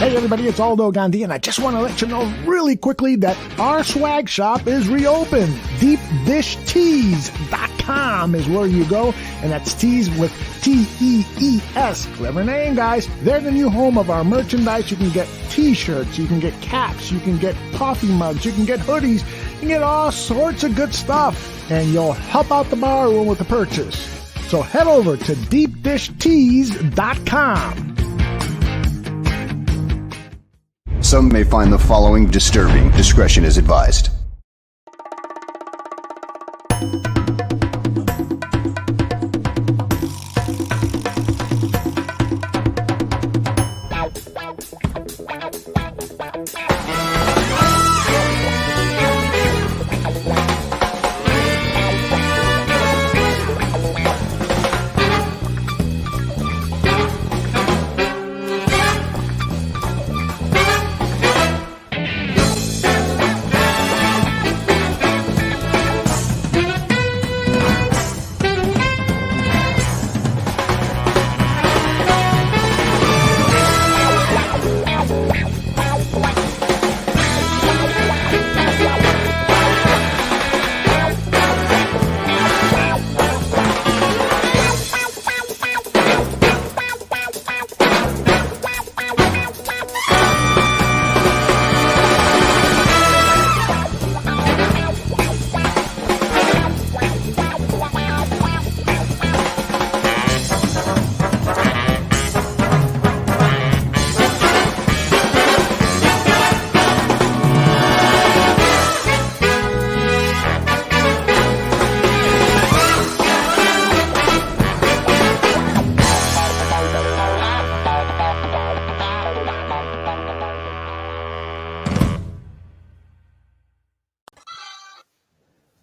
Hey everybody, it's Aldo Gandhi, and I just want to let you know really quickly that our swag shop is reopened. DeepDishTees.com is where you go, and that's tees with T-E-E-S. Clever name, guys. They're the new home of our merchandise. You can get t-shirts, you can get caps, you can get coffee mugs, you can get hoodies, you can get all sorts of good stuff, and you'll help out the bar room with the purchase. So head over to DeepDishTees.com. Some may find the following disturbing. Discretion is advised.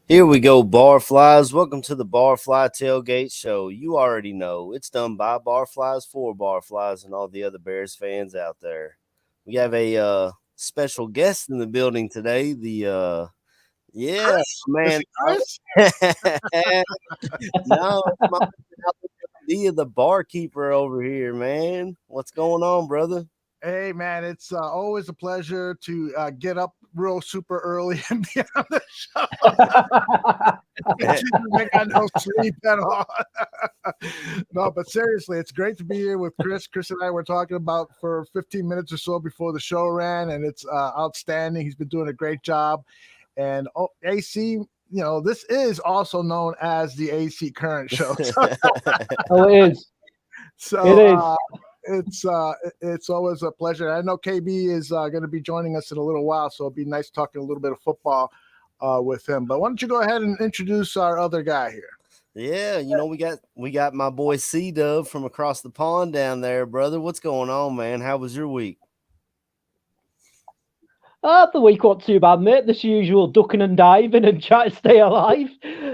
Here we go, Barflies. Welcome to the Barfly Tailgate Show. You already know it's done by Barflies for Barflies and all the other Bears fans out there. We have a special guest in the building today. Chris? Man. Chris? No, the barkeeper over here, man. What's going on, brother? Hey, man, it's always a pleasure to get up real super early and be on the show. I got no sleep at all. No, but seriously, it's great to be here with Chris. Chris and I were talking about for 15 minutes or so before the show ran, and it's outstanding. He's been doing a great job. And AC, this is also known as the AC Current Show. Oh, it is. So it is. It's always a pleasure. I know KB is going to be joining us in a little while, so it'll be nice talking a little bit of football with him. But why don't you go ahead and introduce our other guy here? Yeah, we got my boy C-Dub from across the pond down there, brother. What's going on, man? How was your week? The week wasn't too bad, mate. This usual ducking and diving and trying to stay alive.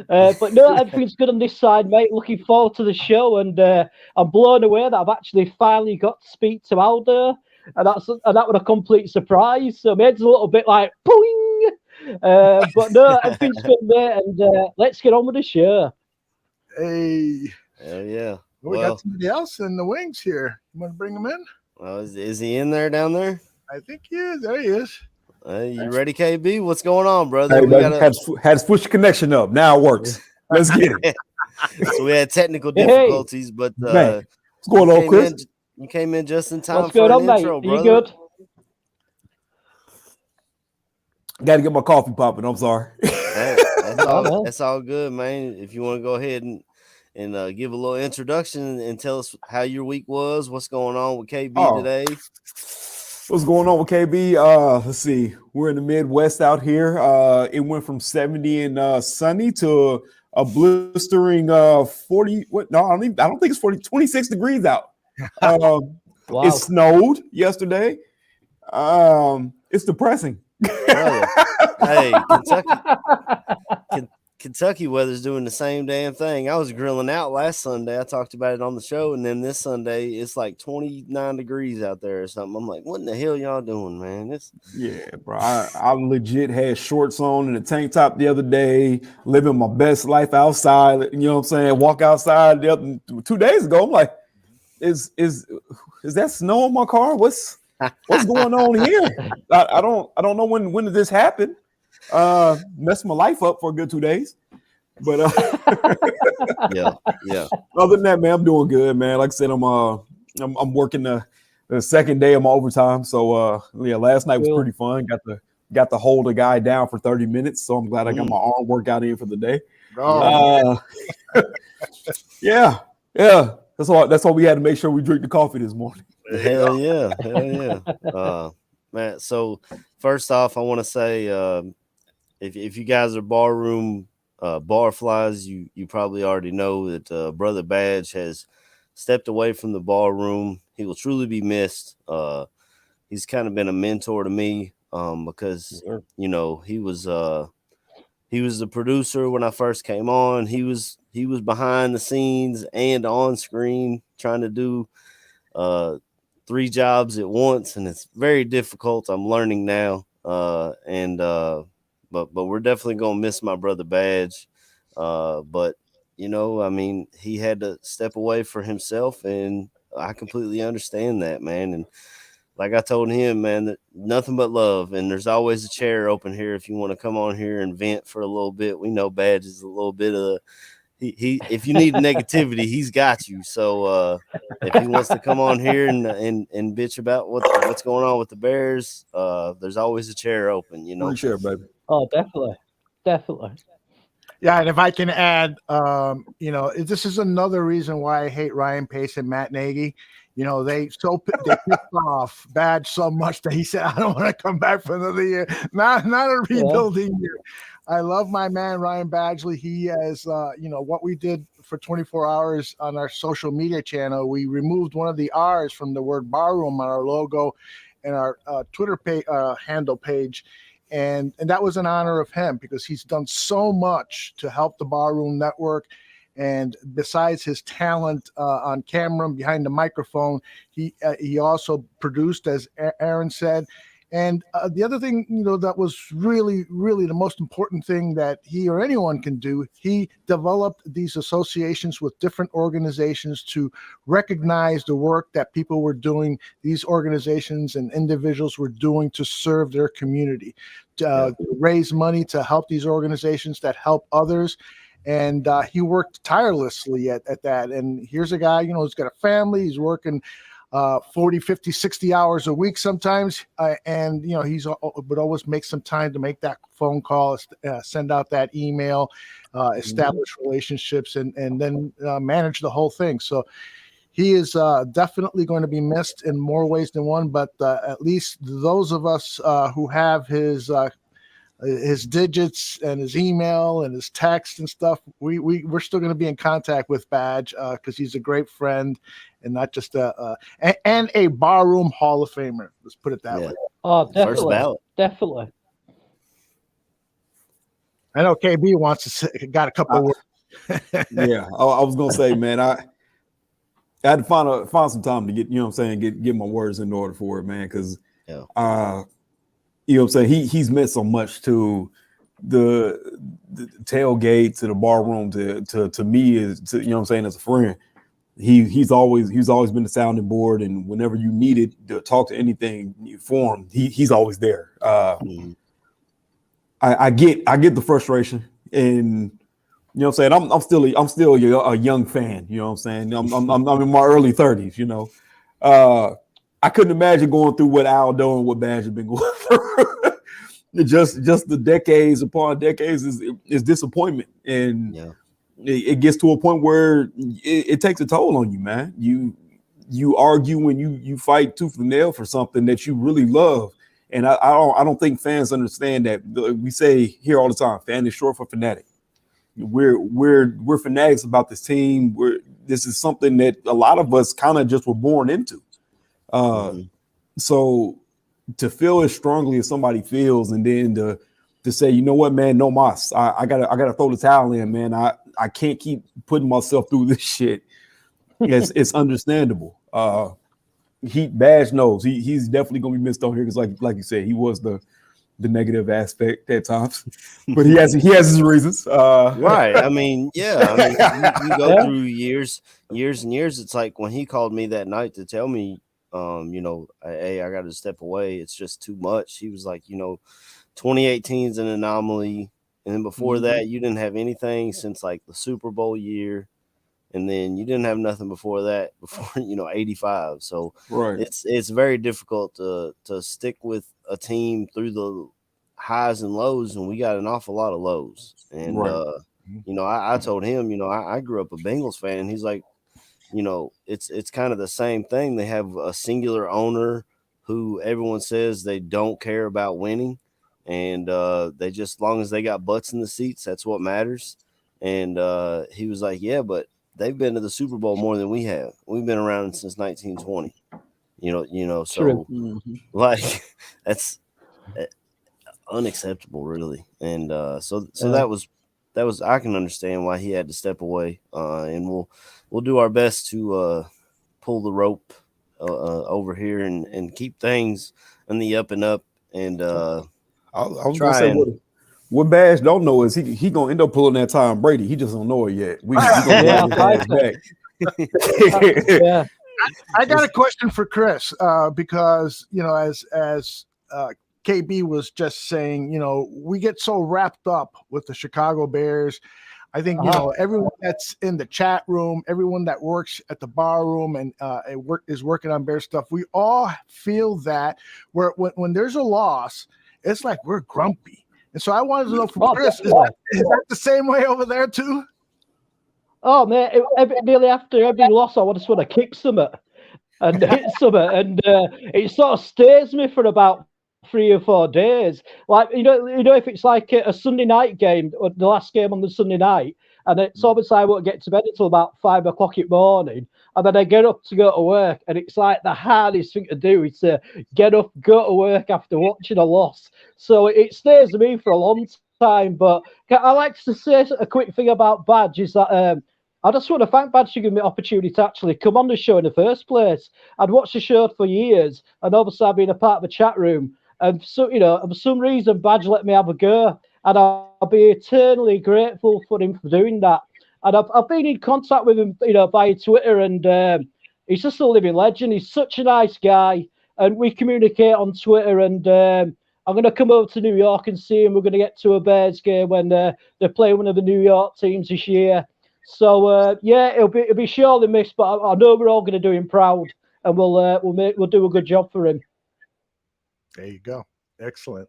But no, everything's good on this side, mate. Looking forward to the show, and I'm blown away that I've actually finally got to speak to Aldo, and that was a complete surprise. So mate's a little bit like boing, but no, everything's good, mate. And let's get on with the show. Hey, yeah. We got somebody else in the wings here. You want to bring him in? Well, is he in there down there? I think he is. There he is. You ready, KB? What's going on, brother? Hey, had to switch the connection up. Now it works. Let's get it. So we had technical difficulties, but what's going on, Chris? You came in just in time what's for going an on, intro, mate? brother. You good? Got to get my coffee popping. I'm sorry. That's all good, man. If you want to go ahead and give a little introduction and tell us how your week was, what's going on with KB today. What's going on with KB? Let's see. We're in the Midwest out here. It went from 70 and sunny to a blistering 40. What? No, I don't think it's 40. 26 degrees out. Wow. It snowed yesterday. It's depressing. Hey, Kentucky weather's doing the same damn thing. I was grilling out last Sunday. I talked about it on the show, and then this Sunday it's like 29 degrees out there or something. I'm like, what in the hell y'all doing, man? Yeah, bro. I legit had shorts on and a tank top the other day, living my best life outside. You know what I'm saying? Walk outside 2 days ago. I'm like, is that snow on my car? What's What's going on here? I don't know when did this happen. Messed my life up for a good 2 days. But yeah. Other than that, man, I'm doing good, man. Like I said, I'm working the second day of my overtime. So last night was pretty fun. Got to hold a guy down for 30 minutes. So I'm glad I got my arm workout in for the day. Yeah. That's why we had to make sure we drink the coffee this morning. Hell yeah. Man, so first off, I want to say if you guys are barroom barflies, you probably already know that Brother Badge has stepped away from the barroom. He will truly be missed. He's kind of been a mentor to me because he was the producer when I first came on. He was behind the scenes and on screen trying to do 3 jobs at once, and it's very difficult. I'm learning now, but we're definitely gonna miss my brother Badge. But he had to step away for himself, and I completely understand that, man. And like I told him, man, that nothing but love, and there's always a chair open here if you want to come on here and vent for a little bit. We know Badge is a little bit of he if you need negativity, he's got you. So if he wants to come on here and bitch about what's going on with the Bears, there's always a chair open, One chair, baby. Oh, definitely. Yeah, and if I can add, this is another reason why I hate Ryan Pace and Matt Nagy. They pissed off Badge so much that he said, "I don't want to come back for another year." Not a rebuilding year. I love my man Ryan Badgley. He has, what we did for 24 hours on our social media channel. We removed one of the R's from the word barroom on our logo and our Twitter handle page. And that was in honor of him because he's done so much to help the Barroom Network. And besides his talent on camera, behind the microphone, he also produced, as Aaron said. And the other thing, that was really, really the most important thing that he or anyone can do, he developed these associations with different organizations to recognize the work that people were doing, these organizations and individuals were doing to serve their community, to raise money to help these organizations that help others. And he worked tirelessly at that. And here's a guy, who's got a family, he's working 40, 50, 60 hours a week sometimes. And, he's would always make some time to make that phone call, send out that email, establish relationships, and then manage the whole thing. So he is definitely going to be missed in more ways than one, but at least those of us who have his digits and his email and his text and stuff, we're still going to be in contact with Badge because he's a great friend and not just and a barroom Hall of Famer. Let's put it that way. Oh, definitely. First ballot. Definitely. I know KB got a couple of words. Yeah, I was gonna say, man, I had to find some time to get, get my words in order for it, man, because he's meant so much to the tailgate, to the barroom, to me, as a friend. He's always been the sounding board, and whenever you needed to talk to anything for him, he's always there. I get the frustration, and I'm still a young fan. I'm in my early 30s. I couldn't imagine going through what Aldo and what Badge have been going through. just the decades upon decades is disappointment, and it gets to a point where it takes a toll on you, man. You argue and you fight tooth and nail for something that you really love, and I don't think fans understand that. We say here all the time, fan is short for fanatic. We're fanatics about this team. This is something that a lot of us kind of just were born into. So to feel as strongly as somebody feels, and then to say, you know what, man, no mas, I gotta throw the towel in, man. I can't keep putting myself through this shit. It's understandable. Badge knows he's definitely gonna be missed on here because, like you said, he was the negative aspect at times, but he has his reasons. Right. I mean, you go through years and years. It's like when he called me that night to tell me, hey, I got to step away. It's just too much. He was like, 2018 is an anomaly. And then before that, you didn't have anything since like the Super Bowl year. And then you didn't have nothing before that, before 85. So Right. it's very difficult to stick with a team through the highs and lows, and we got an awful lot of lows. And Right. I told him, I grew up a Bengals fan, and he's like, it's kind of the same thing. They have a singular owner who everyone says they don't care about winning, and they just, as long as they got butts in the seats, that's what matters. And he was like, yeah, but they've been to the Super Bowl more than we have. We've been around since 1920. So like that's unacceptable, really. And so that was I can understand why he had to step away. And we'll do our best to pull the rope over here and keep things in the up and up. And I was gonna say what Bash don't know is he gonna end up pulling that Tom Brady. He just don't know it yet. We gonna bring his ass back. Yeah. I got a question for Chris because as KB was just saying, we get so wrapped up with the Chicago Bears. I think everyone that's in the chat room, everyone that works at the bar room and is working on Bear stuff, we all feel that when there's a loss, it's like we're grumpy. And so I wanted to know from Chris, is that the same way over there too? Oh man, nearly after every loss, I just want to kick something and hit something, and it sort of stays me for about 3 or 4 days. Like if it's like a Sunday night game, or the last game on the Sunday night, and it's obviously I won't get to bed until about 5 o'clock in the morning, and then I get up to go to work, and it's like the hardest thing to do is to get up, go to work after watching a loss. So it stays with me for a long time. But I like to say a quick thing about Badge is that I just want to thank Badge for giving me the opportunity to actually come on the show in the first place. I'd watched the show for years, and obviously I've been a part of the chat room. And so, for some reason, Badge let me have a go, and I'll be eternally grateful for him for doing that. And I've been in contact with him, via Twitter, and he's just a living legend. He's such a nice guy, and we communicate on Twitter. And I'm going to come over to New York and see him. We're going to get to a Bears game when they're playing one of the New York teams this year. So it'll be surely missed, but I know we're all going to do him proud, and we'll do a good job for him. There you go. Excellent.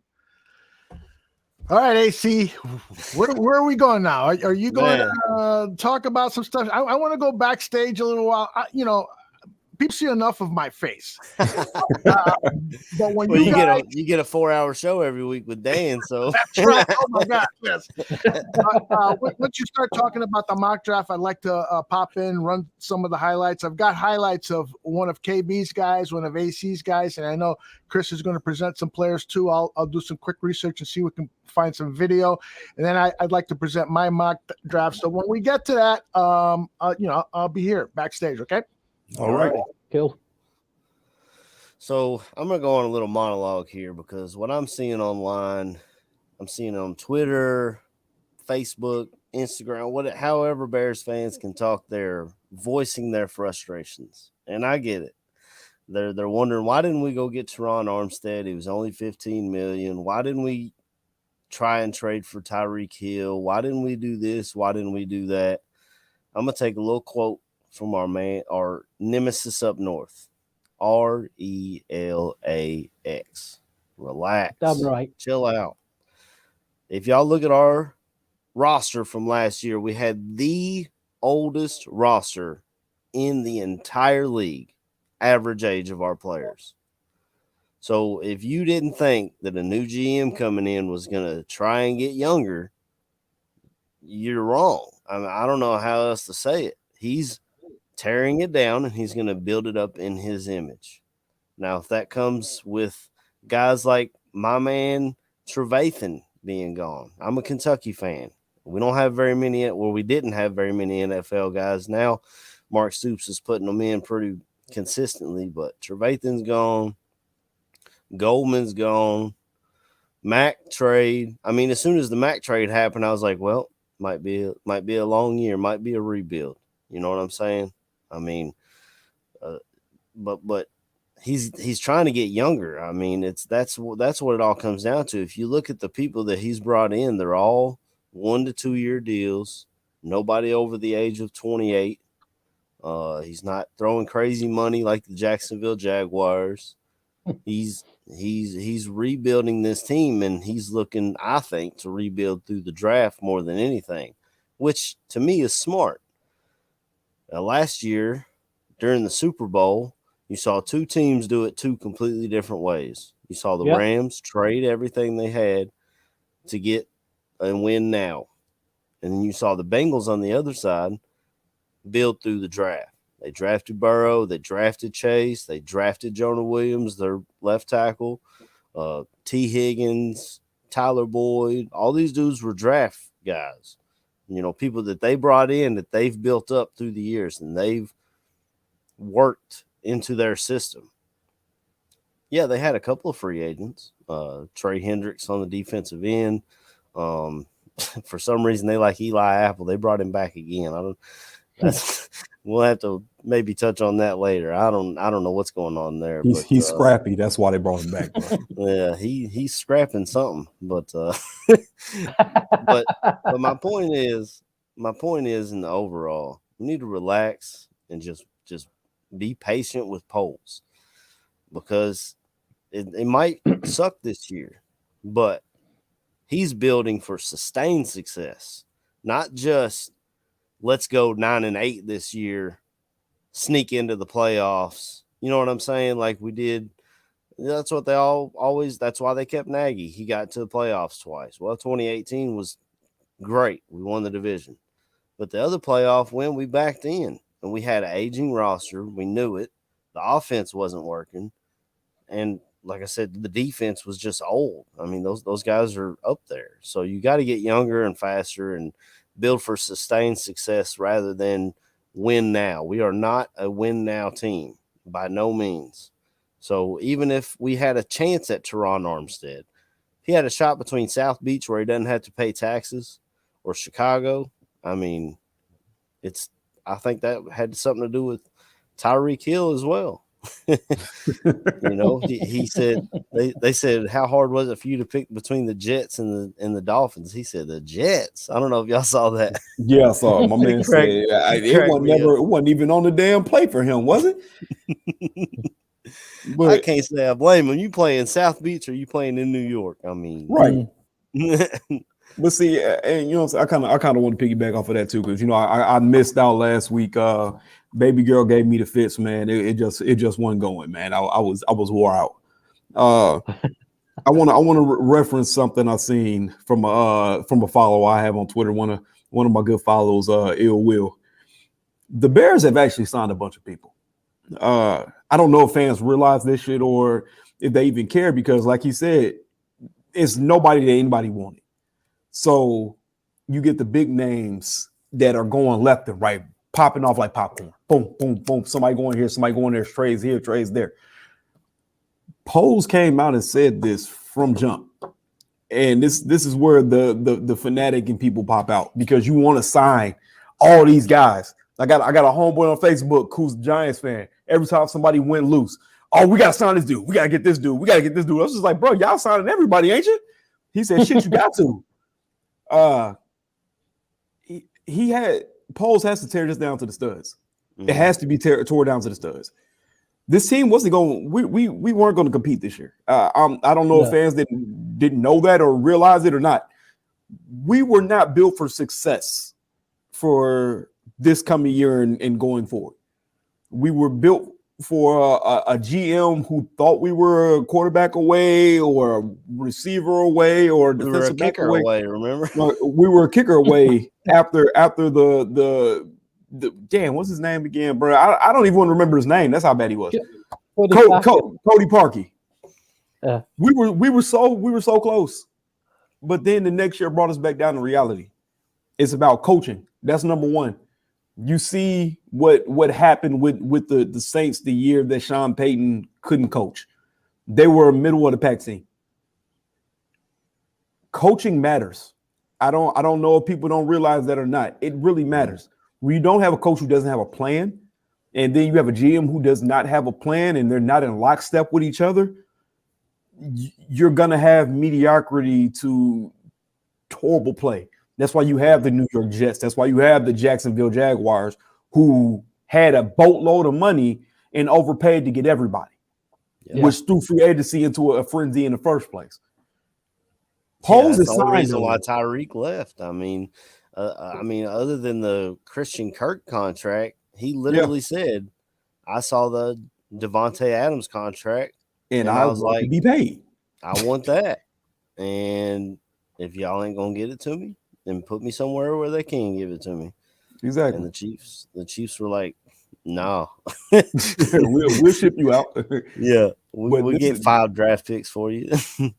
All right, AC, where are we going now? Are you going to talk about some stuff? I want to go backstage a little while. People see enough of my face. But when you get a 4-hour show every week with Dan, so that's right. Oh my God, yes. Once you start talking about the mock draft, I'd like to pop in, run some of the highlights. I've got highlights of one of KB's guys, one of AC's guys, and I know Chris is going to present some players too. I'll do some quick research and see if we can find some video, and then I'd like to present my mock draft. So when we get to that, I'll be here backstage. Okay. All right. Cool. So I'm going to go on a little monologue here because what I'm seeing online, I'm seeing on Twitter, Facebook, Instagram, however Bears fans can talk, they're voicing their frustrations. And I get it. They're wondering, why didn't we go get Teron Armstead? He was only $15 million. Why didn't we try and trade for Tyreek Hill? Why didn't we do this? Why didn't we do that? I'm going to take a little quote from our nemesis up north, RELAX. Relax. Damn right. Chill out. If y'all look at our roster from last year, we had the oldest roster in the entire league, average age of our players. So if you didn't think that a new GM coming in was going to try and get younger, you're wrong. I mean, I don't know how else to say it. He's tearing it down, and he's going to build it up in his image. Now, if that comes with guys like my man Trevathan being gone, I'm a Kentucky fan. We don't have very many, we didn't have very many NFL guys. Now, Mark Stoops is putting them in pretty consistently, but Trevathan's gone. Goldman's gone. Mac trade. I mean, as soon as the Mac trade happened, I was like, well, might be a long year, might be a rebuild. You know what I'm saying? I mean, but he's trying to get younger. I mean, that's what it all comes down to. If you look at the people that he's brought in, they're all 1 to 2 year deals. Nobody over the age of 28. He's not throwing crazy money like the Jacksonville Jaguars. He's rebuilding this team, and he's looking, I think, to rebuild through the draft more than anything, which to me is smart. Last year during the Super Bowl, you saw two teams do it two completely different ways. You saw the Rams trade everything they had to get and win now. And then you saw the Bengals on the other side build through the draft. They drafted Burrow. They drafted Chase. They drafted Jonah Williams, their left tackle, T. Higgins, Tyler Boyd. All these dudes were draft guys. You know, people that they brought in that they've built up through the years and they've worked into their system. Yeah, they had a couple of free agents. Trey Hendricks on the defensive end. For some reason, they like Eli Apple. They brought him back again. We'll have to maybe touch on that later. I don't know what's going on there. He's scrappy. That's why they brought him back. Yeah, he's scrapping something. But but my point is in the overall, we need to relax and just be patient with Poles, because it might suck this year, but he's building for sustained success, not just let's go 9-8 this year, sneak into the playoffs. You know what I'm saying? Like we did. That's what they always. That's why they kept Nagy. He got to the playoffs twice. Well, 2018 was great. We won the division, but the other playoff win, we backed in, and we had an aging roster. We knew it. The offense wasn't working, and like I said, the defense was just old. I mean, those guys are up there. So you got to get younger and faster and build for sustained success rather than win now. We are not a win now team by no means. So even if we had a chance at Teron Armstead, he had a shot between South Beach where he doesn't have to pay taxes, or Chicago. I mean, I think that had something to do with Tyreek Hill as well. You know, he said they said, how hard was it for you to pick between the Jets and the Dolphins? He said the Jets. I don't know if y'all saw that. Yeah, I saw it. My man said it wasn't even on the damn play for him, was it? But I can't say I blame him. You playing South Beach or you playing in New York? I mean, right. But see, and you know, I kind of want to piggyback off of that too, because you know I missed out last week. Baby girl gave me the fits, man. It just wasn't going, man. I was wore out. I want to reference something I seen from a follower I have on Twitter. One of my good follows, Ill Will. The Bears have actually signed a bunch of people. I don't know if fans realize this shit or if they even care, because like he said, it's nobody that anybody wanted. So you get the big names that are going left and right, popping off like popcorn. Boom, boom, boom. Somebody going here, somebody going there, trades here, trades there. Poles came out and said this from jump. And this is where the fanatic and people pop out, because you want to sign all these guys. I got a homeboy on Facebook who's a Giants fan. Every time somebody went loose, oh, we gotta sign this dude. We gotta get this dude. We gotta get this dude. I was just like, bro, y'all signing everybody, ain't you? He said, shit, you got to. Poles has to tear this down to the studs. Mm-hmm. It has to be tore down to the studs. This team wasn't going. We weren't going to compete this year. I don't know if fans didn't know that or realize it or not. We were not built for success for this coming year and going forward. We were built for a GM who thought we were a quarterback away or a receiver away or we were a kicker away. Remember, we were a kicker away after the damn, what's his name again, bro? I don't even want to remember his name. That's how bad he was. Cody Parkey. We were so close, but then the next year brought us back down to reality. It's about coaching. That's number one. You see what happened with the Saints the year that Sean Payton couldn't coach. They were a middle of the pack team. Coaching matters. I don't know if people don't realize that or not. It really matters. When you don't have a coach who doesn't have a plan, and then you have a GM who does not have a plan and they're not in lockstep with each other, you're going to have mediocrity to horrible play. That's why you have the New York Jets. That's why you have the Jacksonville Jaguars, who had a boatload of money and overpaid to get everybody, which threw free agency into a frenzy in the first place. That's the whole reason why Tyreek left. I mean, other than the Christian Kirk contract, he literally said, "I saw the Devontae Adams contract, and I was like, to be paid. I want that. And if y'all ain't gonna get it to me, then put me somewhere where they can give it to me." Exactly. And the Chiefs were like, "No, we'll ship you out." we get 5 draft picks for you.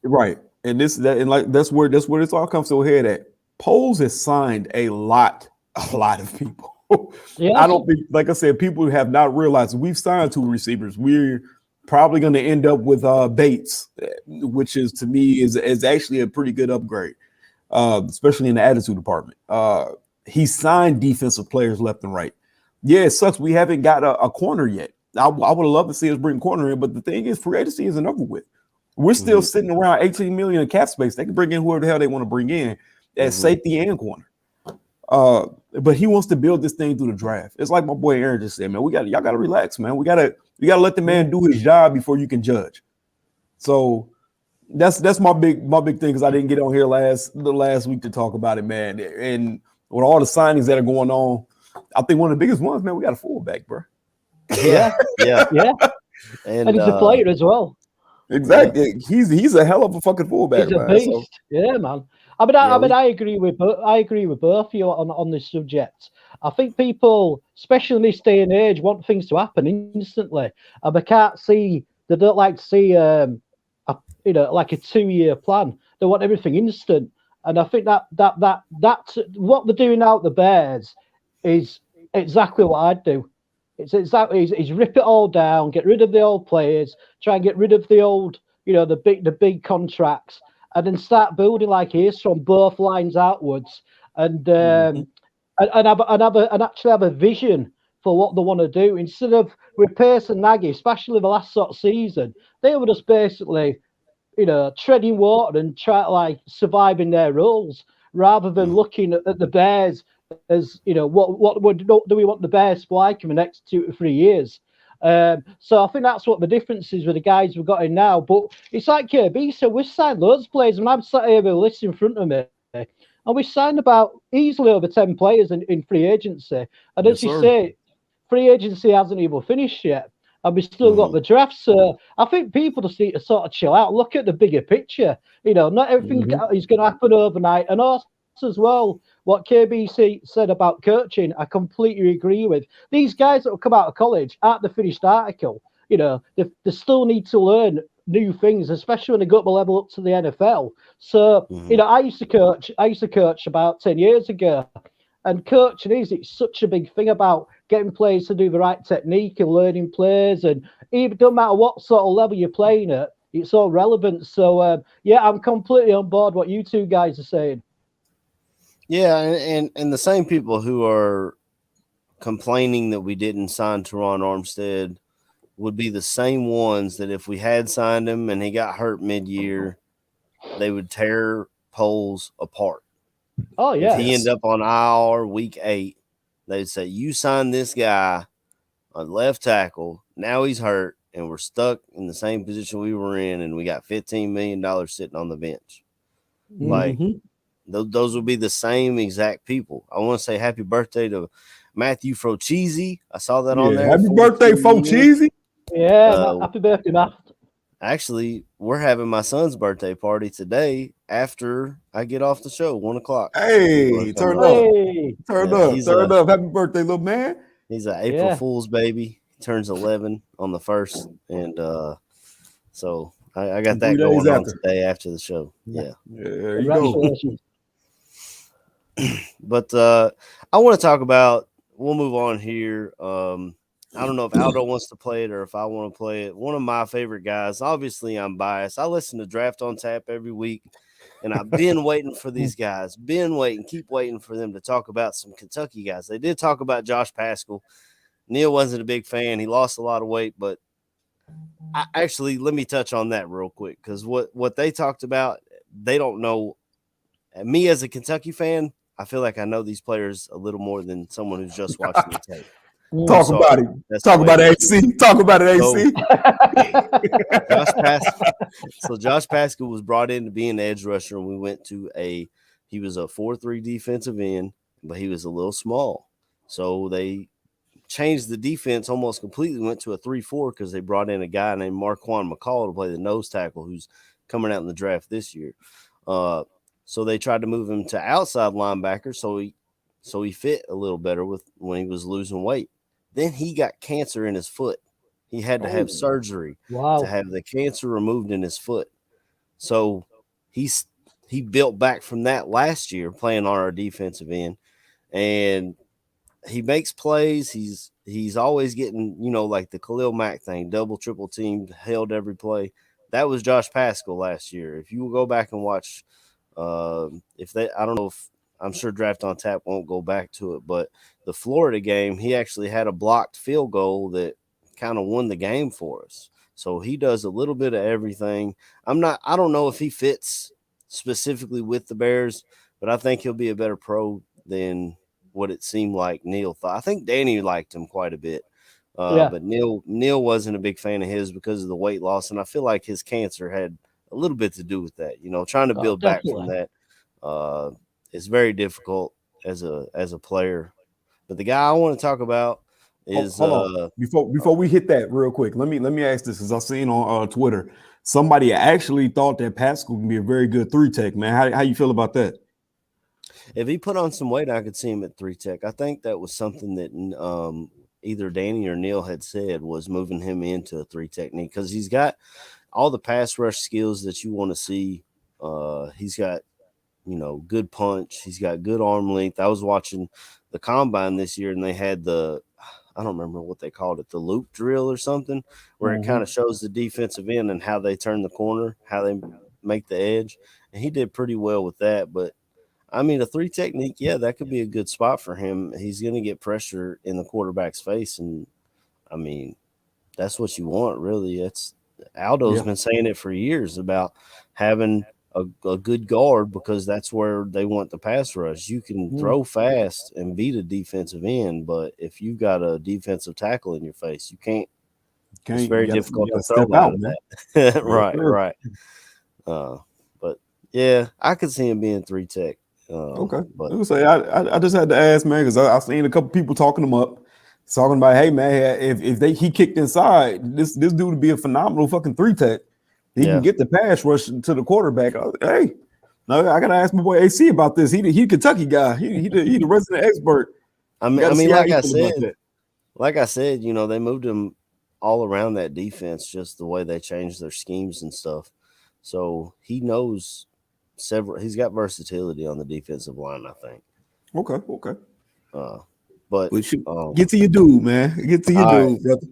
Right. And that's where this all comes to a head at. Poles has signed a lot of people. I don't think, like I said, people have not realized we've signed 2 receivers. We're probably going to end up with Bates, which is, to me, is actually a pretty good upgrade, especially in the attitude department. He signed defensive players left and right. Yeah, it sucks. We haven't got a corner yet. I would have loved to see us bring corner in, but the thing is, free agency isn't over with. We're still sitting around $18 million in cap space. They can bring in whoever the hell they want to bring in at safety and corner. But he wants to build this thing through the draft. It's like my boy Aaron just said, man. Y'all gotta relax, man. We gotta let the man do his job before you can judge. So that's my big thing, because I didn't get on here the last week to talk about it, man. And with all the signings that are going on, I think one of the biggest ones, man, we got a fullback, bro. Yeah. And he's a player as well. Exactly. Yeah. He's a hell of a fucking fullback. He's a beast. So. Yeah, man. I agree with both of you on this subject. I think people, especially in this day and age, want things to happen instantly. And they don't like to see like a 2-year plan. They want everything instant. And I think that's what they're doing now at the Bears is exactly what I'd do. It's exactly is rip it all down, get rid of the old players, try and get rid of the old, the big contracts, and then start building like this from both lines outwards, and actually have a vision for what they want to do instead of replacing Nagy, especially the last sort of season. They were just basically, treading water and try to survive in their roles rather than looking at the Bears as what do we want the Bears to like in the next 2 to 3 years. So I think that's what the difference is with the guys we've got in now. But it's like KB said, we've signed loads of players, and I'm sat here with a list in front of me, and we signed about easily over 10 players in free agency. And as you say, free agency hasn't even finished yet, and we've still got the draft. So I think people just need to sort of chill out, look at the bigger picture. Not everything is going to happen overnight. And also as well, what KBC said about coaching, I completely agree with. These guys that will come out of college aren't the finished article. They still need to learn new things, especially when they go up the level up to the NFL. So, I used to coach about 10 years ago, and coaching it's such a big thing about getting players to do the right technique and learning plays, and even no matter what sort of level you're playing at, it's all relevant. So, I'm completely on board what you two guys are saying. Yeah, and the same people who are complaining that we didn't sign Teron Armstead would be the same ones that if we had signed him and he got hurt mid-year, they would tear Poles apart. Oh, yeah. If he ended up on IR week 8, they'd say, you signed this guy on left tackle, now he's hurt, and we're stuck in the same position we were in, and we got $15 million sitting on the bench. Those would be the same exact people. I want to say happy birthday to Matthew Frocheesy. I saw that on there. Happy birthday, Frocheesy. Yeah, happy birthday, Matt. Actually, we're having my son's birthday party today after I get off the show, 1:00. Hey, turn up. Happy birthday, little man. He's an April Fool's baby. He turns 11 on the 1st. And so I got that going on today after the show. Yeah. There you go. But I want to talk about, we'll move on here. I don't know if Aldo wants to play it or if I want to play it. One of my favorite guys, obviously I'm biased. I listen to Draft on Tap every week, and I've been waiting for these guys, keep waiting for them to talk about some Kentucky guys. They did talk about Josh Paschal. Neil wasn't a big fan. He lost a lot of weight, but actually, let me touch on that real quick because what they talked about, they don't know. Me as a Kentucky fan, I feel like I know these players a little more than someone who's just watching the tape. Talk about it. Talk about it, AC. Talk about it, AC. Josh Pascal was brought in to be an edge rusher, and we went to he was a 4-3 defensive end, but he was a little small. So they changed the defense almost completely, went to a 3-4 because they brought in a guy named Marquand McCall to play the nose tackle who's coming out in the draft this year. So they tried to move him to outside linebacker so he fit a little better when he was losing weight. Then he got cancer in his foot. He had to have surgery to have the cancer removed in his foot. So he built back from that last year playing on our defensive end, and he makes plays. He's always getting, like the Khalil Mack thing, double, triple team, held every play. That was Josh Pascal last year. If you will go back and watch, I don't know if I'm sure Draft on Tap won't go back to it, but the Florida game, he actually had a blocked field goal that kind of won the game for us. So he does a little bit of everything. I don't know if he fits specifically with the Bears, but I think he'll be a better pro than what it seemed like Neil thought. I think Danny liked him quite a bit. But Neil wasn't a big fan of his because of the weight loss, and I feel like his cancer had a little bit to do with that. Trying to build back from that. It's very difficult as a player. But the guy I want to talk about is hold on. Before we hit that real quick, let me ask this because I've seen on Twitter somebody actually thought that Pascal can be a very good 3-tech, man. How you feel about that? If he put on some weight, I could see him at 3-tech. I think that was something that either Danny or Neil had said was moving him into a 3 technique because he's got all the pass rush skills that you want to see. He's got good punch. He's got good arm length. I was watching the combine this year, and they had I don't remember what they called it, the loop drill or something, where it kind of shows the defensive end and how they turn the corner, how they make the edge. And he did pretty well with that. But, I mean, a 3 technique, that could be a good spot for him. He's going to get pressure in the quarterback's face. And, I mean, that's what you want, really. Aldo's been saying it for years about having a good guard because that's where they want the pass rush. You can throw fast and beat a defensive end, but if you got a defensive tackle in your face, you can't. It's very difficult to throw out of that. Right. But I could see him being 3 tech. Okay. But I just had to ask, man, because I've seen a couple people talking him up, talking about, hey, man, if he kicked inside, this dude would be a phenomenal fucking 3 tech. He can get the pass rush to the quarterback. Hey, no, I gotta ask my boy AC about this. He a Kentucky guy. He the resident expert. I mean, like I said, they moved him all around that defense, just the way they changed their schemes and stuff. So he knows he's got versatility on the defensive line, I think. Okay. But get to your dude, man. Get to your dude, brother.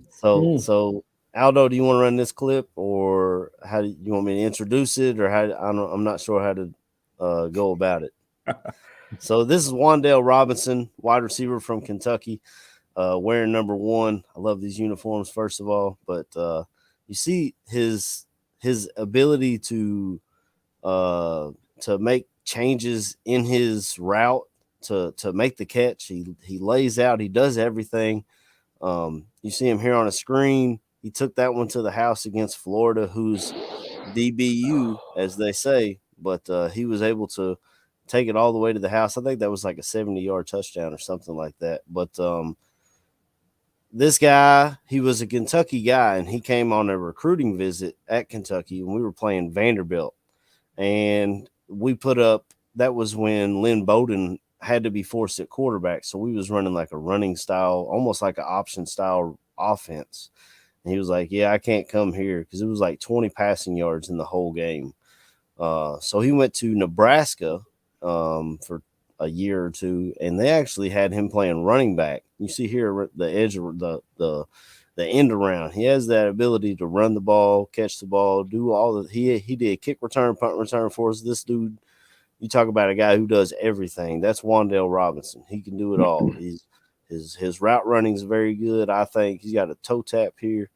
So Aldo, do you want to run this clip, or how do you want me to introduce it, or I'm not sure how to go about it. So this is Wan'dale Robinson, wide receiver from Kentucky, wearing number 1. I love these uniforms, first of all, but you see his ability to make changes in his route to make the catch. He lays out, he does everything. You see him here on a screen. He took that one to the house against Florida, who's DBU, as they say, but he was able to take it all the way to the house. I think that was like a 70-yard touchdown or something like that. But this guy, he was a Kentucky guy, and he came on a recruiting visit at Kentucky when we were playing Vanderbilt. And we put up – that was when Lynn Bowden had to be forced at quarterback, so we was running like a running style, almost like an option style offense. And he was like, I can't come here because it was like 20 passing yards in the whole game. So he went to Nebraska for a year or two, and they actually had him playing running back. You see here the edge of the end around. He has that ability to run the ball, catch the ball, do all the he did kick return, punt return for us. This dude, you talk about a guy who does everything. That's Wan'dale Robinson. He can do it all. His route running is very good. I think he's got a toe tap here.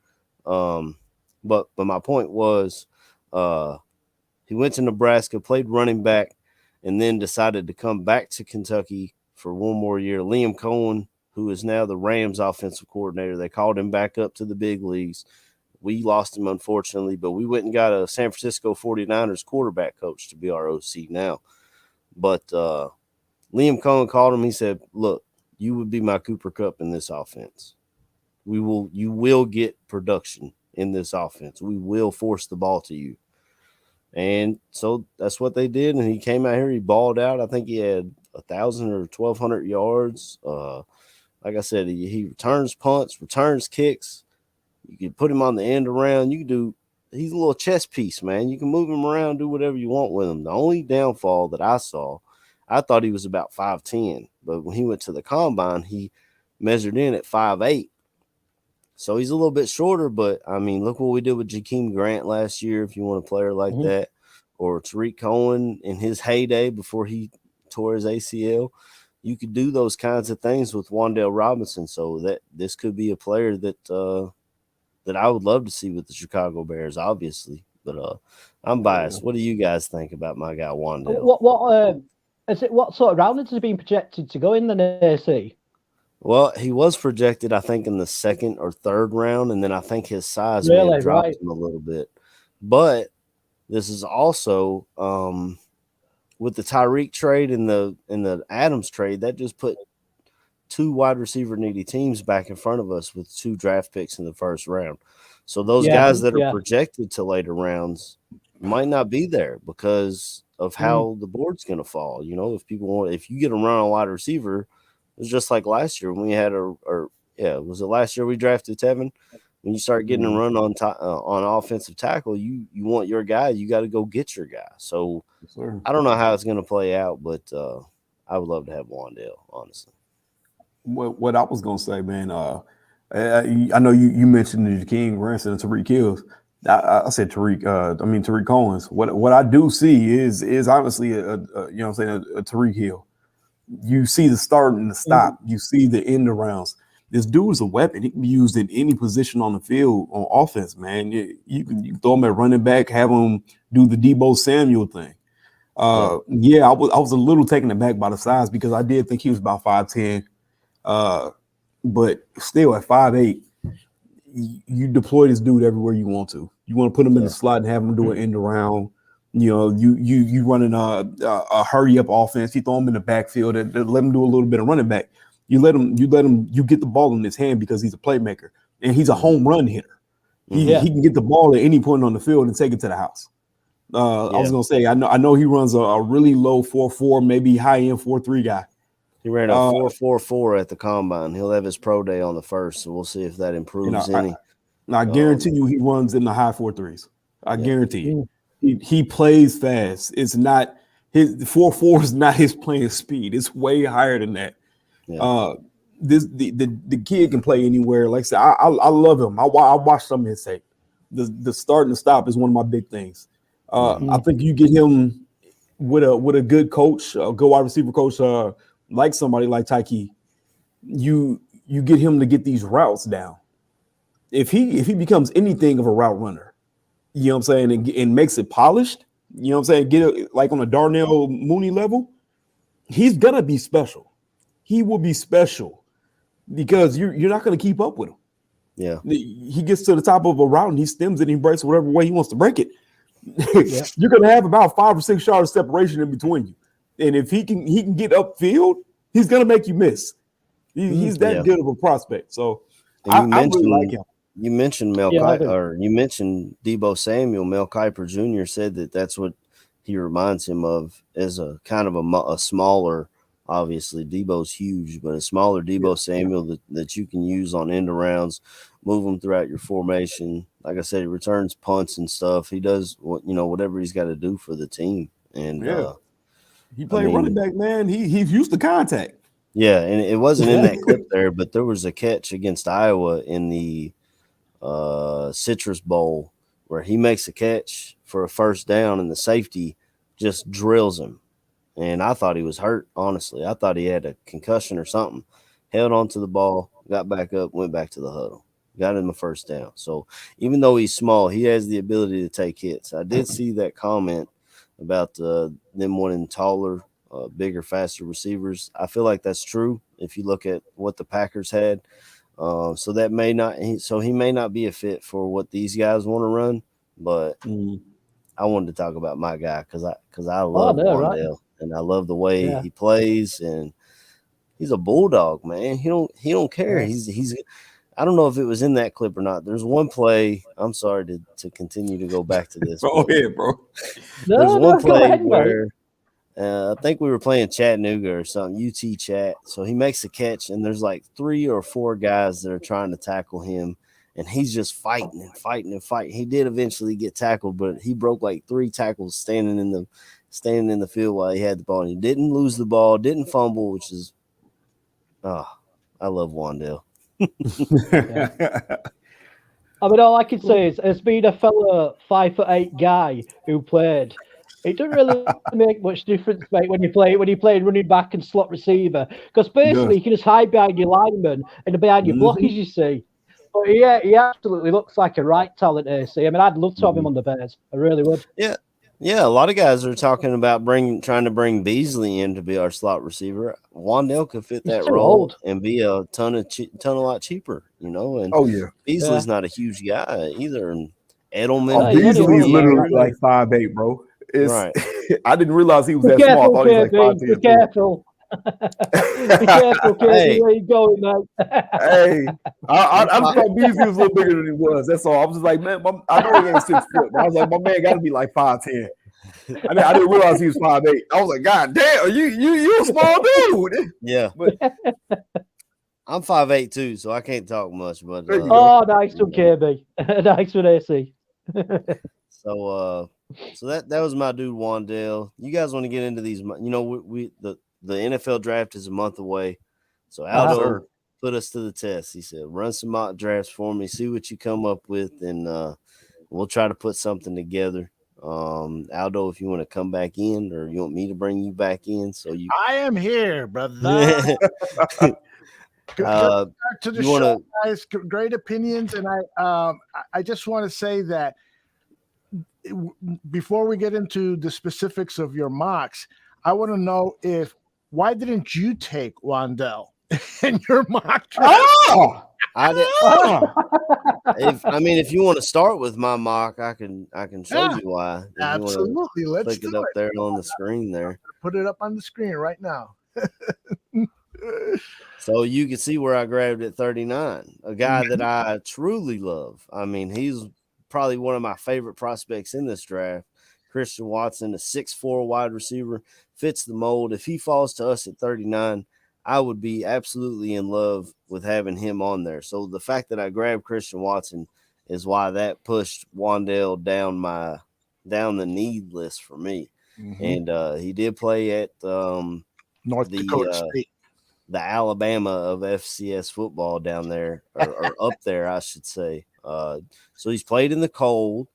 But my point was, he went to Nebraska, played running back, and then decided to come back to Kentucky for one more year. Liam Cohen, who is now the Rams offensive coordinator, they called him back up to the big leagues. We lost him, unfortunately, but we went and got a San Francisco 49ers quarterback coach to be our OC now. But Liam Cohen called him. He said, look, you would be my Cooper Kupp in this offense. You will get production in this offense. We will force the ball to you. And so that's what they did. And he came out here, he balled out. I think he had 1,000 or 1,200 yards. Like I said, he returns punts, returns kicks. You can put him on the end around. You can do, he's a little chess piece, man. You can move him around, do whatever you want with him. The only downfall that I saw, I thought he was about 5'10", but when he went to the combine, he measured in at 5'8". So he's a little bit shorter, but I mean, look what we did with Jakeem Grant last year. If you want a player like that, or Tariq Cohen in his heyday before he tore his ACL, you could do those kinds of things with Wan'dale Robinson. So that this could be a player that I would love to see with the Chicago Bears, obviously. But I'm biased. What do you guys think about my guy Wan'dale? What sort of round has he been projected to go in the AC? Well, he was projected, I think, in the second or third round, and then I think his size may have dropped him a little bit. But this is also with the Tyreek trade and the Adams trade, that just put two wide receiver needy teams back in front of us with 2 draft picks in the first round. So those guys that are projected to later rounds might not be there because of how the board's going to fall. You know, if you get a run on wide receiver, it's just like last year when we had was it last year we drafted Tevin? When you start getting a run on offensive tackle, you want your guy. You got to go get your guy. So I don't know how it's going to play out, but I would love to have Wan'dale, honestly. What I was going to say, man, I know you mentioned the Jakeem Grant and Tariq Hills. I said Tariq Cohen's. What I do see is honestly a Tariq Hill. You see the start and the stop. You see the end arounds. This dude's a weapon. He can be used in any position on the field on offense, man. You can throw him at running back, have him do the Deebo Samuel thing. I was a little taken aback by the size because I did think he was about 5'10". But still at 5'8", you deploy this dude everywhere you want to. You want to put him in the slot and have him do an end around. You know, you running a hurry up offense. You throw him in the backfield and let him do a little bit of running back. You get the ball in his hand because he's a playmaker and he's a home run hitter. He can get the ball at any point on the field and take it to the house. I was gonna say I know he runs a really low 4.4, maybe high end 4.3 guy. He ran a 4.44 at the combine. He'll have his pro day on the 1st, so we'll see if that improves any. I guarantee you he runs in the high 4.3s. I guarantee you. He plays fast. It's not his 4.4 is not his playing speed. It's way higher than that. Yeah. The kid can play anywhere. Like I said, I love him. I watched some of his tape. The start and the stop is one of my big things. I think you get him with a good coach, a good wide receiver coach, like somebody like Tyke. You get him to get these routes down. If he becomes anything of a route runner, you know what I'm saying, and makes it polished, you know what I'm saying, get it like on a Darnell Mooney level, he's gonna be special. He will be special because you're not gonna keep up with him. Yeah, he gets to the top of a route and he stems it and he breaks whatever way he wants to break it. You're gonna have about 5 or 6 yards of separation in between you, and if he can get upfield, he's gonna make you miss. He's that good of a prospect. So I really like him. You mentioned you mentioned Deebo Samuel. Mel Kiper Jr. said that's what he reminds him of as a kind of a smaller. Obviously, Debo's huge, but a smaller Deebo Samuel that you can use on end arounds, move him throughout your formation. Like I said, he returns punts and stuff. He does whatever he's got to do for the team. And he played running back, man. He's used to contact. Yeah, and it wasn't in that clip there, but there was a catch against Iowa in the Citrus Bowl where he makes a catch for a first down and the safety just drills him. And I thought he was hurt, honestly. I thought he had a concussion or something. held onto the ball, got back up, went back to the huddle, got him a first down. So even though he's small, he has the ability to take hits. I did see that comment about them wanting taller, bigger, faster receivers. I feel like that's true if you look at what the Packers had. So that may not. He may not be a fit for what these guys want to run. But I wanted to talk about my guy because I love Wan'dale, right? And I love the way he plays, and he's a bulldog, man. He don't care. Yeah. He's. I don't know if it was in that clip or not. There's one play. I'm sorry to continue to go back to this. Go ahead, bro. There's one play where I think we were playing Chattanooga or something, UT Chat. So he makes a catch, and there's like 3 or 4 guys that are trying to tackle him, and he's just fighting and fighting and fighting. He did eventually get tackled, but he broke like 3 tackles standing in the field while he had the ball. And he didn't lose the ball, didn't fumble, which is I love Wan'dale. I mean, all I can say is, as being a fellow 5'8" guy who played, it doesn't really make much difference, mate, when you play running back and slot receiver, because basically you can just hide behind your lineman and behind your blockers, you see. But yeah, he absolutely looks like a right talent, AC. I mean, I'd love to have him on the Bears. I really would. Yeah, a lot of guys are talking about trying to bring Beasley in to be our slot receiver. Wan'dale could fit that role and be a ton a lot cheaper, you know. And Beasley's not a huge guy either. And Edelman, Beasley is literally like 5'8", bro. Right. I didn't realize he was that small. I thought he was like 5'10". Be careful. Be careful, Casey. Where you going, mate? Hey, I thought Beasley was a little bigger than he was. That's all. I was just like, man, I know he ain't 6 foot. But I was like, my man got to be like 5'10". I didn't realize he was 5'8". I was like, God damn, you a small dude. Yeah, but I'm 5'8" too, so I can't talk much. But nice one, KB. Nice one, AC. So that was my dude Wan'dale. You guys want to get into these? You know, the NFL draft is a month away, so Aldo put us to the test. He said, "Run some mock drafts for me, see what you come up with, and we'll try to put something together." Aldo, if you want to come back in, or you want me to bring you back in, I am here, brother. Good to the show, guys. Great opinions, and I just want to say that before we get into the specifics of your mocks, I want to know why didn't you take Wan'dale in your mock draft? If you want to start with my mock, I can show you why. Absolutely, let's click it up there on the screen there. Put it up on the screen right now. So you can see where I grabbed at 39, a guy that I truly love. I mean, he's probably one of my favorite prospects in this draft. Christian Watson, a 6'4" wide receiver, fits the mold. If he falls to us at 39, I would be absolutely in love with having him on there. So the fact that I grabbed Christian Watson is why that pushed Wan'dale down the need list for me. And he did play at North Dakota State, the Alabama of FCS football down there, or up there, I should say. So he's played in the cold.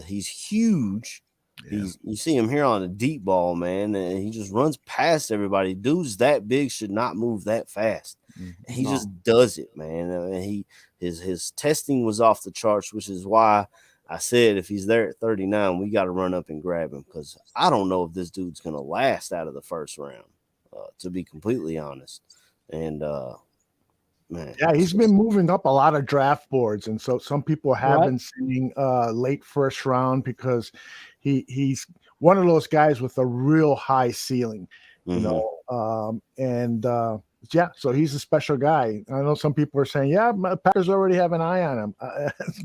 He's huge. Yeah. You see him here on a deep ball, man, and he just runs past everybody. Dudes that big should not move that fast. He just does it, man. I mean, his testing was off the charts, which is why I said if he's there at 39, we got to run up and grab him, because I don't know if this dude's going to last out of the first round, to be completely honest. And man, he's been moving up a lot of draft boards, and so some people have been saying late first round, because he's one of those guys with a real high ceiling, you know. So he's a special guy. I know some people are saying, Packers already have an eye on him,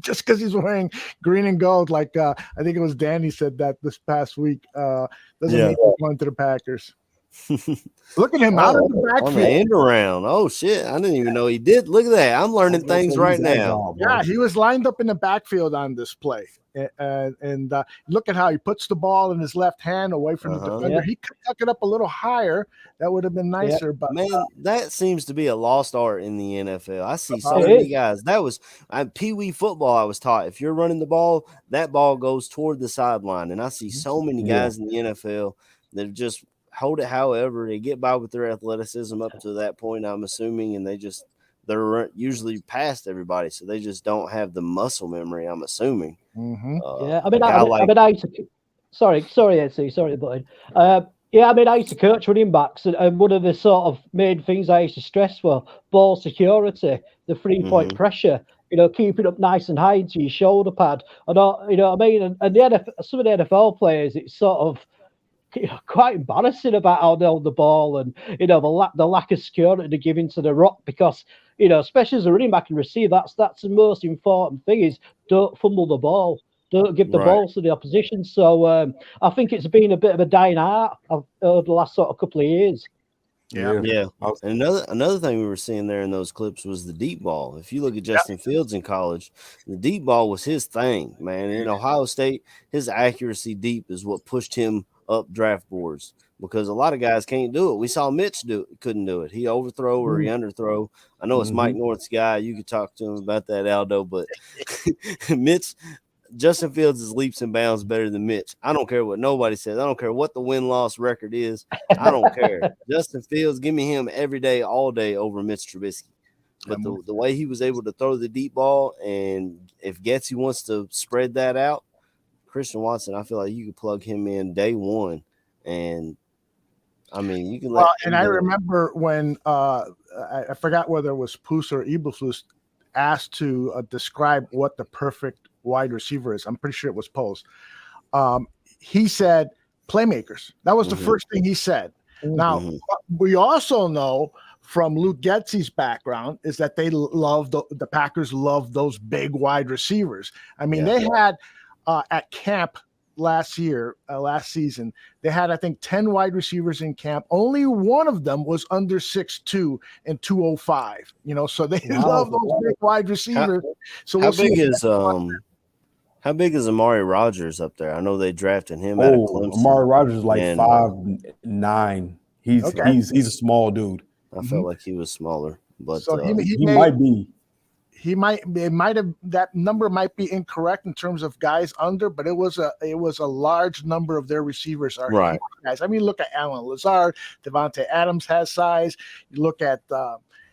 just because he's wearing green and gold. Like I think it was Danny said that this past week. Doesn't mean he's going to the Packers. Look at him out of the backfield. On the end around. Oh shit! I didn't even know he did. Look at that. I'm learning things right now. He was lined up in the backfield on this play, and look at how he puts the ball in his left hand away from the defender. He could tuck it up a little higher. That would have been nicer. But man, that seems to be a lost art in the NFL. I see so many guys. That was Pee-wee football. I was taught, if you're running the ball, that ball goes toward the sideline, and I see so many guys in the NFL that just hold it however. They get by with their athleticism up to that point, I'm assuming, and they're usually past everybody, so they just don't have the muscle memory, I'm assuming. Mm-hmm. Yeah, sorry, AC, sorry, buddy. Yeah, I mean, I used to coach running backs, and one of the sort of main things I used to stress were ball security, the 3-point pressure, keeping up nice and high into your shoulder pad. And all, you know what I mean? And some of the NFL players, it's sort of quite embarrassing about how they hold the ball and, the lack of security they're giving to the rock because, especially as a running back and receive, that's the most important thing is don't fumble the ball. Don't give the balls to the opposition. So I think it's been a bit of a dying art over the last sort of couple of years. Yeah. And another thing we were seeing there in those clips was the deep ball. If you look at Justin Fields in college, the deep ball was his thing, man. In Ohio State, his accuracy deep is what pushed him up draft boards because a lot of guys can't do it. We saw Mitch couldn't do it. He overthrow or he underthrow. I know it's Mike North's guy. You could talk to him about that, Aldo, but Justin Fields is leaps and bounds better than Mitch. I don't care what nobody says. I don't care what the win-loss record is. I don't care. Justin Fields, give me him every day, all day over Mitch Trubisky. But the way he was able to throw the deep ball, and if Getsy wants to spread that out, Christian Watson, I feel like you could plug him in day one. And, I mean, you can I remember when I forgot whether it was Poos or Eberflus asked to describe what the perfect wide receiver is. I'm pretty sure it was Post. He said playmakers. That was the first thing he said. Now, we also know from Luke Getsy's background is that they love the Packers love those big wide receivers. I mean, they had at camp last season, they had, I think, 10 wide receivers in camp. Only one of them was under 6'2" and 205. So they love those big wide receivers. How big is Amari Rodgers up there? I know they drafted him out of Clemson. Amari Rodgers is like 5'9". He's a small dude. I felt like he was smaller, but so he might be. That number might be incorrect in terms of guys under, but it was a large number of their receivers are right guys. I mean, look at Alan Lazard, Devontae Adams has size. You look at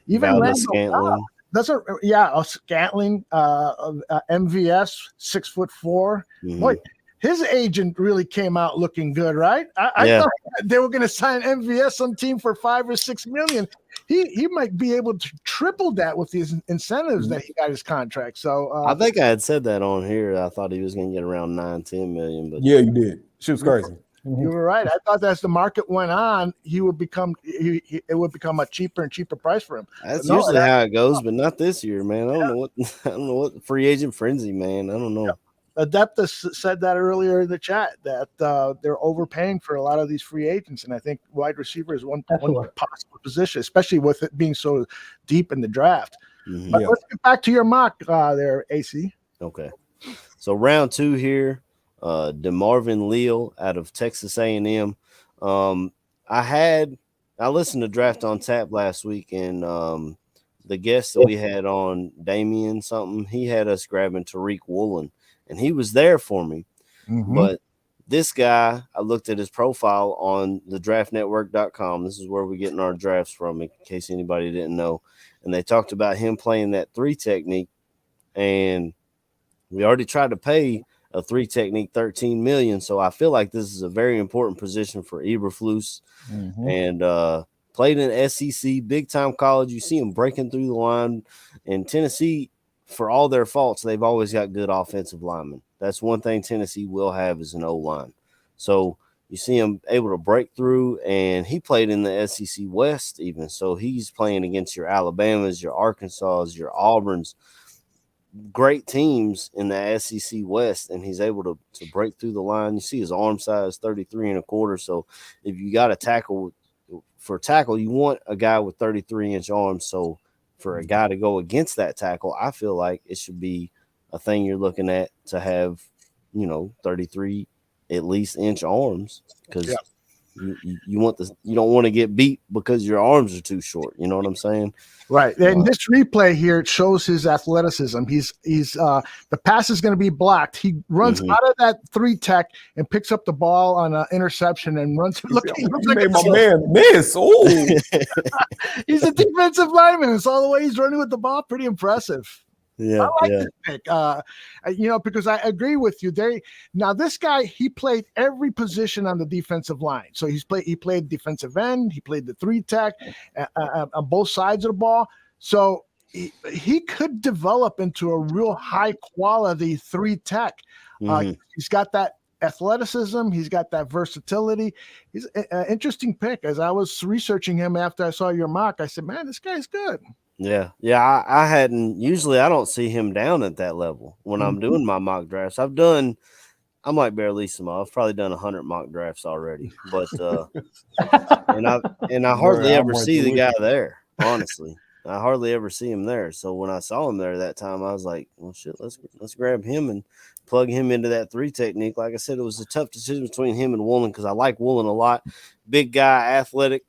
even Randall. Scantling, MVS, 6'4". Boy, his agent really came out looking good, right? I thought they were going to sign MVS some team for $5 or $6 million. He might be able to triple that with these incentives that he got his contract. So I think I had said that on here. I thought he was going to get around 9-10 million. But yeah, you did. She was crazy. You were right. I thought that as the market went on, it would become a cheaper and cheaper price for him. That's usually how it goes, but not this year, man. I don't know what free agent frenzy, man. I don't know. Adeptus said that earlier in the chat that they're overpaying for a lot of these free agents, and I think wide receiver is one possible position, especially with it being so deep in the draft. But let's get back to your mock there, AC. Okay, so round 2 here. DeMarvin Leal out of Texas A&M. I listened to Draft on Tap last week, and the guest that we had on, Damian something, he had us grabbing Tariq Woolen, and he was there for me. But this guy, I looked at his profile on the draftnetwork.com. This is where we're getting our drafts from, in case anybody didn't know. And they talked about him playing that 3 technique, and we already tried to pay a 3 technique, $13 million. So I feel like this is a very important position for Eberflus, and played in SEC, big time college. You see him breaking through the line. In Tennessee, for all their faults, they've always got good offensive linemen. That's one thing Tennessee will have is an O-line. So you see him able to break through, and he played in the SEC West even. So he's playing against your Alabamas, your Arkansas, your Auburns, great teams in the SEC West, and he's able to break through the line. You see his arm size, 33 1/4. So if you got a tackle, you want a guy with 33-inch arms. So for a guy to go against that tackle, I feel like it should be a thing you're looking at to have, 33 at least inch arms, because you don't want to get beat because your arms are too short. You know what I'm saying? Right. And this replay here, it shows his athleticism. He's the pass is going to be blocked. He runs out of that 3-tech and picks up the ball on an interception and runs. He made my man miss. Oh, he's a defensive lineman. It's all the way he's running with the ball. Pretty impressive. Yeah, I like this pick. Because I agree with you. This guy, he played every position on the defensive line. So he played defensive end. He played the 3-tech on both sides of the ball. So he could develop into a real high quality 3-tech. He's got that athleticism. He's got that versatility. He's an interesting pick. As I was researching him after I saw your mock, I said, man, this guy's good. Yeah. I hadn't. Usually, I don't see him down at that level when I'm doing my mock drafts. I'm like Barlissimo. I've probably done 100 mock drafts already, but and I hardly ever see the guy there. Honestly, I hardly ever see him there. So when I saw him there that time, I was like, well, shit, let's grab him and plug him into that 3 technique. Like I said, it was a tough decision between him and Woolen because I like Woolen a lot. Big guy, athletic,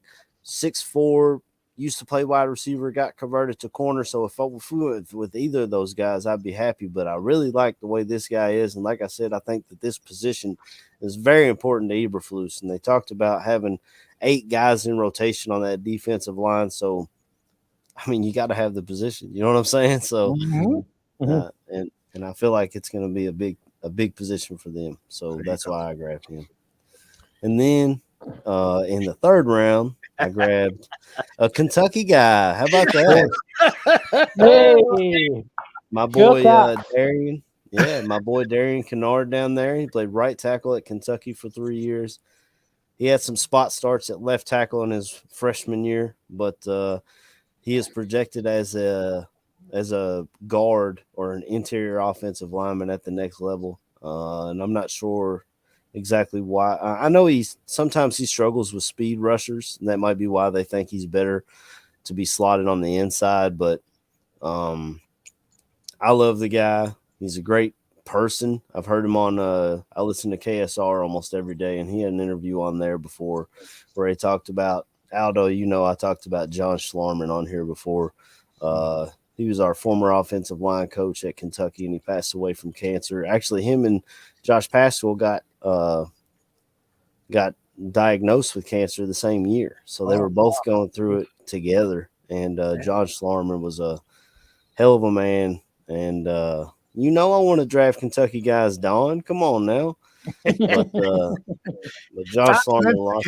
6'4". Used to play wide receiver, got converted to corner. So if we went with either of those guys, I'd be happy. But I really like the way this guy is. And like I said, I think that this position is very important to Eberflus. And they talked about having 8 guys in rotation on that defensive line. So, I mean, you got to have the position. You know what I'm saying? So, and I feel like it's going to be a big position for them. So that's why I grabbed him. And then in the 3rd round, I grabbed a Kentucky guy. How about that? Hey, my boy Darian. Yeah, my boy Darian Kennard down there. He played right tackle at Kentucky for 3 years. He had some spot starts at left tackle in his freshman year, but he is projected as a guard or an interior offensive lineman at the next level. And I'm not sure exactly why. I know sometimes he struggles with speed rushers, and that might be why they think he's better to be slotted on the inside. But I love the guy. He's a great person. I've heard him on I listen to KSR almost every day, and he had an interview on there before where he talked about Aldo. I talked about John Schlarman on here before. He was our former offensive line coach at Kentucky, and he passed away from cancer. Actually, him and Josh Paschal got diagnosed with cancer the same year. So they were both going through it together. And John Schlarman was a hell of a man. And, I want to draft Kentucky guys, Don. Come on now. But John Schlarman lost.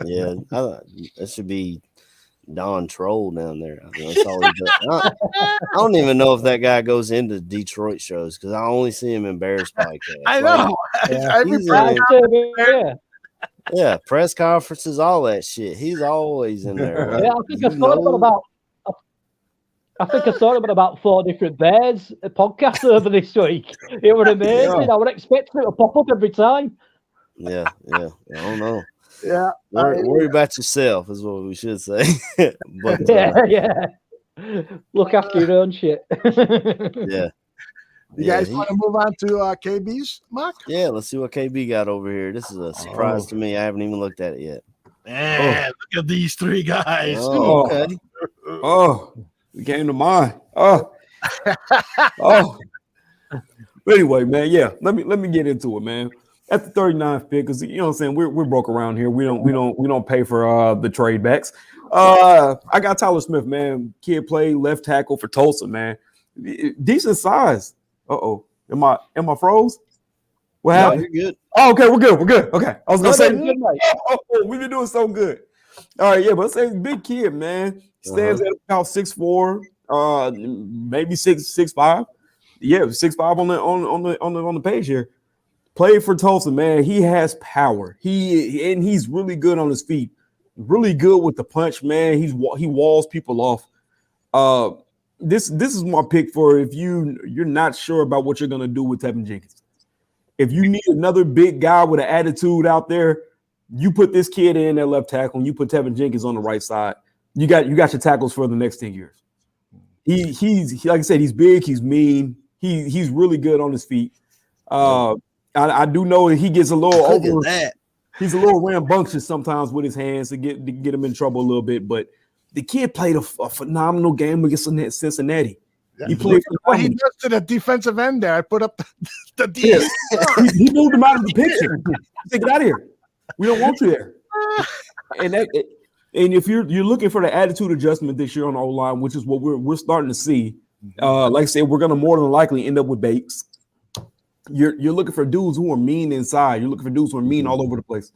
Yeah. That should be Don Troll down there. That's all he does. I don't even know if that guy goes into Detroit shows because I only see him in Bears podcasts. I know. Yeah, press conferences, all that shit. He's always in there. Right? Yeah, I think I saw about 4 different Bears podcasts over this week. It was amazing. Yeah. I would expect it to pop up every time. Yeah. I don't know. Yeah. Worry about yourself is what we should say. But yeah. Look after your own shit. Yeah. You guys want to move on to KB's mock? Yeah, let's see what KB got over here. This is a surprise to me. I haven't even looked at it yet. Man, look at these 3 guys. Oh, okay. It came to mind. But anyway, man, yeah. Let me get into it, man. At the 39th pick, because you know what I'm saying, we're broke around here. We don't pay for the trade backs. I got Tyler Smith, man. Kid played left tackle for Tulsa, man. Decent size. Am I froze? What happened? You're good. Oh, okay, we're good. Okay. I was gonna say we've been doing so good. All right, yeah, but say big kid, man. Stands at about 6'4", maybe 6'5". Yeah, 6'5" on the page here. Played for Tulsa, man. He has power. He's really good on his feet. Really good with the punch, man. He walls people off. This is my pick for if you're not sure about what you're gonna do with Tevin Jenkins. If you need another big guy with an attitude out there, you put this kid in at left tackle and you put Tevin Jenkins on the right side. You got your tackles for the next 10 years. He's like I said, he's big, he's mean, he's really good on his feet. I do know he gets a little over. That. He's a little rambunctious sometimes with his hands to get him in trouble a little bit. But the kid played a phenomenal game against Cincinnati. Yeah. He played what he does to the defensive end there. I put up the D. Yeah. he moved him out of the picture. Take it out of here. We don't want you there. And if you're looking for the attitude adjustment this year on the O-line, which is what we're starting to see, like I said, we're going to more than likely end up with Bates. You're looking for dudes who are mean inside. You're looking for dudes who are mean all over the place.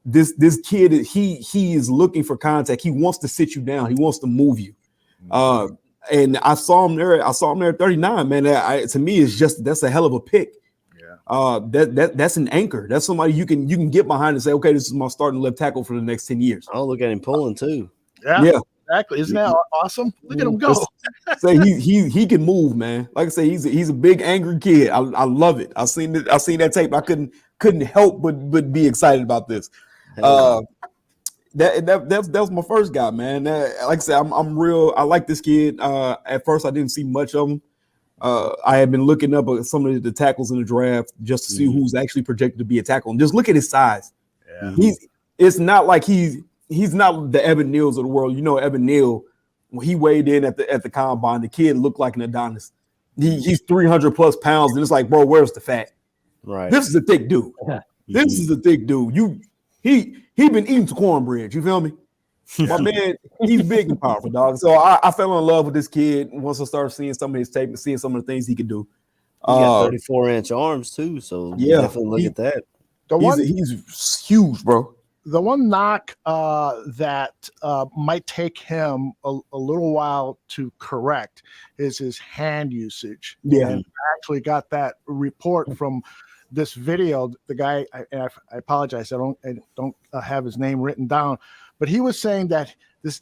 This kid, he is looking for contact. He wants to sit you down. He wants to move you. And I saw him there. I saw him there at 39. Man, to me, that's a hell of a pick. Yeah. That's an anchor. That's somebody you can get behind and say, okay, this is my starting left tackle for the next 10 years. I'll look at him pulling too. Yeah. Exactly. Isn't that awesome? Look at him go. Say he can move, man. Like I say, he's a big angry kid. I love it. I seen that tape. I couldn't help but be excited about this. That was my first guy, man. Like I said, I'm real. I like this kid. At first, I didn't see much of him. I had been looking up at some of the tackles in the draft just to see who's actually projected to be a tackle. And just look at his size. Yeah. It's not like he's not the Evan Neals of the world. You know, Evan Neal, when he weighed in at the combine, the kid looked like an Adonis. He's 300 plus pounds, and it's like, bro, where's the fat? Right. This is a thick dude. This is a thick dude. He been eating some cornbread. You feel me? My man, he's big and powerful, dog. So I fell in love with this kid once I started seeing some of his tape and seeing some of the things he could do. He got 34-inch arms too, so definitely look at that. He's huge, bro. The one knock that might take him a little while to correct is his hand usage. Yeah. And I actually got that report from this video. The guy, I apologize, I don't have his name written down, but he was saying that this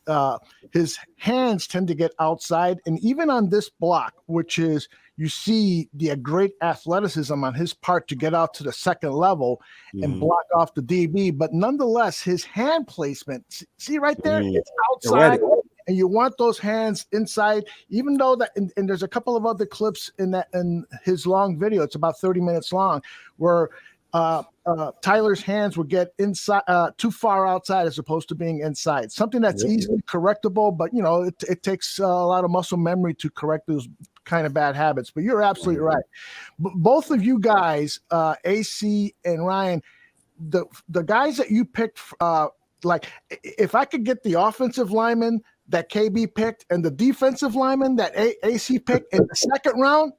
his hands tend to get outside, and even on this block, which is you see the great athleticism on his part to get out to the second level and block off the DB, but nonetheless, his hand placement, see right there, it's outside. And you want those hands inside, even though that, and there's a couple of other clips in his long video. It's about 30 minutes long, where Tyler's hands would get inside, too far outside as opposed to being inside. Something that's easily correctable, but it takes a lot of muscle memory to correct those kind of bad habits. But you're absolutely right. Both of you guys, AC and Ryan, the guys that you picked, like if I could get the offensive lineman that KB picked and the defensive lineman that AC picked in the second round,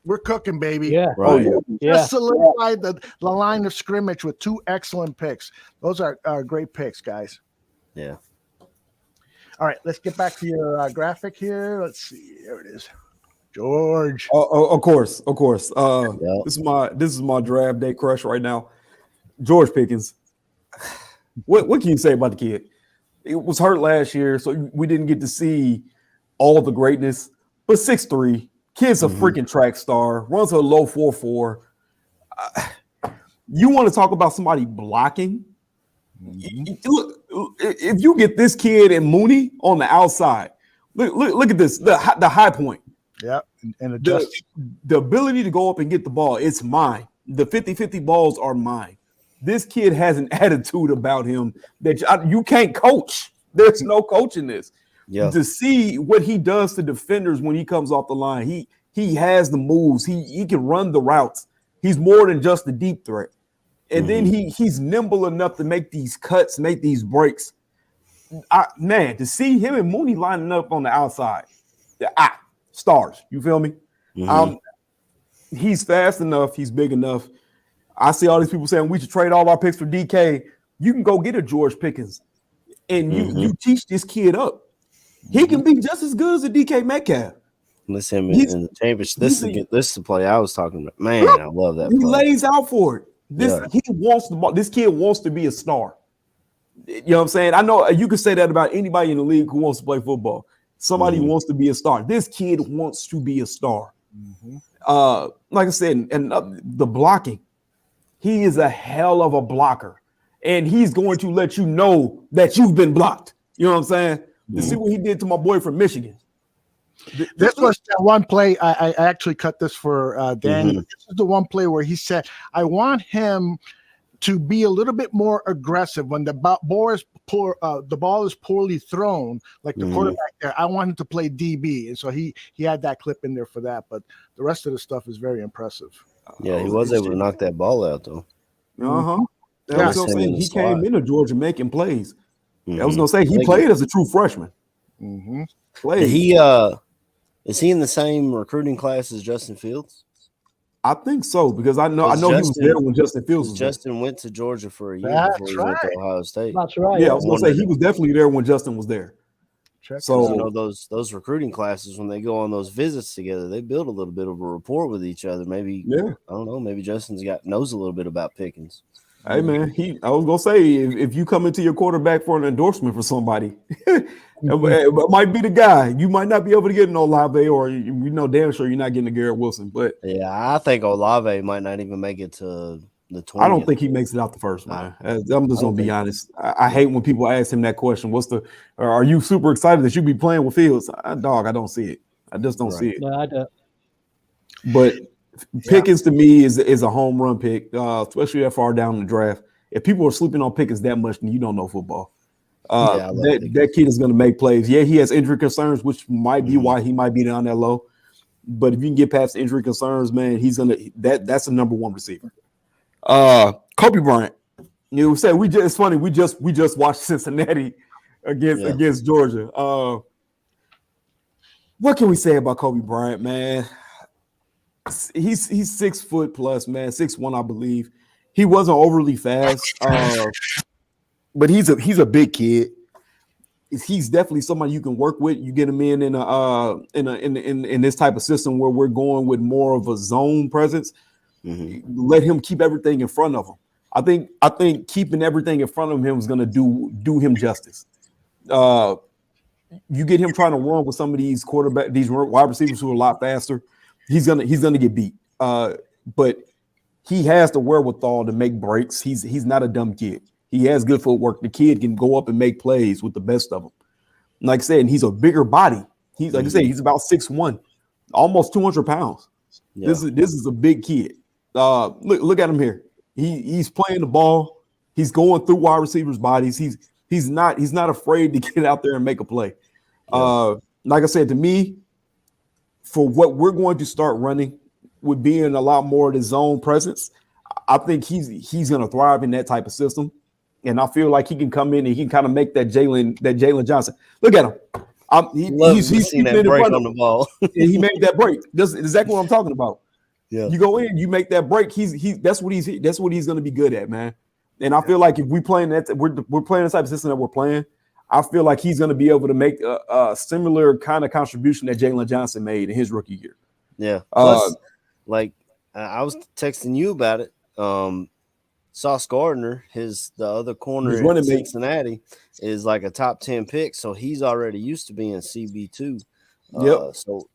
we're cooking, baby. Yeah. Right. Just solidified the line of scrimmage with two excellent picks. Those are great picks, guys. Yeah. All right, let's get back to your graphic here. Let's see. There it is. George. Of course. This is my draft day crush right now. George Pickens. What can you say about the kid? It was hurt last year, so we didn't get to see all the greatness. But 6'3", kid's a freaking track star, runs a low 4.4. You want to talk about somebody blocking? Look, if you get this kid and Mooney on the outside, look at this, the high point. Yeah, and the ability to go up and get the ball, it's mine. The 50-50 balls are mine. This kid has an attitude about him that you can't coach. There's no coaching this. Yeah. To see what he does to defenders when he comes off the line, he has the moves. He can run the routes. He's more than just a deep threat. And then he's nimble enough to make these cuts, make these breaks. Man, to see him and Mooney lining up on the outside, stars. You feel me? He's fast enough. He's big enough. I see all these people saying we should trade all our picks for DK. You can go get a George Pickens, and you teach this kid up. He can be just as good as a DK Metcalf. Listen, in the championship, this is the play I was talking about. Man, I love that. He lays out for it. He wants the ball. This kid wants to be a star. You know what I'm saying? I know you can say that about anybody in the league who wants to play football. Somebody wants to be a star. This kid wants to be a star. Like I said, and the blocking. He is a hell of a blocker, and he's going to let you know that you've been blocked. You know what I'm saying? To see what he did to my boy from Michigan. This was that one play. I actually cut this for Daniel. This is the one play where he said, I want him to be a little bit more aggressive when the ball is poorly thrown, like the quarterback there. I want him to play DB, and so he had that clip in there for that. But the rest of the stuff is very impressive. Yeah, he was able to knock that ball out though. I was gonna say he came into Georgia making plays. I was gonna say he played as a true freshman. Did he is he in the same recruiting class as Justin Fields? I think so, because I know he was there when Justin Fields was Justin there. went to Georgia for a year before he went to Ohio State. That's right. Yeah, I was gonna say he was definitely there when Justin was there. So you know those recruiting classes, when they go on those visits together, they build a little bit of a rapport with each other. Maybe I don't know. Maybe Justin's knows a little bit about Pickens. Hey man, I was gonna say if you come into your quarterback for an endorsement for somebody, it might be the guy. You might not be able to get an Olave, or you know damn sure you're not getting a Garrett Wilson. But yeah, I think Olave might not even make it to the 20th. I don't think he makes it out the first, man. I'm just gonna be honest. I hate when people ask him that question. Are you super excited that you be playing with Fields? I don't see it. I just don't see it. No, I don't. But Pickens to me is a home run pick, especially that far down in the draft. If people are sleeping on Pickens that much, then you don't know football. That kid is going to make plays. Yeah, he has injury concerns, which might be why he might be down that low. But if you can get past injury concerns, man, that's a number one receiver. Kobe Bryant. You know, it's funny. We just watched Cincinnati against Georgia. What can we say about Kobe Bryant, man? He's 6 foot plus, man, 6'1", I believe. He wasn't overly fast, but he's a big kid. He's definitely somebody you can work with. You get him in this type of system where we're going with more of a zone presence. Let him keep everything in front of him. I think keeping everything in front of him is going to do him justice. You get him trying to run with some of these wide receivers who are a lot faster. He's gonna get beat, but he has the wherewithal to make breaks. He's not a dumb kid. He has good footwork. The kid can go up and make plays with the best of them. Like I said, and he's a bigger body. He's like I said, he's about 6'1", almost 200 pounds. Yeah. This is a big kid. Look at him here. He's playing the ball. He's going through wide receivers' bodies. He's not afraid to get out there and make a play. Yeah. Like I said, to me, for what we're going to start running with being a lot more of the zone presence, I think he's going to thrive in that type of system. And I feel like he can come in and he can kind of make that Jalen Johnson. Look at him. He's seen that break on the ball. He made that break. That's exactly what I'm talking about. Yeah. You go in, you make that break. That's what he's going to be good at, man. And I feel like if we're playing the type of system that we're playing, I feel like he's going to be able to make a similar kind of contribution that Jalen Johnson made in his rookie year. Yeah. Plus, I was texting you about it. Sauce Gardner, the other corner in Cincinnati, is like a top 10 pick, so he's already used to being CB2. So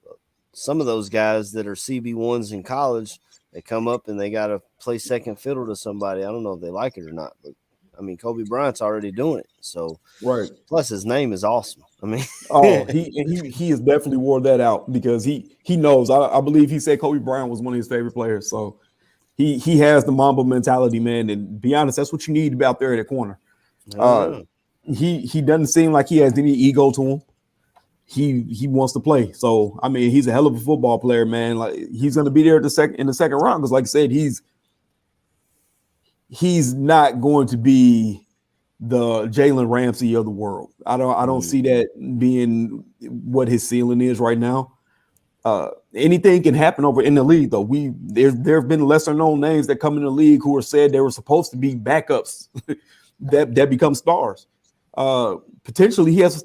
some of those guys that are CB1s in college, they come up and they got to play second fiddle to somebody. I don't know if they like it or not, but I mean, Kobe Bryant's already doing it. So, right. Plus, his name is awesome. I mean, he has definitely wore that out because he knows. I believe he said Kobe Bryant was one of his favorite players. So, he has the Mamba mentality, man. And be honest, that's what you need out there at the corner. He doesn't seem like he has any ego to him. He wants to play. So, I mean, he's a hell of a football player, man. Like he's going to be there in the second round because, like I said, he's not going to be the Jalen Ramsey of the world. I don't see that being what his ceiling is right now. Anything can happen over in the league, though. There have been lesser known names that come in the league who are said they were supposed to be backups that become stars. Potentially, he has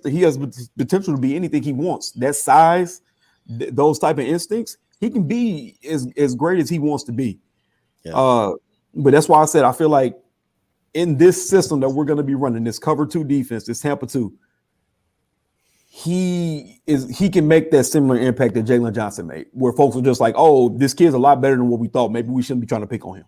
potential to be anything he wants. That size, those type of instincts, he can be as great as he wants to be. Yeah. But that's why I said I feel like in this system that we're going to be running, this cover 2 defense, this Tampa 2, he can make that similar impact that Jalen Johnson made, where folks are just like, oh, this kid's a lot better than what we thought. Maybe we shouldn't be trying to pick on him.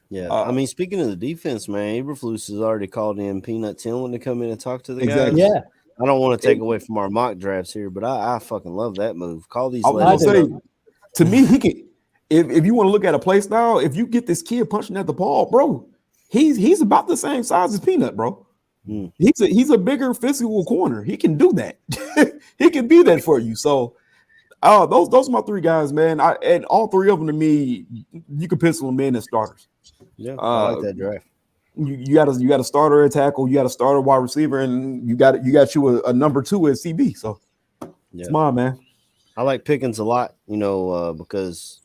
Yeah, I mean, speaking of the defense, man, Eberflus has already called in Peanut Tillman to come in and talk to the guys. Yeah, I don't want to take away from our mock drafts here, but I fucking love that move. Call these. To me, he can. If you want to look at a play style, if you get this kid punching at the ball, bro, he's about the same size as Peanut, bro. He's a bigger physical corner. He can do that. He can be that for you. So those are my three guys, man. And all three of them to me, you can pencil them in as starters. Yeah, I like that draft. You got a starter at tackle, you got a starter wide receiver, and you got a number 2 at CB. So it's mine, man. I like Pickens a lot, because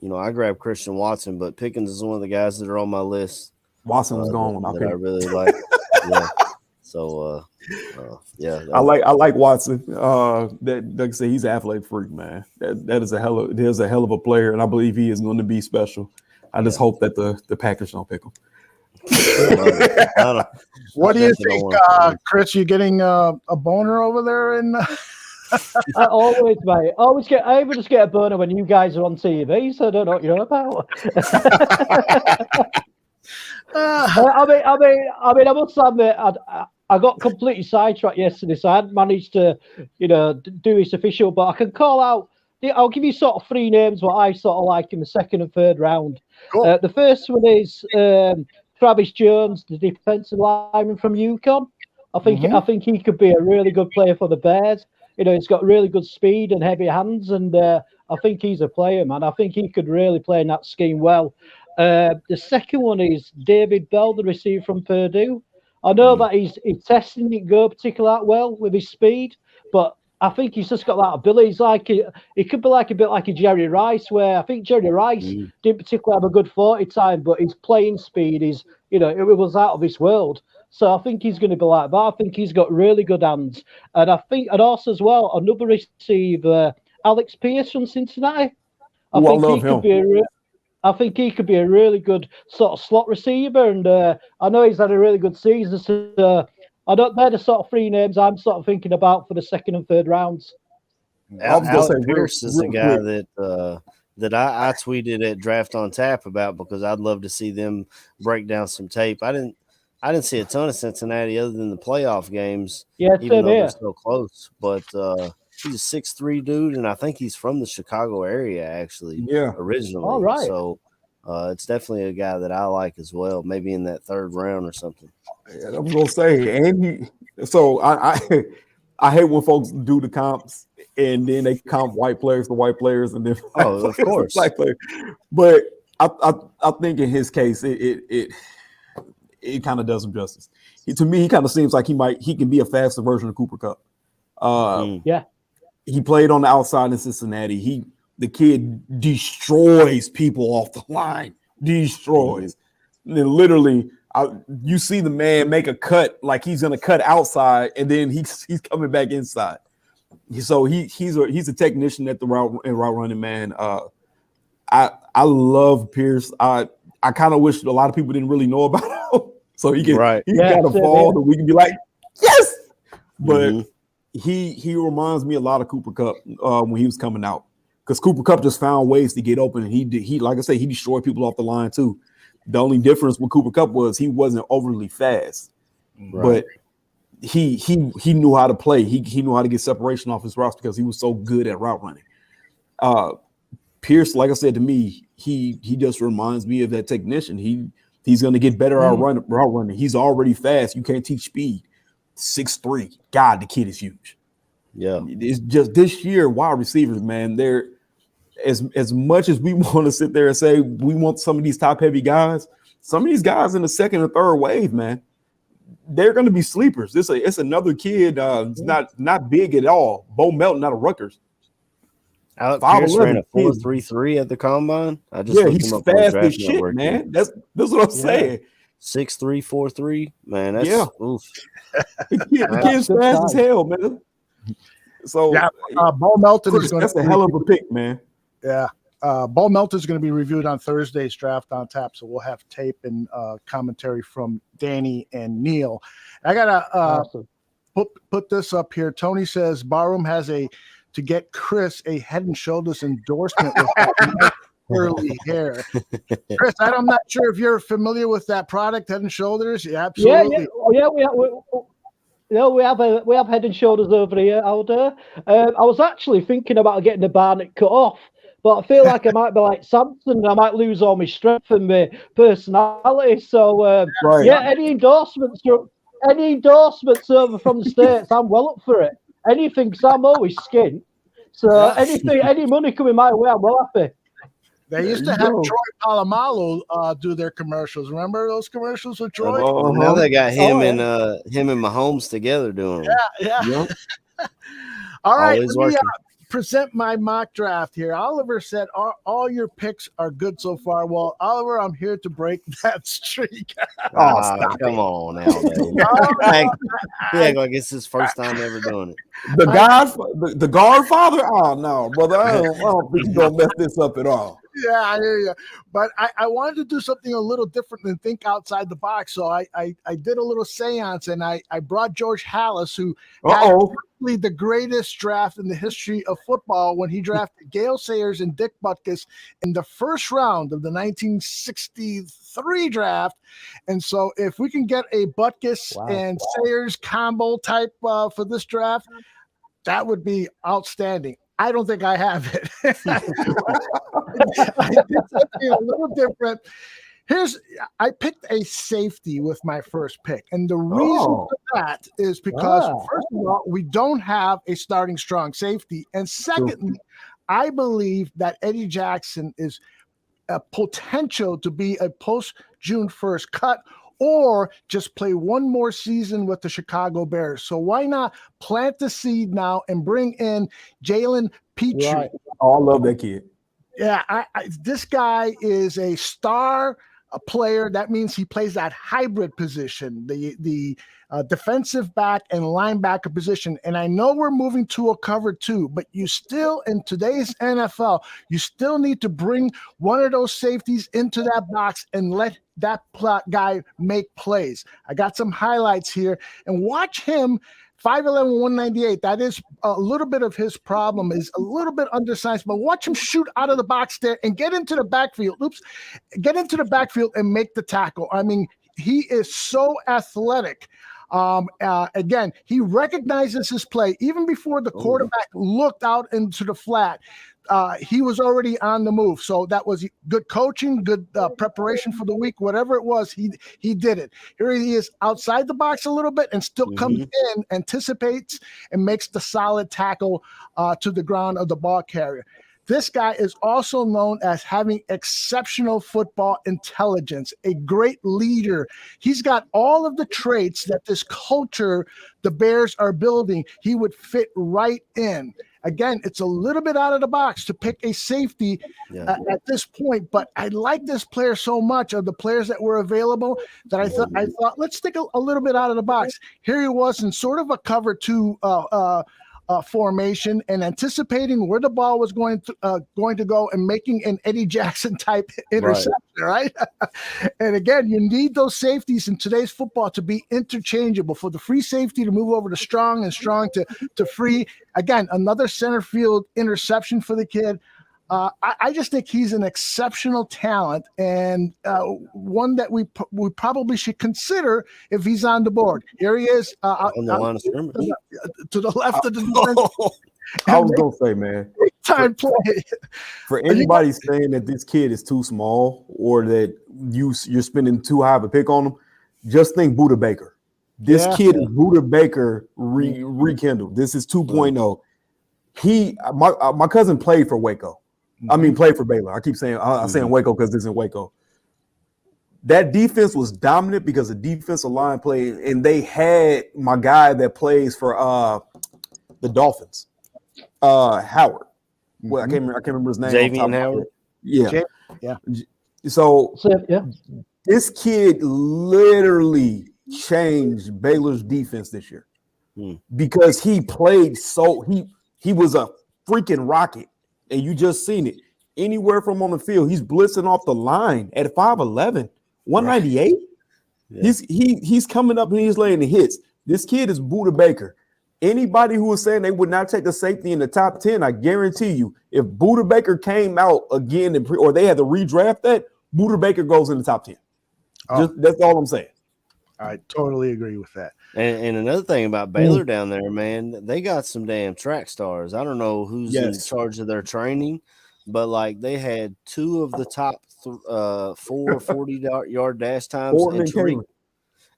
I grabbed Christian Watson, but Pickens is one of the guys that are on my list. Watson was gone when I picked. I really like. Yeah. So I like Watson. That like I say, he's an athletic freak, man. That is a hell of a player, and I believe he is going to be special. I just hope that the Packers don't pick him. What do you think, Chris? You getting a boner over there? Always, mate. I just get a boner when you guys are on TV, so I don't know what you're about. I must admit, I got completely sidetracked yesterday, so I hadn't managed to, do this official. But I can call out. I'll give you sort of three names what I sort of like in the second and third round. Cool. The first one is Travis Jones, the defensive lineman from UConn. I think he could be a really good player for the Bears. He's got really good speed and heavy hands, and I think he's a player, man. I think he could really play in that scheme well. The second one is David Bell, the receiver from Purdue. I know that he's testing it go particularly that well with his speed, but I think he's just got that ability. He could be like a bit like a Jerry Rice, where I think Jerry Rice didn't particularly have a good 40 time, but his playing speed is, it was out of this world. So I think he's going to be like that. I think he's got really good hands. And and also as well, another receiver, Alex Pierce from Cincinnati. I think he could be a really good sort of slot receiver. And I know he's had a really good season. So they're the sort of three names I'm sort of thinking about for the second and third rounds. Alex Pierce is a guy that I tweeted at Draft on Tap about, because I'd love to see them break down some tape. I didn't see a ton of Cincinnati other than the playoff games. Yeah, even though they're so close. But he's a 6'3" dude, and I think he's from the Chicago area actually. Yeah, originally. All right. So it's definitely a guy that I like as well. Maybe in that third round or something. Yeah, I was gonna say, and I hate when folks do the comps and then they comp white players to white players and then of course black players. But I think in his case it kind of does him justice. To me, he kind of seems like he can be a faster version of Cooper Kupp. He played on the outside in Cincinnati. The kid destroys people off the line, destroys. And then literally, you see the man make a cut like he's gonna cut outside, and then he's coming back inside. So he's a technician at the route running, man. I love Pierce. I kind of wish a lot of people didn't really know about him, so he got a ball that we can be like, yes. But he reminds me a lot of Cooper Kupp when he was coming out, because Cooper Kupp just found ways to get open, and he like I said, he destroyed people off the line too. The only difference with Cooper Kupp was he wasn't overly fast, but he knew how to play. He knew how to get separation off his routes because he was so good at route running. Pierce, like I said, to me, he just reminds me of that technician. He's going to get better at route running. He's already fast. You can't teach speed. 6'3". God, the kid is huge. Yeah, it's just this year, wide receivers, man. They're as much as we want to sit there and say we want some of these top heavy guys. Some of these guys in the second and third wave, man, they're going to be sleepers. It's another kid. It's not big at all. Bo Melton out of Rutgers. Alex Pierce ran a 4.33 at the combine. He's fast as shit, man. That's what I'm saying. 6'3", 4.3, man. That's oof. The kid's fast as hell, man. So Bo Melton is that's a hell of a pick, man. Yeah. Bo Melton is going to be reviewed on Thursday's Draft on Tap, so we'll have tape and commentary from Danny and Neil. I gotta put this up here. Tony says Barroom has to get Chris a Head and Shoulders endorsement with that curly hair. Chris, I'm not sure if you're familiar with that product, Head and Shoulders. Yeah, absolutely. We have Head and Shoulders over here, Alder. I was actually thinking about getting the Barnet cut off, but I feel like I might be like Samson and I might lose all my strength and my personality. So, Right. yeah, any endorsements over from the States, I'm well up for it. Anything, because I'm always skint. So any money coming my way, I'm well happy. They used to have Troy Polamalu do their commercials. Remember those commercials with Troy? Now they got him and Mahomes together doing them. Yeah. All right, Always let me working. present my mock draft here. Oliver said all your picks are good so far. Well, Oliver, I'm here to break that streak. Come on now, he act like it's his first time ever doing it. The Godfather? Oh no, brother! I don't think you're gonna mess this up at all. Yeah, I hear you. But I wanted to do something a little different than think outside the box. So I did a little seance, and I brought George Halas, who had probably the greatest draft in the history of football when he drafted Gale Sayers and Dick Butkus in the first round of the 1963 draft. And so if we can get a Butkus and Sayers combo type for this draft, that would be outstanding. I don't think I have it. I did something a little different. I picked a safety with my first pick. And the reason for that is because, first of all, we don't have a starting strong safety. And secondly, I believe that Eddie Jackson is a potential to be a post-June 1st cut or just play one more season with the Chicago Bears. So why not plant the seed now and bring in Jalen Petrie? Right. Oh, I love that kid. Yeah, this guy is a star player. That means he plays that hybrid position, the defensive back and linebacker position. And I know we're moving to a cover 2, but you still, in today's NFL, you still need to bring one of those safeties into that box and let that guy make plays. I got some highlights here, and watch him. 5'11", 198. That is a little bit of his problem, is a little bit undersized, but watch him shoot out of the box there and get into the backfield. Get into the backfield and make the tackle. I mean, he is so athletic. Again, he recognizes his play. Even before the quarterback looked out into the flat, he was already on the move. So that was good coaching, good preparation for the week, whatever it was, he did it. Here he is outside the box a little bit and still comes in, anticipates, and makes the solid tackle to the ground of the ball carrier. This guy is also known as having exceptional football intelligence, a great leader. He's got all of the traits that this culture the Bears are building. He would fit right in. Again, it's a little bit out of the box to pick a safety at this point, but I like this player so much of the players that were available that I thought let's stick a little bit out of the box. Here he was in sort of a cover 2 formation and anticipating where the ball was going to go and making an Eddie Jackson type interception, right? And again, you need those safeties in today's football to be interchangeable, for the free safety to move over to strong and strong to free. Again, another center field interception for the kid. I just think he's an exceptional talent and one that we probably should consider if he's on the board. Here he is on the line of scrimmage to the left of the defense. I was gonna say, man, time play. For anybody saying that this kid is too small or that you're spending too high of a pick on him, just think Buda Baker. This kid is Buda Baker rekindled. This is 2.0. My cousin played for Waco. I mean, played for Baylor. I keep saying I'm saying Waco because this is Waco. That defense was dominant because the defensive line played, and they had my guy that plays for the Dolphins, Howard. Well, I can't remember his name. Javian Howard. Yeah. So this kid literally changed Baylor's defense this year because he played he was a freaking rocket. And you just seen it. Anywhere from on the field, he's blitzing off the line at 5'11", 198. Yeah. He's coming up and he's laying the hits. This kid is Buda Baker. Anybody who was saying they would not take the safety in the top 10, I guarantee you, if Buda Baker came out again or they had to redraft that, Buda Baker goes in the top 10. That's all I'm saying. I totally agree with that. And another thing about Baylor down there, man, they got some damn track stars. I don't know who's in charge of their training, but like they had two of the top 40-yard dash times, Orton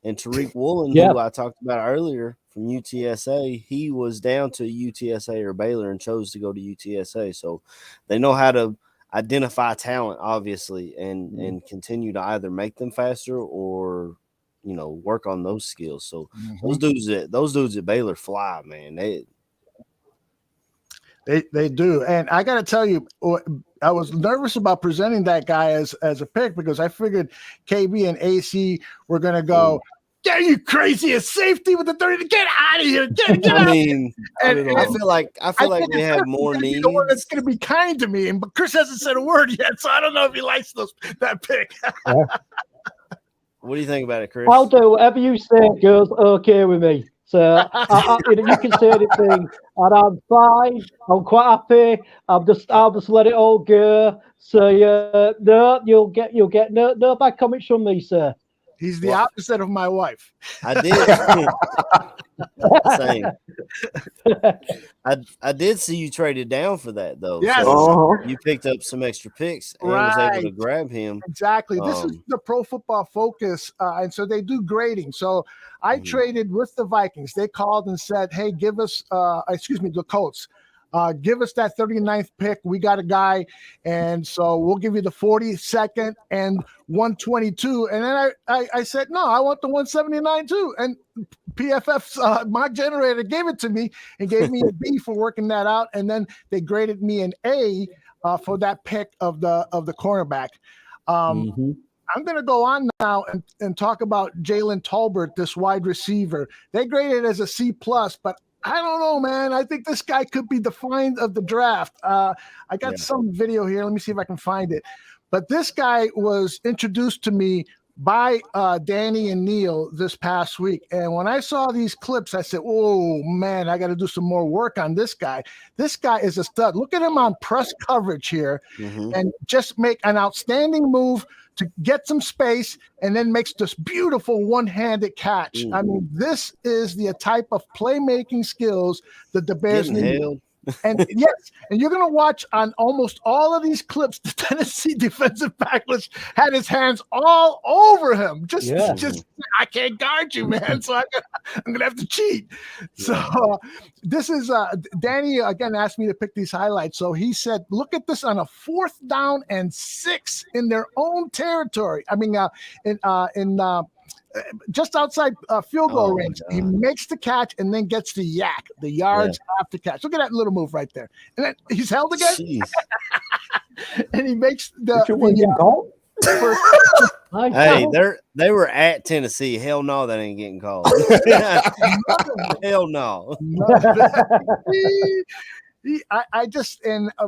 and Tariq Woolen, Yeah. who I talked about earlier from UTSA, he was down to UTSA or Baylor and chose to go to UTSA. So they know how to identify talent, obviously, and continue to either make them faster or work on those skills. So those dudes at Baylor fly, man. They do. And I got to tell you, I was nervous about presenting that guy as a pick because I figured KB and AC were going to go, yeah, you crazy, a safety with the 30, get out of here. Get I out. mean, I feel like they have more needs. The one that's going to be kind to me, but Chris hasn't said a word yet, so I don't know if he likes that pick. What do you think about it, Chris? I'll do whatever you say, girls. Okay with me. So you can say anything, and I'm fine. I'm quite happy. I'll just let it all go. So no, you'll get no bad comments from me, sir. He's the opposite of my wife. I did. Same. I did see you traded down for that though. Yes. So you picked up some extra picks and was able to grab him. Exactly. This is the Pro Football Focus, and so they do grading. So I traded with the Vikings. They called and said, "Hey, give us, the Colts." Give us that 39th pick. We got a guy, and so we'll give you the 42nd and 122. And then I said, no, I want the 179 too. And PFF's mock generator gave it to me and gave me a B for working that out. And then they graded me an A for that pick of the cornerback. I'm going to go on now and talk about Jalen Tolbert, this wide receiver. They graded it as a C+, but I don't know, man. I think this guy could be the find of the draft. I got some video here. Let me see if I can find it. But this guy was introduced to me by Danny and Neil this past week. And when I saw these clips, I said, oh, man, I got to do some more work on this guy. This guy is a stud. Look at him on press coverage here and just make an outstanding move to get some space and then makes this beautiful one-handed catch. I mean, this is the type of playmaking skills that the Bears need. And yes, and you're going to watch on almost all of these clips, the Tennessee defensive back had his hands all over him. Just I can't guard you, man. So I'm going to have to cheat. So this is Danny again asked me to pick these highlights. So he said, look at this on a 4th down and 6 in their own territory. I mean, in just outside field goal range. He makes the catch and then gets the yak, the yards after catch. Look at that little move right there. And then he's held again. And he makes the Hey, they were at Tennessee. Hell no, that ain't getting called. Hell no. I just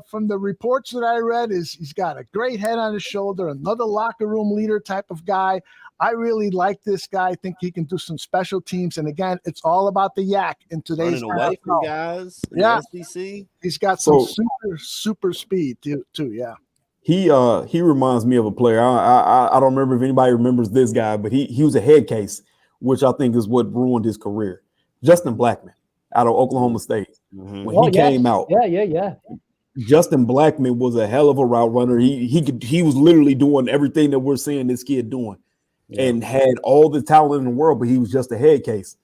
from the reports that I read he's got a great head on his shoulder, another locker room leader type of guy. I really like this guy. I think he can do some special teams. And again, it's all about the yak in today's running away from guys. Yeah, SEC. He's got some super speed too. Yeah. He reminds me of a player. I don't remember if anybody remembers this guy, but he was a head case, which I think is what ruined his career. Justin Blackman out of Oklahoma State. When he came out. Yeah. Justin Blackman was a hell of a route runner. He was literally doing everything that we're seeing this kid doing. And had all the talent in the world, but he was just a head case.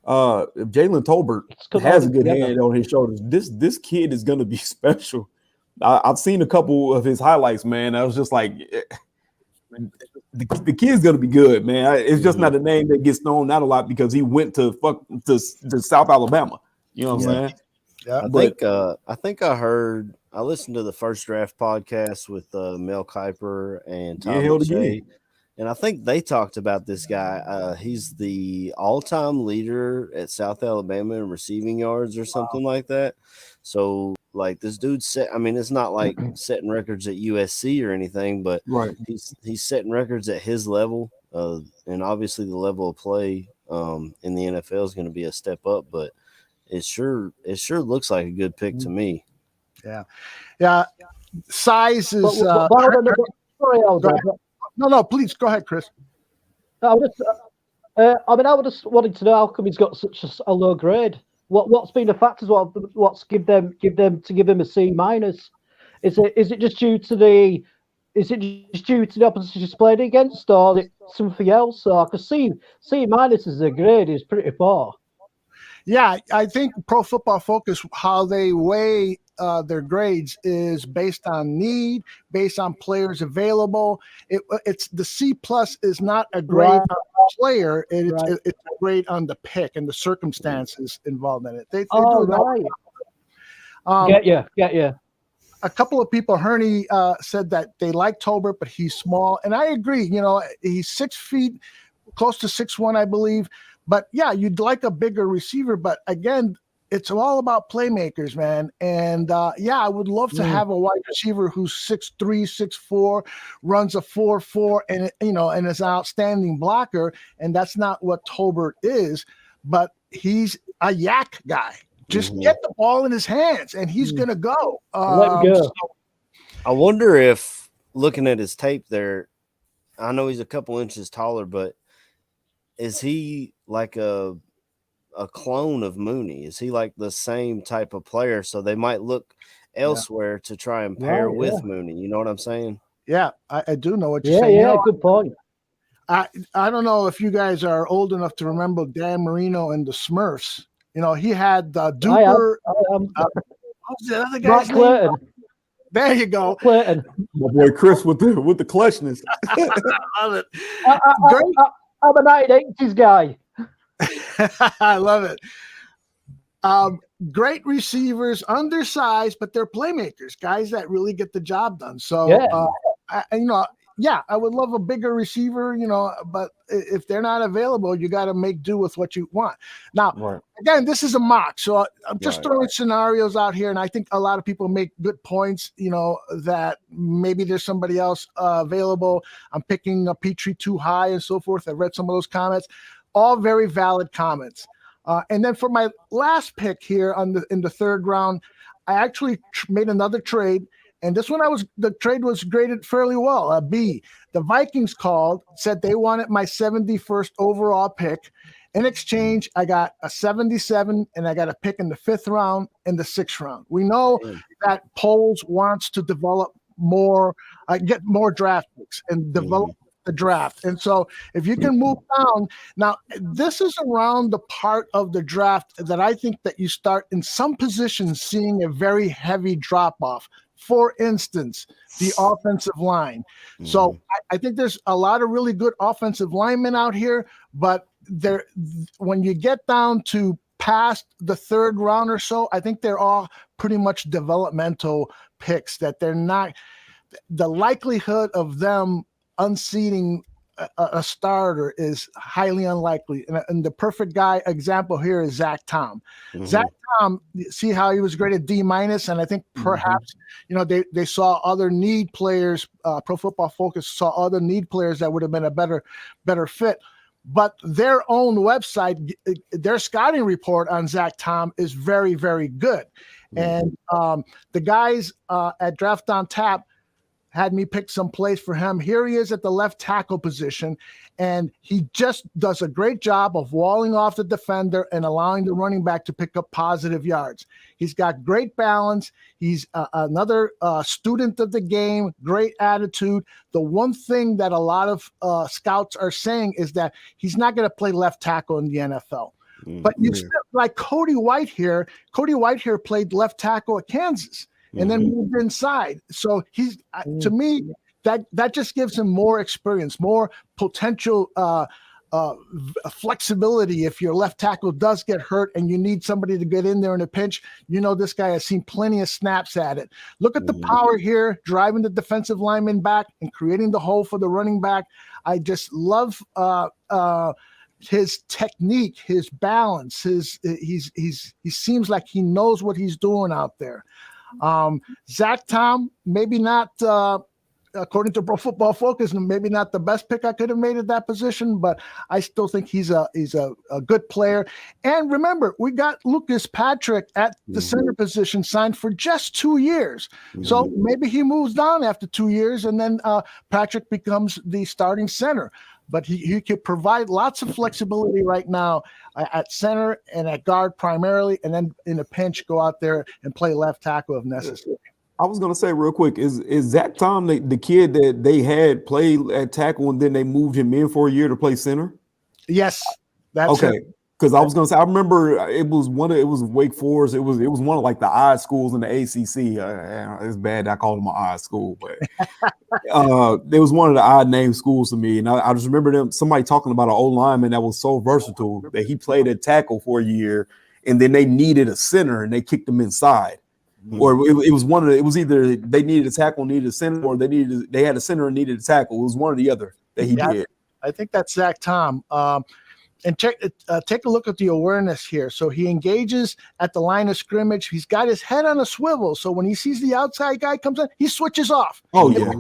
Jalen Tolbert has a good hand on his shoulders. This kid is going to be special. I've seen a couple of his highlights, man. I was just like, the kid's going to be good, man. It's just not a name that gets thrown out a lot because he went to South Alabama. You know what I'm saying? Yeah, I think I listened to the First Draft podcast with Mel Kiper and Tom Shea. And I think they talked about this guy. He's the all-time leader at South Alabama in receiving yards or something like that. So, like, this dude's it's not like setting records at USC or anything, but he's setting records at his level. And obviously the level of play in the NFL is going to be a step up, but it sure looks like a good pick to me. Yeah. Size is No, please go ahead, Chris. I just wanted to know how come he's got such a low grade. What's been the factors? What's give him a C-? Is it just due to the opposition he's played against, or is it something else? Or because C minus as a grade is pretty poor. Yeah, I think Pro Football Focus, how they weigh their grades is based on need, based on players available. It's the C plus is not a grade on the player; it's a grade on the pick and the circumstances involved in it. They do right. Get you. A couple of people, Herney said that they like Tolbert, but he's small, and I agree. You know, he's 6 feet, close to 6'1", I believe. But yeah, you'd like a bigger receiver, but again, it's all about playmakers, man. And yeah, I would love to have a wide receiver who's 6'3", 6'4", runs a 4.4, and and is an outstanding blocker. And that's not what Tolbert is, but he's a yak guy. Just get the ball in his hands, and he's gonna go. Let him go. I wonder if, looking at his tape there, I know he's a couple inches taller, but is he like a clone of Mooney? Is he like the same type of player? So they might look elsewhere to try and pair with Mooney. You know what I'm saying? Yeah, I do know what you're saying. Yeah, good point. I don't know if you guys are old enough to remember Dan Marino and the Smurfs. You know, he had Duper. What was the other guy's name? Clayton. There you go. Clayton. My boy Chris with the clutchness. I love it. I'm a 1980s guy. I love it. Great receivers, undersized, but they're playmakers, guys that really get the job done. So, I would love a bigger receiver, but if they're not available, you got to make do with what you want. Now, again, this is a mock, so I'm just throwing scenarios out here, and I think a lot of people make good points, that maybe there's somebody else available. I'm picking a Petrie too high and so forth. I read some of those comments. All very valid comments. And then for my last pick here in the third round, I actually made another trade. And this one, the trade was graded fairly well, a B. The Vikings said they wanted my 71st overall pick. In exchange, I got a 77, and I got a pick in the 5th round and the 6th round. We know that Poles wants to develop more, get more draft picks and develop the draft. And so if you can move down, now this is around the part of the draft that I think that you start in some positions seeing a very heavy drop-off. For instance, the offensive line. So I think there's a lot of really good offensive linemen out here, but when you get down to past the 3rd round or so, I think they're all pretty much developmental picks, that they're not – the likelihood of them unseating a starter is highly unlikely. And the perfect guy example here is Zach Tom. Zach Tom, see how he was graded D-, and I think perhaps, they saw other need players, Pro Football Focus saw other need players that would have been a better fit. But their own website, their scouting report on Zach Tom is very, very good. And the guys at Draft on Tap had me pick some place for him. Here he is at the left tackle position, and he just does a great job of walling off the defender and allowing the running back to pick up positive yards. He's got great balance. He's another student of the game, great attitude. The one thing that a lot of scouts are saying is that he's not going to play left tackle in the NFL. But you still, like Cody Whitehair played left tackle at Kansas. And then moved inside. So he's to me, that just gives him more experience, more potential flexibility. If your left tackle does get hurt and you need somebody to get in there in a pinch, this guy has seen plenty of snaps at it. Look at the power here, driving the defensive lineman back and creating the hole for the running back. I just love his technique, his balance, he seems like he knows what he's doing out there. Zach Tom, maybe not, according to Pro Football Focus, maybe not the best pick I could have made at that position, but I still think he's a good player. And remember, we got Lucas Patrick at the center position signed for just 2 years. So maybe he moves down after 2 years, and then Patrick becomes the starting center. But he could provide lots of flexibility right now at center and at guard primarily, and then in a pinch go out there and play left tackle if necessary. I was gonna say real quick, is Zach Tom the kid that they had play at tackle and then they moved him in for a year to play center? Yes, that's Okay. it. Because I was gonna say, I remember it was Wake Forest. It was one of like the odd schools in the ACC. It's bad that I called them an odd school, but it was one of the odd name schools to me. And I just remember somebody talking about an old lineman that was so versatile that he played at tackle for a year, and then they needed a center and they kicked him inside. Or it was either they needed a tackle, needed a center, or they had a center and needed a tackle. It was one or the other that he did. I think that's Zach Tom. And take a look at the awareness here. So he engages at the line of scrimmage. He's got his head on a swivel. So when he sees the outside guy comes in, he switches off. Oh, yeah.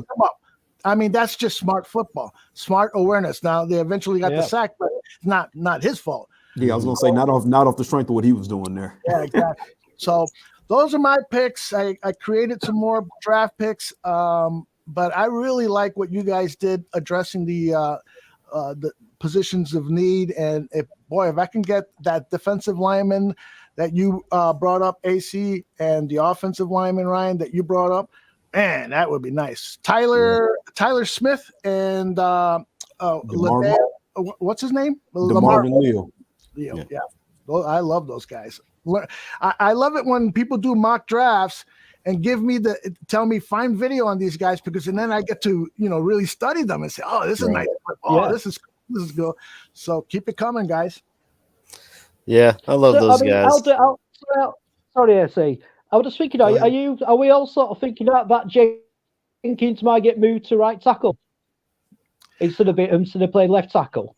I mean, that's just smart football, smart awareness. Now they eventually got the sack, but it's not his fault. Yeah, I was gonna say not off the strength of what he was doing there. Yeah, exactly. So those are my picks. I created some more draft picks, but I really like what you guys did addressing the positions of need. And if I can get that defensive lineman that you brought up, AC, and the offensive lineman, Ryan, that you brought up, man, that would be nice. Tyler Smith and what's his name? DeMarvin Leo. Yeah. I love those guys. I love it when people do mock drafts and tell me find video on these guys, because and then I get to really study them and say, oh, this is nice. Oh, this is good. So keep it coming, guys. Yeah, I love those guys. Sorry, AC. I was just thinking, are we all sort of thinking that Jenkins might get moved to right tackle instead of playing left tackle?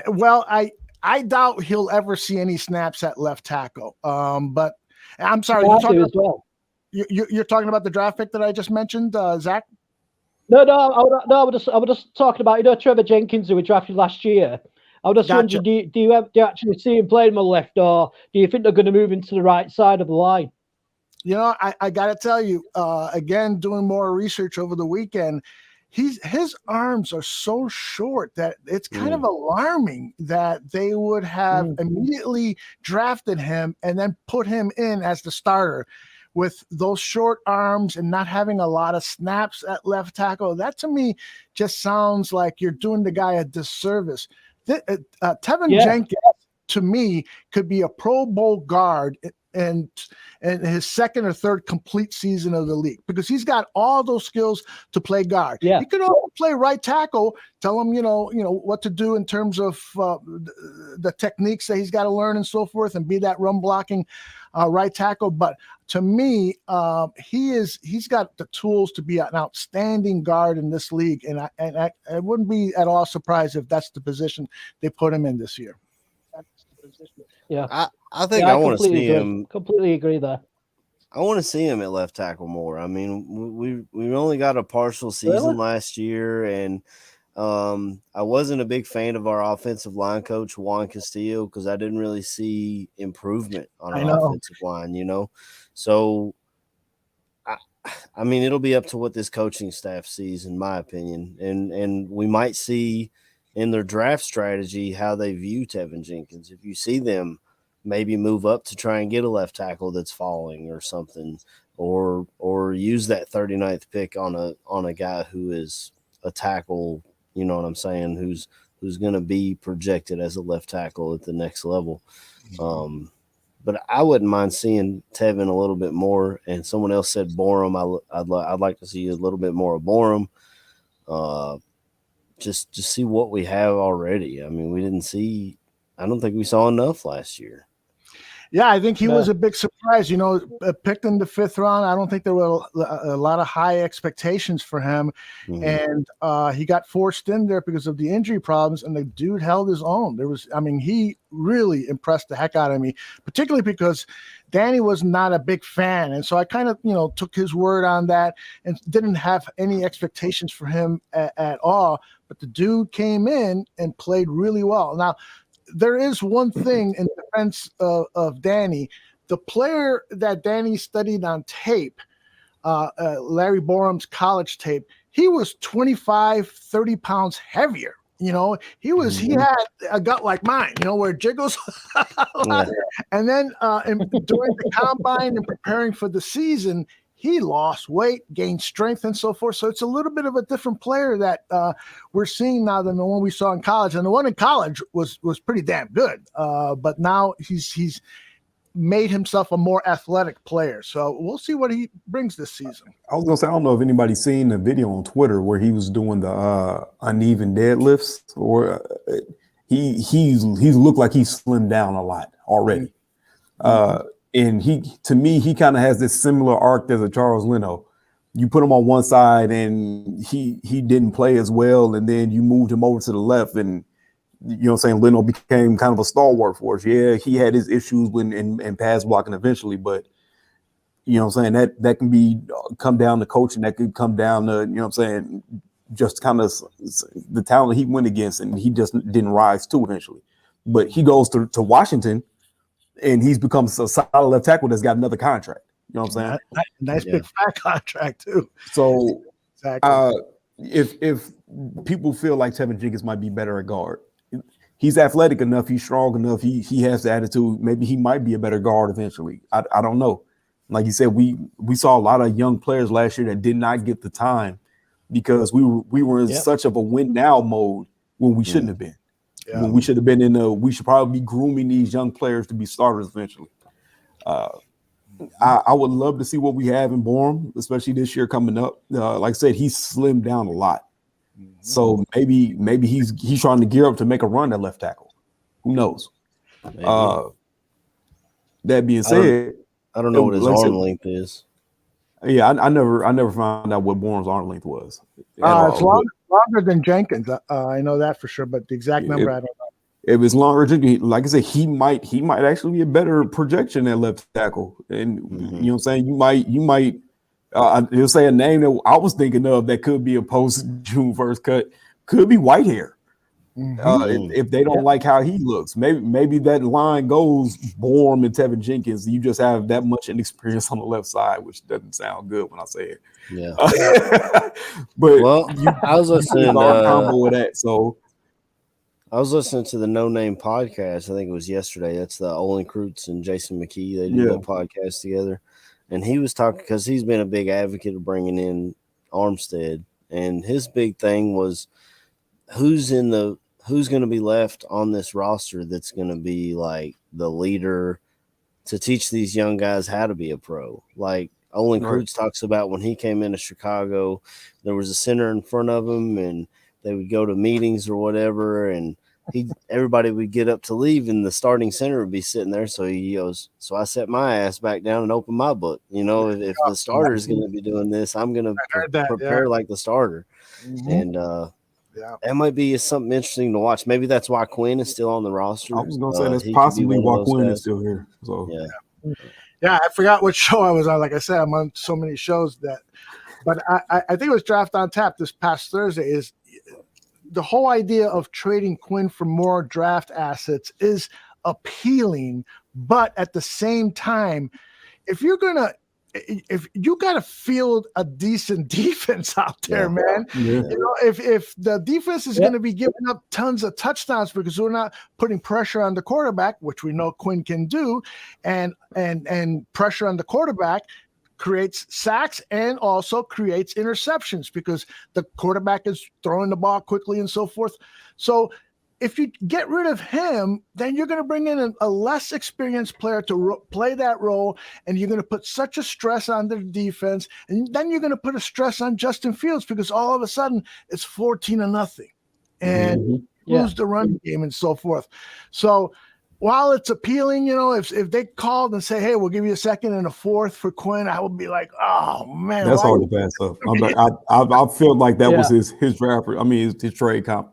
Well, I doubt he'll ever see any snaps at left tackle. But I'm sorry, you're talking about the draft pick that I just mentioned, Zach? No, I was just talking about Trevor Jenkins, who we drafted last year. I was just wondering, do you actually see him playing on the left, or do you think they're going to move into the right side of the line? I got to tell you, again, doing more research over the weekend, his arms are so short that it's kind of alarming that they would have immediately drafted him and then put him in as the starter with those short arms and not having a lot of snaps at left tackle. That to me just sounds like you're doing the guy a disservice. Tevin Jenkins, to me, could be a Pro Bowl guard and his second or third complete season of the league, because he's got all those skills to play guard. Yeah. He could also play right tackle. Tell him, what to do in terms of the techniques that he's got to learn and so forth, and be that run blocking right tackle. But to me, he's got the tools to be an outstanding guard in this league, and I wouldn't be at all surprised if that's the position they put him in this year. Yeah, I think I want to see him. Completely agree there. I want to see him at left tackle more. I mean, we only got a partial season last year, and I wasn't a big fan of our offensive line coach Juan Castillo, because I didn't really see improvement on our offensive line. So I mean, it'll be up to what this coaching staff sees, in my opinion, and we might see in their draft strategy how they view Tevin Jenkins. If you see them maybe move up to try and get a left tackle that's falling or something, or use that 39th pick on a guy who is a tackle, you know what I'm saying, who's going to be projected as a left tackle at the next level. But I wouldn't mind seeing Tevin a little bit more. And someone else said Borum. I'd like to see a little bit more of Borum. Just see what we have already. I mean, I don't think we saw enough last year. Yeah, I think he was a big surprise. Picked in the 5th round. I don't think there were a lot of high expectations for him. And he got forced in there because of the injury problems, and the dude held his own. He really impressed the heck out of me, particularly because Danny was not a big fan. And so I kind of, took his word on that and didn't have any expectations for him at all. But the dude came in and played really well. Now, there is one thing in defense of Danny. The player that Danny studied on tape, Larry Borum's college tape, he was 25, 30 pounds heavier. He had a gut like mine, where it jiggles a lot. And then during the combine and preparing for the season, he lost weight, gained strength, and so forth. So it's a little bit of a different player that we're seeing now than the one we saw in college. And the one in college was pretty damn good. But now he's made himself a more athletic player. So we'll see what he brings this season. I was gonna say, I don't know if anybody's seen the video on Twitter where he was doing the uneven deadlifts, or he's looked like he's slimmed down a lot already. And to me, he kind of has this similar arc as a Charles Leno. You put him on one side and he didn't play as well, and then you moved him over to the left, and you know what I'm saying, Leno became kind of a stalwart for us. Yeah, he had his issues in pass blocking eventually, but you know what I'm saying, that can come down to coaching, that could come down to, you know what I'm saying, just kind of the talent he went against, and he just didn't rise to eventually. But he goes to Washington, and he's become a solid left tackle that's got another contract. You know what I'm saying? Nice big fat contract too. So exactly. If people feel like Tevin Jenkins might be better at guard, he's athletic enough, he's strong enough, he has the attitude. Maybe he might be a better guard eventually. I don't know. Like you said, we saw a lot of young players last year that did not get the time because we were in such of a win now mode when we shouldn't have been. Yeah. When we should have been we should probably be grooming these young players to be starters eventually. I would love to see what we have in Bourne, especially this year coming up. Like I said, he's slimmed down a lot. So maybe he's trying to gear up to make a run at left tackle. Who knows? That being said, I don't know what his arm length is. Yeah, I never found out what Bourne's arm length was. It's longer than Jenkins. I know that for sure, but the exact number I don't know. If it's longer, like I said, he might actually be a better projection at left tackle. And you know what I'm saying? You might he'll say a name that I was thinking of that could be a post June 1st cut, could be Whitehair. If they don't like how he looks, maybe that line goes Bourne and Tevin Jenkins. You just have that much inexperience on the left side, which doesn't sound good when I say it. Yeah. But I was listening combo with that. So I was listening to the No Name podcast. I think it was yesterday. That's the Olin Kreutz and Jason McKee. They did that podcast together, and he was talking because he's been a big advocate of bringing in Armstead, and his big thing was who's going to be left on this roster that's going to be like the leader to teach these young guys how to be a pro. Like Olin Kreutz talks about when he came into Chicago, there was a center in front of him and they would go to meetings or whatever. And everybody would get up to leave and the starting center would be sitting there. So he goes, so I set my ass back down and opened my book. You know, if the starter is going to be doing this, I'm going to prepare like the starter. And, that might be something interesting to watch. Maybe that's why Quinn is still on the roster. I was going to say that's possibly why Quinn is still here. So yeah, I forgot what show I was on. Like I said, I'm on so many shows but I think it was Draft on Tap this past Thursday. Is the whole idea of trading Quinn for more draft assets is appealing, but at the same time, if you got to field a decent defense out there, man, you know, if the defense is going to be giving up tons of touchdowns because we're not putting pressure on the quarterback, which we know Quinn can do, and pressure on the quarterback creates sacks and also creates interceptions because the quarterback is throwing the ball quickly and so forth. So if you get rid of him, then you're going to bring in a less experienced player to play that role, and you're going to put such a stress on the defense, and then you're going to put a stress on Justin Fields because all of a sudden it's 14-0, and lose the run game and so forth. So while it's appealing, you know, if they called and say, hey, we'll give you a second and a fourth for Quinn, I would be like, oh, man. That's hard to pass up. I feel like that was his draft. I mean, his trade comp.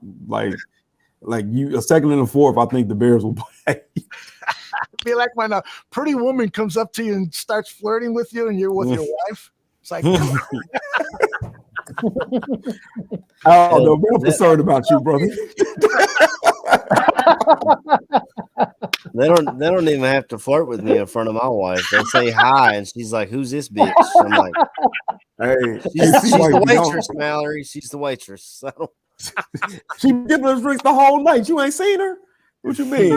Like you, a second and a fourth, I think the Bears will play. Be like when a pretty woman comes up to you and starts flirting with you and you're with your wife. It's like, oh, no, I'm concerned about you, brother. They don't even have to flirt with me in front of my wife. They say hi, and she's like, "Who's this bitch?" I'm like, "Hey, she's the waitress, Mallory. She's the waitress." She giving us drinks the whole night. You ain't seen her? What you mean?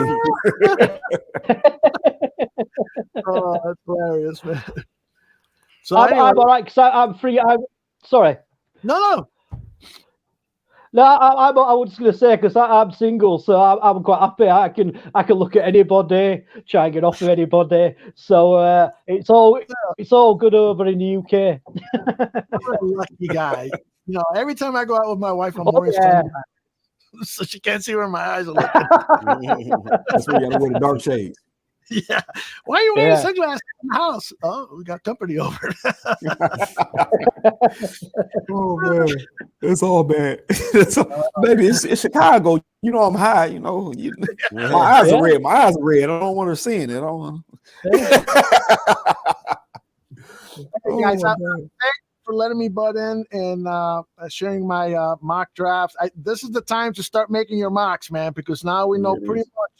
Oh, that's hilarious, man. So I'm anyway, all right because I'm free. Sorry. no. No, I was going to say because I'm single, so I'm quite happy. I can look at anybody, try and get off of anybody. So it's all good over in the UK. You're a lucky guy. Every time I go out with my wife, I'm Oh, wearing yeah. sunglasses, so she can't see where my eyes are looking. That's why you gotta wear the dark shades. Yeah. Why are you wearing Yeah. sunglasses in the house? Oh, we got company over. Oh man, it's all bad. Baby, it's Chicago. You know I'm high. My eyes are red. My eyes are red. I don't want her seeing it. I don't want. Hey guys, thanks for letting me butt in and sharing my mock drafts. This is the time to start making your mocks, man, because now we know pretty much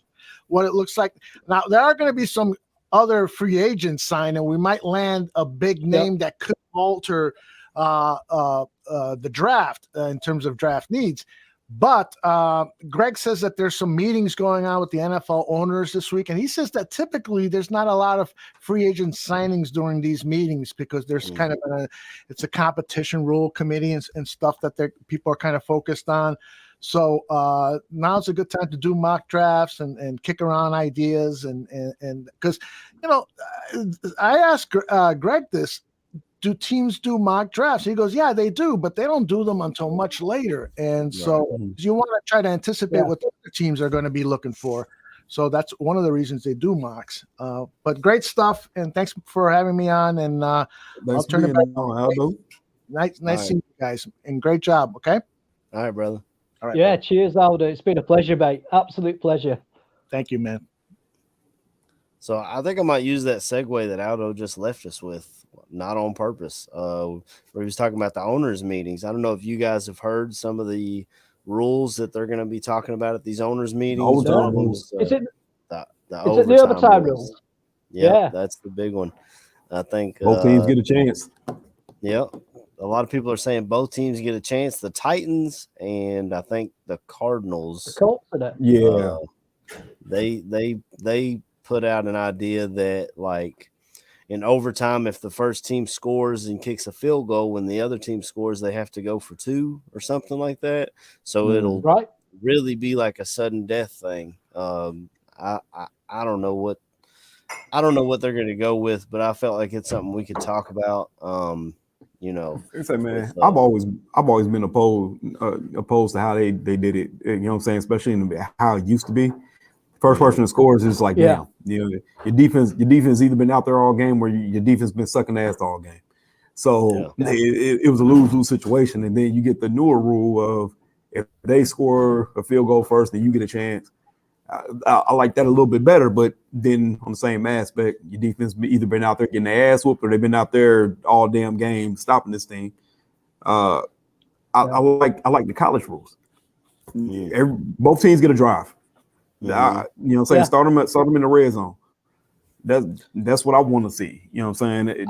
what it looks like. Now there are going to be some other free agents signed, and we might land a big name that could alter the draft in terms of draft needs. But Greg says that there's some meetings going on with the NFL owners this week, and he says that typically there's not a lot of free agent signings during these meetings because there's kind of it's a competition rule committee and stuff that people are kind of focused on. So now's a good time to do mock drafts and kick around ideas and because I asked Greg this. Do teams do mock drafts? He goes, yeah, they do, but they don't do them until much later. And so you want to try to anticipate what the other teams are going to be looking for. So that's one of the reasons they do mocks. But great stuff, and thanks for having me on. And I'll turn it back on. Nice seeing you guys, and great job. Okay. All right, brother. All right. Yeah, brother. cheers, Aldo. It's been a pleasure, mate. Absolute pleasure. Thank you, man. So I think I might use that segue that Aldo just left us with, not on purpose, where he was talking about the owners' meetings. I don't know if you guys have heard some of the rules that they're going to be talking about at these owners' meetings. Is it the overtime rules? Yeah, that's the big one. I think both teams get a chance. Yep. A lot of people are saying both teams get a chance. The Titans and I think the Cardinals. The Colts in it. Yeah. They put out an idea that, like, in overtime, if the first team scores and kicks a field goal when the other team scores, they have to go for two or something like that. So it'll really be like a sudden death thing. I don't know what they're going to go with, but I felt like it's something we could talk about. Man, I've always been opposed to how they did it. You know what I'm saying? Especially in how it used to be. First person that scores is like, damn, your defense either been out there all game or your defense been sucking ass all game. So it was a lose-lose situation. And then you get the newer rule of if they score a field goal first, then you get a chance. I like that a little bit better, but then on the same aspect, your defense either been out there getting their ass whooped or they've been out there all damn game stopping this thing. I like the college rules. Both teams get a drive. You know what I'm saying? Start them in the red zone. That's what I want to see. You know what I'm saying?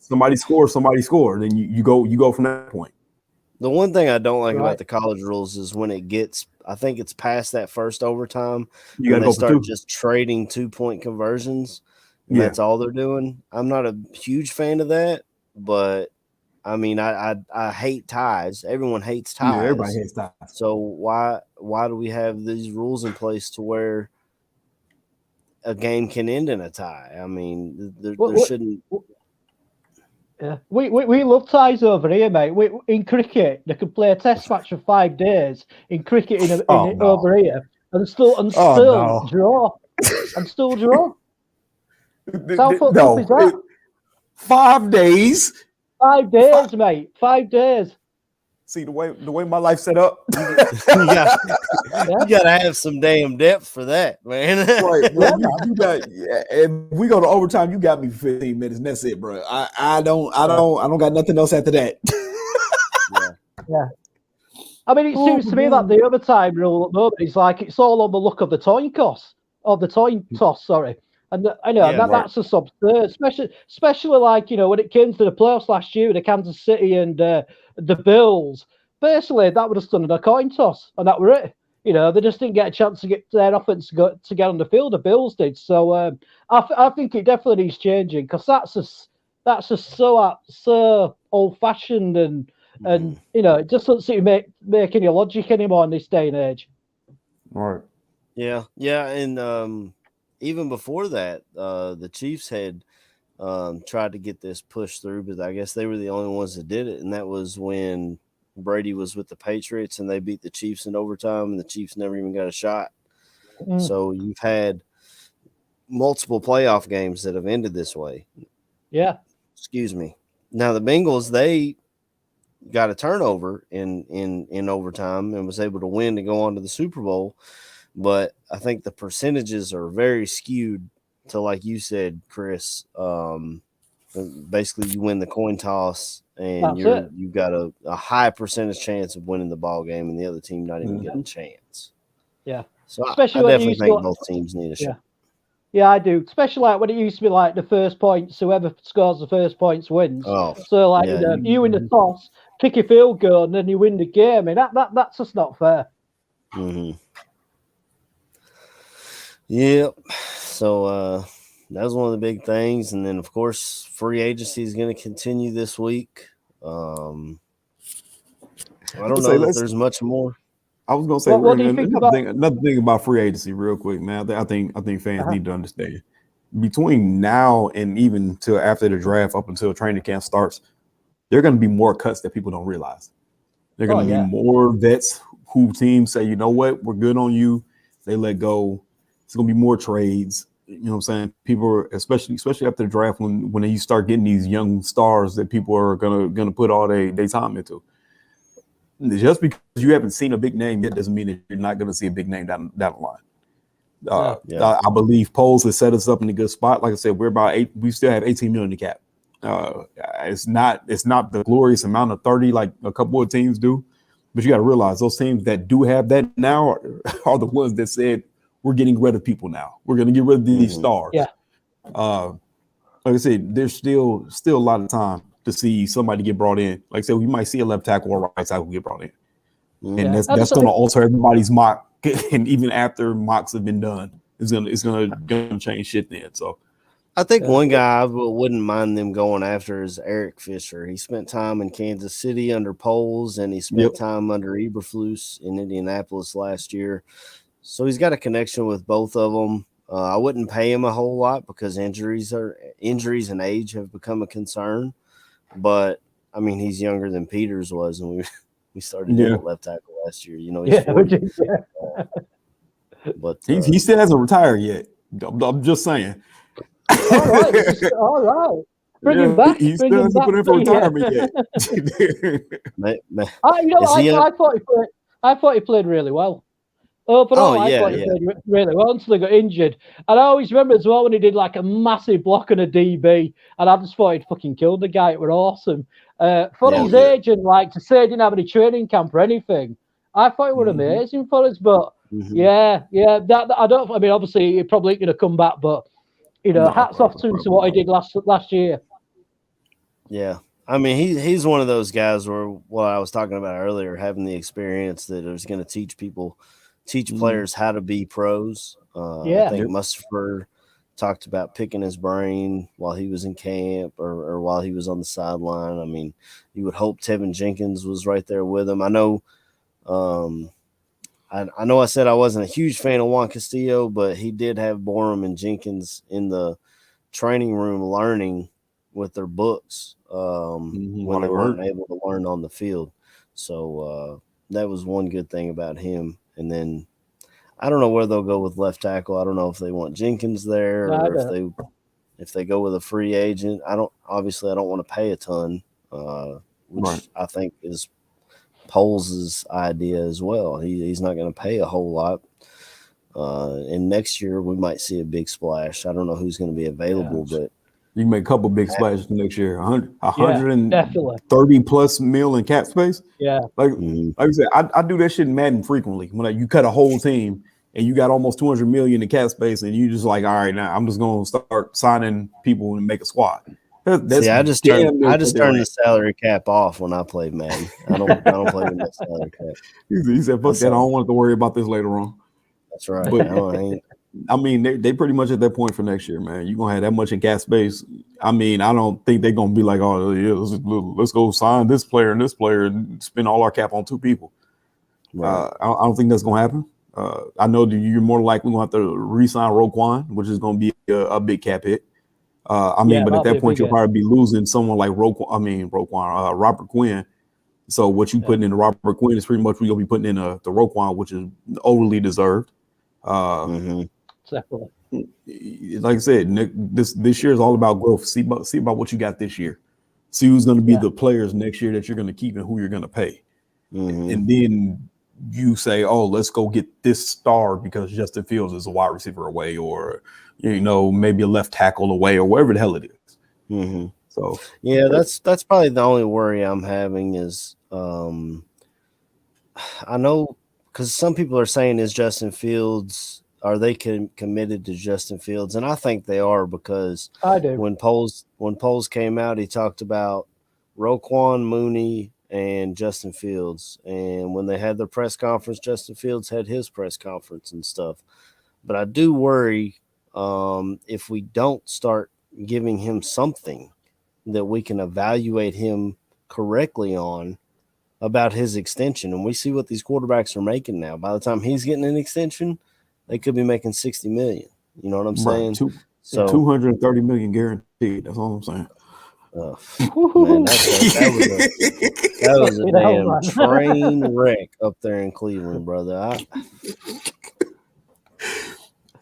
Somebody scores. Then you go from that point. The one thing I don't like about the college rules is when it gets, I think it's past that first overtime, you got to start just trading 2-point conversions. And that's all they're doing. I'm not a huge fan of that, but I mean, I hate ties. Everyone hates ties. Yeah, everybody hates ties. So why do we have these rules in place to where a game can end in a tie? I mean, there shouldn't. Yeah, we love ties over here, mate. In cricket, they can play a test match for 5 days. In cricket, over here, and still draw, and still draw. How fucked up is that? 5 days. 5 days, mate. 5 days. See the way my life's set up. You got to have some damn depth for that, man. Right, bro. If we go to overtime, you got me for 15 minutes, and that's it, bro. I don't got nothing else after that. Yeah. I mean, it seems to me that the overtime rule at the moment is like it's all on the luck of the coin toss, sorry. And that's just absurd, especially like, when it came to the playoffs last year with the Kansas City and the Bills. Basically, that would have done in a coin toss, and that were it. They just didn't get a chance to get their offense to get on the field. The Bills did. So I think it definitely needs changing because that's just that's just so old fashioned and it just doesn't seem to make any logic anymore in this day and age. Right. Yeah, and even before that, the Chiefs had tried to get this pushed through, but I guess they were the only ones that did it, and that was when Brady was with the Patriots and they beat the Chiefs in overtime, and the Chiefs never even got a shot. So you've had multiple playoff games that have ended this way. Yeah. Excuse me. Now the Bengals, they got a turnover in overtime and was able to win to go on to the Super Bowl. But I think the percentages are very skewed to, like you said, Chris. Basically, you win the coin toss, and you've got a high percentage chance of winning the ball game, and the other team not even getting a chance. Yeah. So especially I definitely think both teams need a shot. Yeah, I do. Especially like when it used to be like the first points, whoever scores the first points wins. Oh, so like you win the toss, kick a field goal, and then you win the game. I mean that's just not fair. Mm-hmm. Yep. So that was one of the big things, and then of course free agency is going to continue this week. I don't know that there's much more. I was gonna say another thing about free agency, real quick, man. I think fans need to understand between now and even till after the draft, up until training camp starts, there are going to be more cuts that people don't realize. There are going to be more vets who teams say, you know what, we're good on you. They let go. It's going to be more trades. You know what I'm saying? People, especially after the draft, when you start getting these young stars that people are gonna put all their time into. Just because you haven't seen a big name yet doesn't mean that you're not going to see a big name down the line. I believe Poles has set us up in a good spot. Like I said, we're about we still have 18 million in the cap. It's not the glorious amount of 30 like a couple of teams do, but you got to realize those teams that do have that now are the ones that said we're getting rid of people now. We're going to get rid of these stars. Yeah. Like I said, there's still a lot of time to see somebody get brought in. Like I said, we might see a left tackle or right tackle get brought in. And that's going to alter everybody's mock. And even after mocks have been done, it's gonna change shit then. So I think one guy I wouldn't mind them going after is Eric Fisher. He spent time in Kansas City under Poles, and he spent time under Eberflus in Indianapolis last year. So he's got a connection with both of them. I wouldn't pay him a whole lot because injuries and age have become a concern. But I mean, he's younger than Peters was, and we started him at left tackle last year. You know, he's 40. But he still hasn't retired yet. I'm just saying. All right. Bring him back. He still hasn't put in for retirement yet. I thought he played really well. Overall, I thought he played really well until he got injured. And I always remember as well when he did like a massive block on a DB, and I just thought he'd fucking killed the guy. It was awesome. For his agent, like to say he didn't have any training camp or anything, I thought it was amazing for us. But obviously he probably ain't going to come back, but hats off to him to what he did last year. Yeah. I mean, he's one of those guys where what I was talking about earlier, having the experience that is going to teach players how to be pros. I think Mustapher talked about picking his brain while he was in camp or while he was on the sideline. I mean, you would hope Tevin Jenkins was right there with him. I know I said I wasn't a huge fan of Juan Castillo, but he did have Borum and Jenkins in the training room learning with their books when they weren't able to learn on the field. So that was one good thing about him. And then I don't know where they'll go with left tackle. I don't know if they want Jenkins there or if they go with a free agent. I don't want to pay a ton, which I think is Poles' idea as well. He's not going to pay a whole lot. And next year we might see a big splash. I don't know who's going to be available, but you can make a couple big splashes next year. 130 plus mil in cap space. Yeah. Like I said, I do that shit in Madden frequently. When you cut a whole team and you got almost 200 million in cap space, and you just like, all right, now I'm just going to start signing people and make a squad. I just turned the salary cap off when I played Madden. I don't play with that salary cap. He said, "Fuck that! I don't want to worry about this later on." That's right. But, I mean, they pretty much at that point for next year, man. You're gonna have that much in cap space. I mean, I don't think they're gonna be like, oh yeah, let's go sign this player and spend all our cap on two people. Right. I don't think that's gonna happen. I know that you're more likely gonna have to re-sign Roquan, which is gonna be a big cap hit. But at that point, you'll probably be losing someone like Robert Quinn. So what you putting in Robert Quinn is pretty much what you'll be putting in the Roquan, which is overly deserved. Definitely. Like I said, Nick, this year is all about growth. See about what you got this year. See who's going to be the players next year that you're going to keep and who you're going to pay. And then you say, oh, let's go get this star because Justin Fields is a wide receiver away, or maybe a left tackle away, or whatever the hell it is. So yeah, that's probably the only worry I'm having is I know because some people are saying is Justin Fields, are they committed to Justin Fields? And I think they are, because I do. When polls came out, he talked about Roquan, Mooney, and Justin Fields. And when they had their press conference, Justin Fields had his press conference and stuff. But I do worry if we don't start giving him something that we can evaluate him correctly on about his extension. And we see what these quarterbacks are making now. By the time he's getting an extension, they could be making $60 million. You know what I'm saying? So $230 million guaranteed. That's all I'm saying. Man, that was a damn train wreck up there in Cleveland, brother.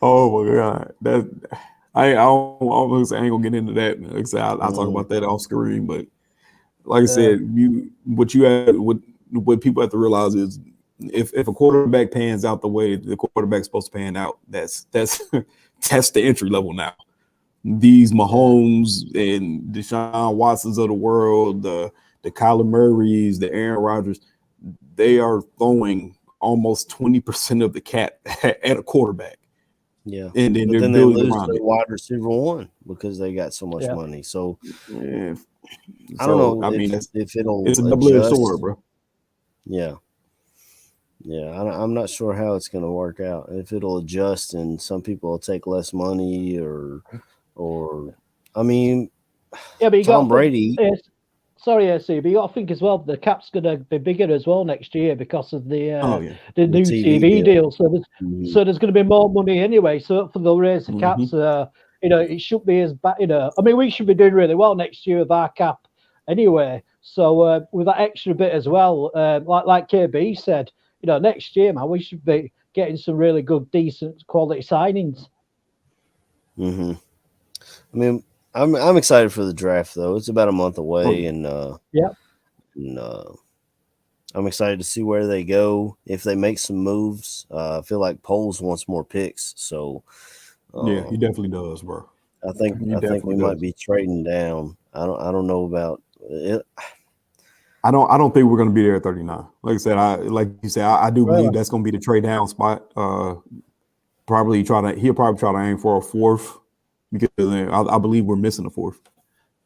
Oh my God, I almost ain't gonna get into that. Like I said, I'll talk about that off screen. But like I said, what people have to realize is if a quarterback pans out the way the quarterback's supposed to pan out, that's the entry level now. These Mahomes and Deshaun Watsons of the world, the Kyler Murrays, the Aaron Rodgers, they are throwing almost 20% of the cap at a quarterback. Yeah, and then they lose the wide receiver one because they got so much money. So I don't know. I mean, if it'll it's a double-edged sword, bro. Yeah. I'm not sure how it's going to work out. If it'll adjust and some people will take less money, or I mean, but you Tom Brady. Sorry, AC, but you got to think as well, the cap's going to be bigger as well next year because of the new TV deal. So there's going to be more money anyway. So hopefully they'll raise the caps. It should be as bad. I mean, we should be doing really well next year with our cap anyway. So with that extra bit as well, like KB said, next year, man, we should be getting some really good, decent quality signings. I mean, I'm excited for the draft, though. It's about a month away, and I'm excited to see where they go. If they make some moves, I feel like Poles wants more picks, so he definitely does, bro. I think we might be trading down. I don't know about it. I don't think we're going to be there at 39. Like I said, I do believe that's going to be the trade down spot. He'll probably try to aim for a fourth, because I believe we're missing a fourth.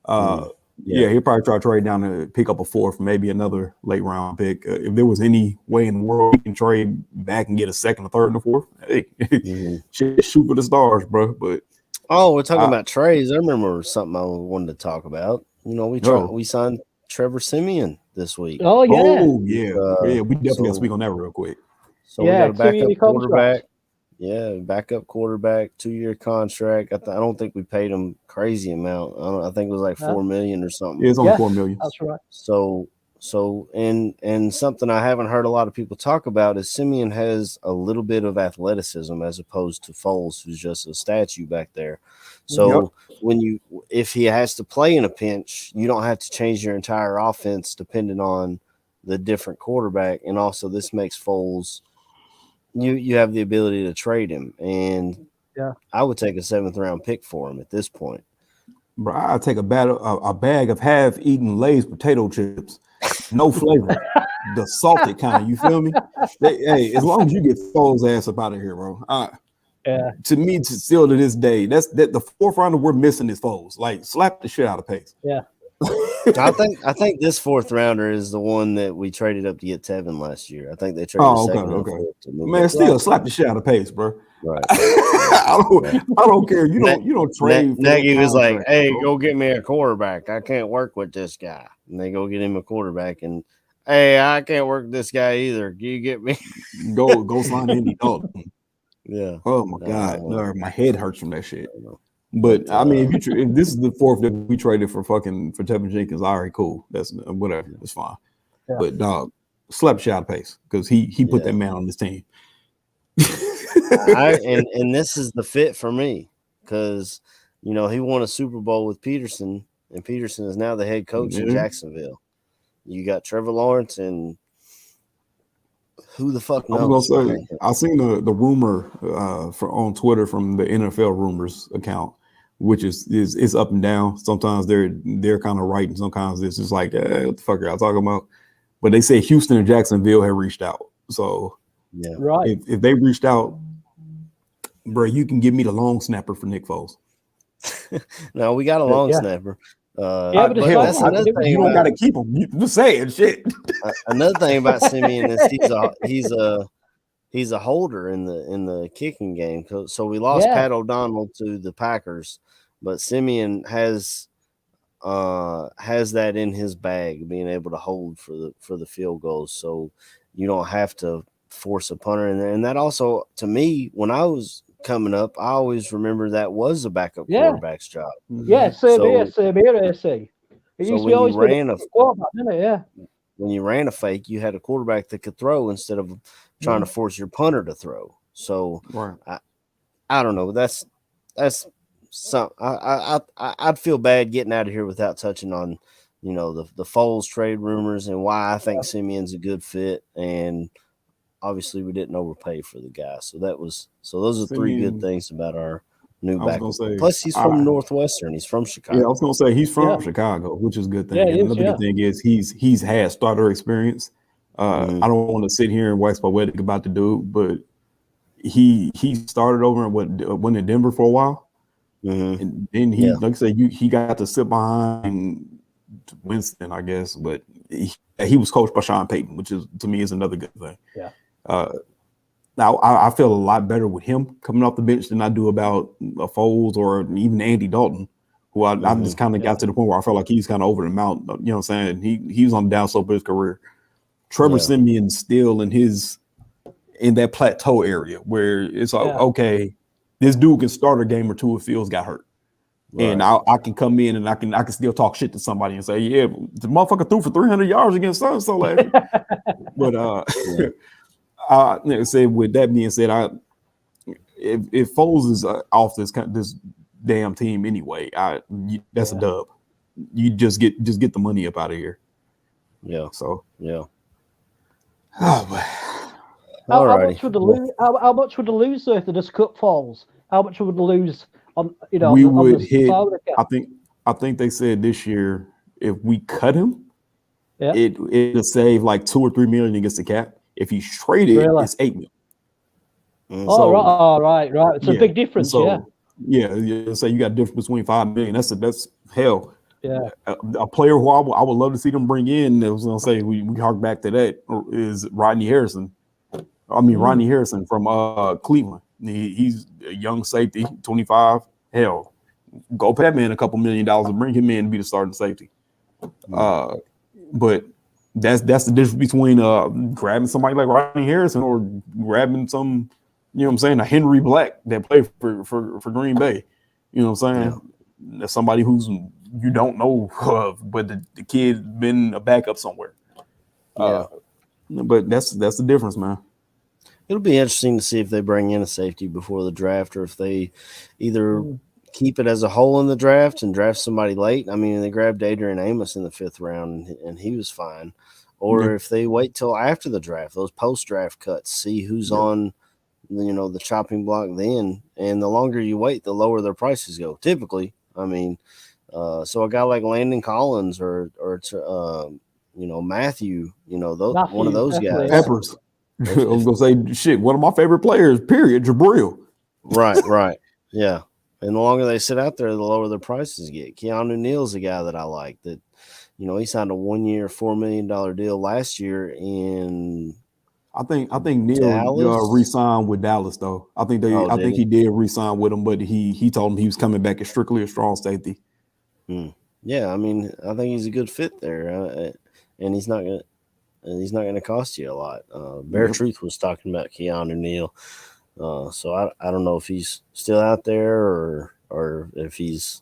He'll probably try to trade down to pick up a fourth, maybe another late round pick. If there was any way in the world we can trade back and get a second, a third, and a fourth, hey, shoot for the stars, bro. But we're talking about trades. I remember something I wanted to talk about. We signed Trevor Siemian this week. Oh yeah, we definitely got to speak on that real quick. So we got a backup quarterback. Yeah, backup quarterback, 2-year contract. I don't think we paid him crazy amount. I think it was like $4 million or something. Yeah, it's only $4 million. That's right. So and something I haven't heard a lot of people talk about is Siemian has a little bit of athleticism as opposed to Foles, who's just a statue back there. So if he has to play in a pinch, you don't have to change your entire offense depending on the different quarterback. And also this makes Foles, you have the ability to trade him. And I would take a 7th round pick for him at this point. Bro, I'd take a bag of half-eaten Lay's potato chips, no flavor, the salted kind. You feel me? Hey, as long as you get Foles' ass up out of here, bro. To me, still to this day, that's the 4th rounder we're missing is Foles. Like, slap the shit out of Pace. Yeah. I think this fourth rounder is the one that we traded up to get Tevin last year. I think they traded second and fourth to move Man, up. still slap the shit out of Pace, bro. Right. I don't care. You don't trade. Nagy was like, "Hey, go get me a quarterback. I can't work with this guy." And they go get him a quarterback, and hey, I can't work with this guy either. Can you get me? go sign Andy Dalton. Yeah. Oh my God, no, my head hurts from that shit. But I mean, if this is the fourth that we traded for Tevin Jenkins, all right, cool. That's whatever. It's fine. Yeah. But dog, slap shot of Pace because he put that man on this team. and this is the fit for me because he won a Super Bowl with Peterson, and Peterson is now the head coach in Jacksonville. You got Trevor Lawrence and who the fuck knows? I was gonna say I seen the rumor on Twitter from the NFL rumors account, which is up and down. Sometimes they're kind of right, and sometimes it's just like what the fuck are y'all talking about? But they say Houston and Jacksonville have reached out. So yeah, right. If they reached out, bro, you can give me the long snapper for Nick Foles. No, we got a long snapper. But that's another thing. You don't got to keep him. You just saying shit. Another thing about Simeon is he's a holder in the kicking game. So we lost Pat O'Donnell to the Packers, but Simeon has that in his bag, being able to hold for the field goals. So you don't have to force a punter in there. And that also, to me, when I was coming up, I always remember that was a backup quarterback's job. Yeah, same here, AC. It used to be always been a quarterback, didn't it? Yeah. When you ran a fake, you had a quarterback that could throw instead of trying to force your punter to throw. So I don't know. That's some. I'd feel bad getting out of here without touching on, the Foles trade rumors and why I think Simeon's a good fit. And obviously, we didn't overpay for the guy. So those are three good things about our new back. Plus, he's from Northwestern. He's from Chicago. Yeah, I was gonna say he's from Chicago, which is a good thing. Yeah, and another good thing is he's had starter experience. I don't want to sit here and wax poetic about the dude, but he started over and went in Denver for a while, and then like I said, he got to sit behind Winston, I guess, but he was coached by Sean Payton, which is to me is another good thing. Yeah. Now I feel a lot better with him coming off the bench than I do about Foles or even Andy Dalton, who I just kind of got to the point where I felt like he's kind of over the mountain. You know what I'm saying? He was on the downslope of his career. Trevor Simeon's still in that plateau area where it's like, okay, this dude can start a game or two if Fields got hurt. Right. And I can come in and I can still talk shit to somebody and say, yeah, the motherfucker threw for 300 yards against so last year. But with that being said, if Foles is off this damn team anyway, that's a dub. You just get the money up out of here. Yeah. So how much would the loser if they just cut Foles? How much would the lose on? We would hit. I think they said this year if we cut him, it'll save like $2 or $3 million against the cap. If he's traded, it's $8 million. Right. It's a big difference. So you got a difference between $5 million. That's hell. Yeah. A player who I would love to see them bring in. I was gonna say we hark back to that is Rodney Harrison. Rodney Harrison from Cleveland. He's a young safety, 25. Hell, go pay that man a couple $1 million and bring him in to be the starting safety. But that's the difference between grabbing somebody like Rodney Harrison or grabbing some, a Henry Black that played for Green Bay. You know what I'm saying? Yeah. That's somebody who's you don't know of, but the kid's been a backup somewhere. But that's the difference, man. It'll be interesting to see if they bring in a safety before the draft or if they either keep it as a hole in the draft and draft somebody late. I mean, they grabbed Adrian Amos in the 5th round and he was fine. Or if they wait till after the draft, those post-draft cuts, see who's on, the chopping block then. And the longer you wait, the lower their prices go. Typically, so a guy like Landon Collins or Matthew, one of those guys. Peppers. I was gonna say shit. One of my favorite players. Period. Jabril. Right. Yeah. And the longer they sit out there, the lower their prices get. Keanu Neal's a guy that I like. That he signed a 1-year, $4 million deal last year in. I think Neil Dallas? re-signed with Dallas though. I think he did re-sign with him, but he told him he was coming back as strictly a strong safety. Yeah, I mean, I think he's a good fit there, and he's not gonna cost you a lot. Bear Truth was talking about Keanu Neal, so I don't know if he's still out there or if he's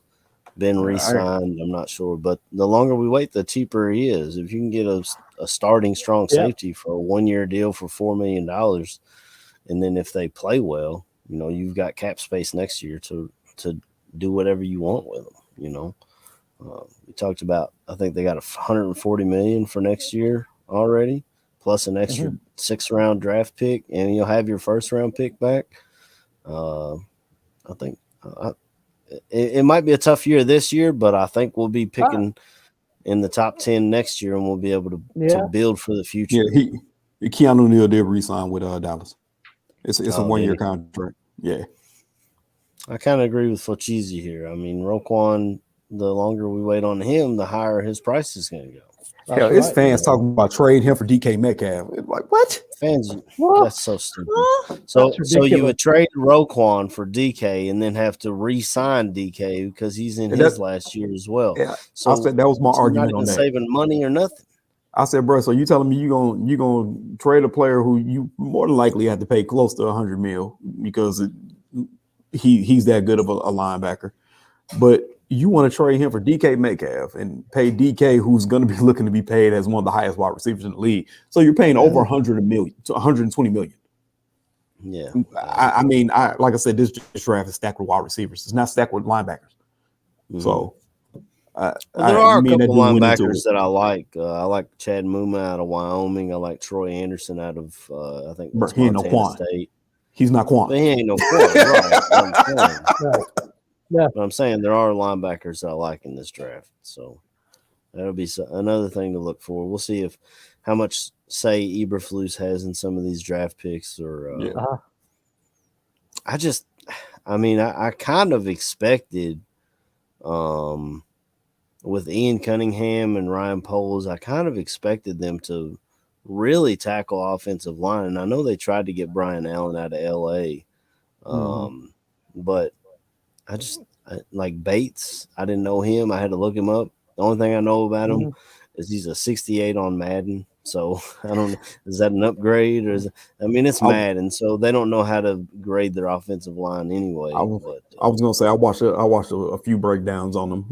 been re-signed. I'm not sure, but the longer we wait, the cheaper he is. If you can get a starting strong safety for a 1-year deal for $4 million, and then if they play well, you've got cap space next year to do whatever you want with them. We talked about, I think they got $140 million for next year already, plus an extra 6th-round draft pick, and you'll have your 1st-round pick back. I think it might be a tough year this year, but I think we'll be picking in the top 10 next year, and we'll be able to build for the future. Yeah, Keanu Neal did re-sign with Dallas. It's a 1-year contract. Yeah, I kind of agree with Fochizi here. I mean, Roquan, the longer we wait on him, the higher his price is going to go. Hell, it's fans talking about trading him for DK Metcalf. It's like, what? Fans, that's so stupid. So you would trade Roquan for DK and then have to re-sign DK because he's in his last year as well. Yeah, so I said that was my argument on that. Saving money or nothing. I said, bro, so you telling me you gonna trade a player who you more than likely have to pay close to $100 million because he's that good of a linebacker, but you want to trade him for DK Metcalf and pay DK, who's going to be looking to be paid as one of the highest wide receivers in the league. So you're paying over $100 million to $120 million. Yeah, I mean, like I said, this draft is stacked with wide receivers. It's not stacked with linebackers. So there are a couple linebackers that I like. I like Chad Muma out of Wyoming. I like Troy Anderson out of I think he ain't no Quan. State. He's not Quan. But he ain't no Quan, right? Yeah. But I'm saying there are linebackers that I like in this draft. So that'll be another thing to look for. We'll see how much say Eberflus has in some of these draft picks or I kind of expected with Ian Cunningham and Ryan Poles, I kind of expected them to really tackle offensive line. And I know they tried to get Brian Allen out of LA. But I like Bates. I didn't know him. I had to look him up. The only thing I know about him is he's a 68 on Madden. So I don't know. Is that an upgrade or it's Madden, so they don't know how to grade their offensive line anyway. I was gonna say I watched a few breakdowns on him.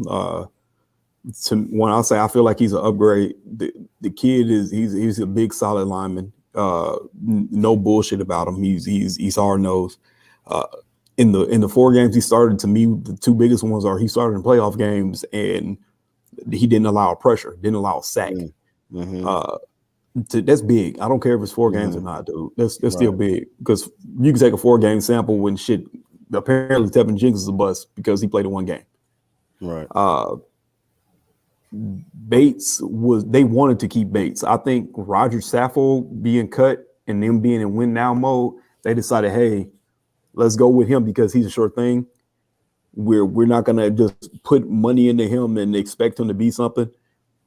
When I say I feel like he's an upgrade, the kid he's a big solid lineman. No bullshit about him. He's hard nosed. In the 4 games he started, to me, the 2 biggest ones are he started in playoff games and he didn't allow pressure, didn't allow a sack. That's big. I don't care if it's 4 games or not, dude. That's still big because you can take a 4-game sample when shit. Apparently, Tevin Jenkins is a bust because he played in 1 game. Right. Bates they wanted to keep Bates. I think Roger Saffold being cut and them being in win now mode, they decided, hey, let's go with him because he's a sure thing. We're not gonna just put money into him and expect him to be something.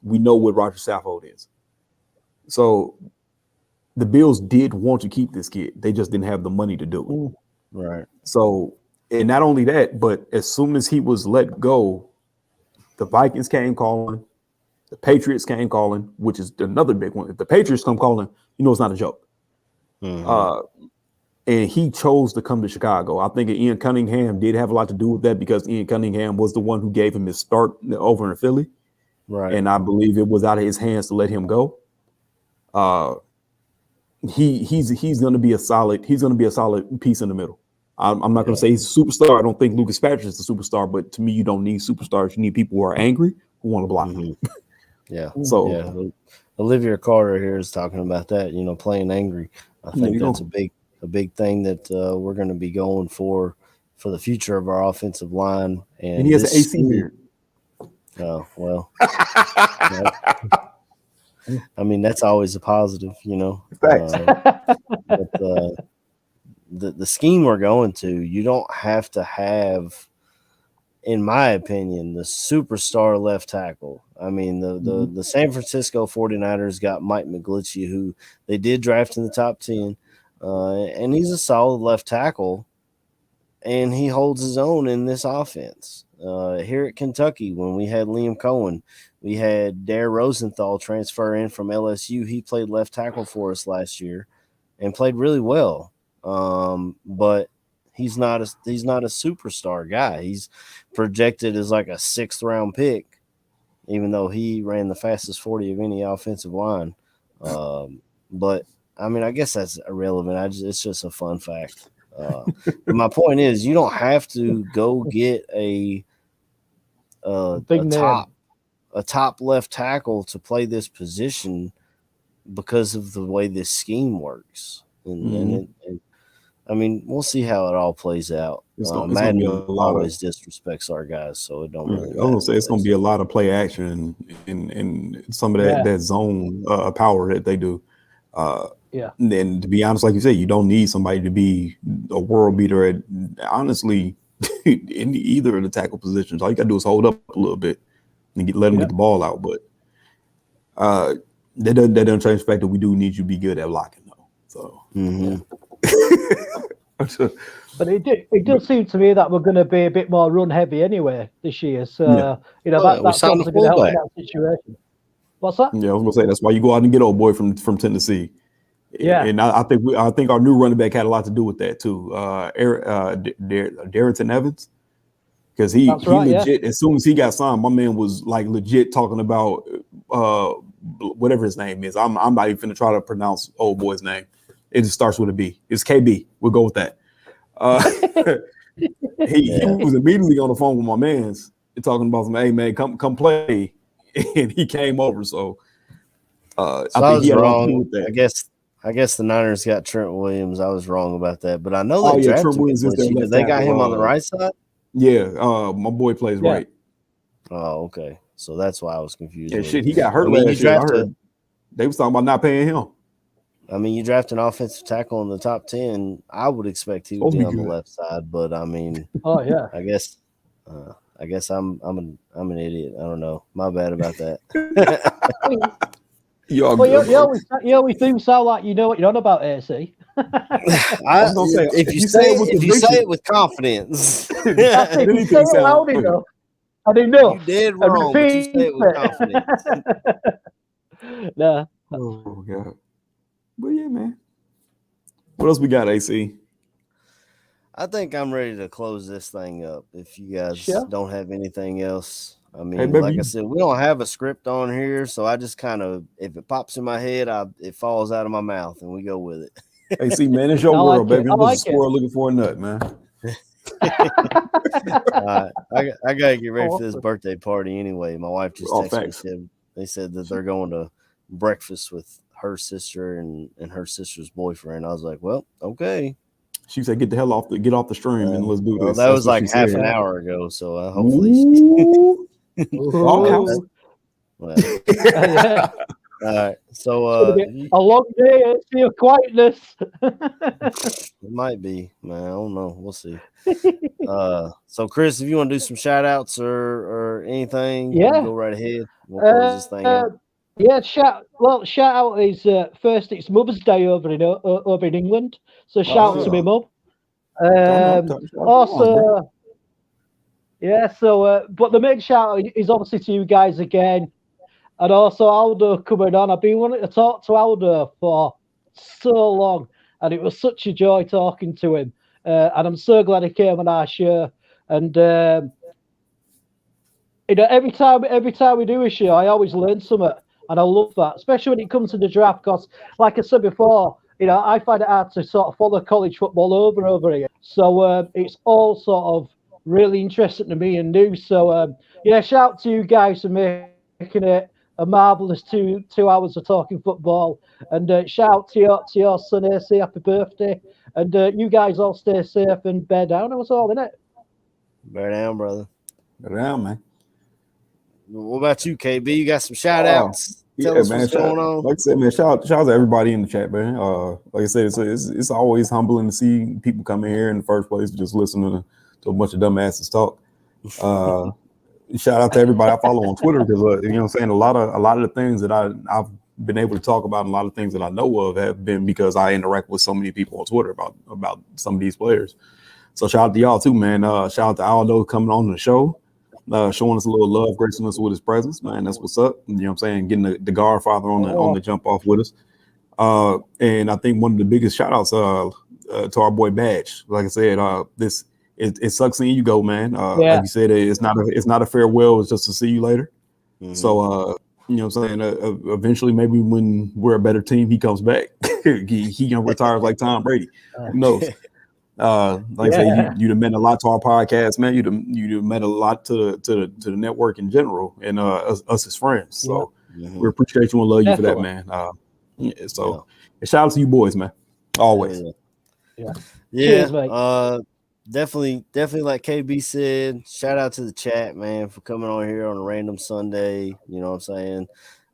We know what Roger Saffold is. So the Bills did want to keep this kid. They just didn't have the money to do it. Right. So, and not only that, but as soon as he was let go, the Vikings came calling, the Patriots came calling, which is another big one. If the Patriots come calling, it's not a joke. And he chose to come to Chicago. I think Ian Cunningham did have a lot to do with that because Ian Cunningham was the one who gave him his start over in Philly. Right. And I believe it was out of his hands to let him go. He's going to be a solid piece in the middle. I'm not going to say he's a superstar. I don't think Lucas Patrick is a superstar, but to me, you don't need superstars. You need people who are angry, who want to block him. Yeah. So Olivia Carter here is talking about that, playing angry. I think that's a big thing that we're going to be going for the future of our offensive line. And he has an AC beard. Oh, well. That's always a positive, Thanks. But the scheme we're going to, you don't have to have in my opinion, the superstar left tackle. I mean, the San Francisco 49ers got Mike McGlinchey, who they did draft in the top 10, and he's a solid left tackle, and he holds his own in this offense. Here at Kentucky, when we had Liam Cohen, we had Dare Rosenthal transfer in from LSU. He played left tackle for us last year and played really well. But he's not a superstar guy. He's projected as like a 6th round pick, even though he ran the fastest 40 of any offensive line. But I mean, I guess that's irrelevant. It's just a fun fact. My point is, you don't have to go get a top left tackle to play this position because of the way this scheme works. And I mean, we'll see how it all plays out. Madden always disrespects our guys, so it don't really matter. I was gonna say it's gonna be a lot of play action and some of that zone power that they do. And then, to be honest, like you said, you don't need somebody to be a world beater at honestly in either of the tackle positions. All you gotta do is hold up a little bit and let them get the ball out. But that doesn't change the fact that we do need you to be good at blocking, though. So. But it does seem to me that we're going to be a bit more run heavy anyway this year. So that's obviously going to help in that situation. What's that? Yeah, I was going to say that's why you go out and get old boy from Tennessee. Yeah, and I think our new running back had a lot to do with that too. Darrington Evans, because he legit as soon as he got signed, my man was like legit talking about whatever his name is. I'm not even going to try to pronounce old boy's name. It just starts with a B. It's KB. We'll go with that. He was immediately on the phone with my man's talking about some, hey man, come play, and he came over. So I think he had wrong with that. I guess the Niners got Trent Williams. I was wrong about that, but I know they drafted Trent Williams. They got him on the right side. Yeah, my boy plays right. Oh, okay. So that's why I was confused. Yeah, shit, he got hurt last year. They was talking about not paying him. I mean, you draft an offensive tackle in the top 10. I would expect he would be on the left side, but I mean, I guess I'm an idiot. I don't know. My bad about that. You always do sound like you know what you're on about, AC. If you say it with confidence, if you say it loud enough, I didn't know. You did wrong, but you say it with confidence. Nah. Oh God. But yeah, man. What else we got, AC? I think I'm ready to close this thing up. If you guys don't have anything else, I mean, like I said, we don't have a script on here, so I just kind of, if it pops in my head, it falls out of my mouth, and we go with it. AC, man, it's your world, baby. I'm a squirrel looking for a nut, man. I gotta get ready for this birthday party anyway. My wife just texted me. They said that they're going to breakfast with her sister and her sister's boyfriend. I was like, well, okay. She said, get off the stream and let's do this. That was like half an hour ago, so hopefully. Well, all right. So a long day of quietness. It might be, man. I don't know. We'll see. So Chris, if you want to do some shout outs or anything, go right ahead. We'll close this thing out. Yeah, shout out is first. It's Mother's Day over in England, so shout out to my mum. Also, but the main shout out is obviously to you guys again, and also Aldo coming on. I've been wanting to talk to Aldo for so long, and it was such a joy talking to him. And I'm so glad he came on our show. And every time we do a show, I always learn something. And I love that, especially when it comes to the draft, because, like I said before, I find it hard to sort of follow college football over again. So it's all sort of really interesting to me and new. So, shout out to you guys for making it a marvellous two hours of talking football. And shout out to your son, AC, happy birthday. And you guys all stay safe and bear down. It was all, innit? Bear down, brother. Bear down, man. What about you, KB? You got some shout outs? Tell us what's going on. Like I said, man, shout out to everybody in the chat, man. Like I said, it's always humbling to see people come in here in the first place, just listening to a bunch of dumbasses talk. Shout out to everybody I follow on Twitter because you know what I'm saying, a lot of the things that I've been able to talk about and a lot of things that I know of have been because I interact with so many people on Twitter about some of these players. So shout out to y'all too, man. Shout out to Aldo coming on the show, showing us a little love, gracing us with his presence, man. That's what's up. You know what I'm saying? Getting the Godfather on the jump off with us. And I think one of the biggest shout outs to our boy Badge. Like I said, it sucks seeing you go, man. Like you said, it's not a farewell, it's just to see you later. Mm-hmm. So you know what I'm saying? Eventually, maybe when we're a better team, he comes back. he gonna retire like Tom Brady. Who knows? Like I say, you'd have meant a lot to our podcast, man. You'd have meant a lot to the network in general and us as friends. So we appreciate you and love you for that, man. So shout out to you boys, man. Always. Yeah. Cheers, mate. Definitely like KB said, shout out to the chat, man, for coming on here on a random Sunday. You know what I'm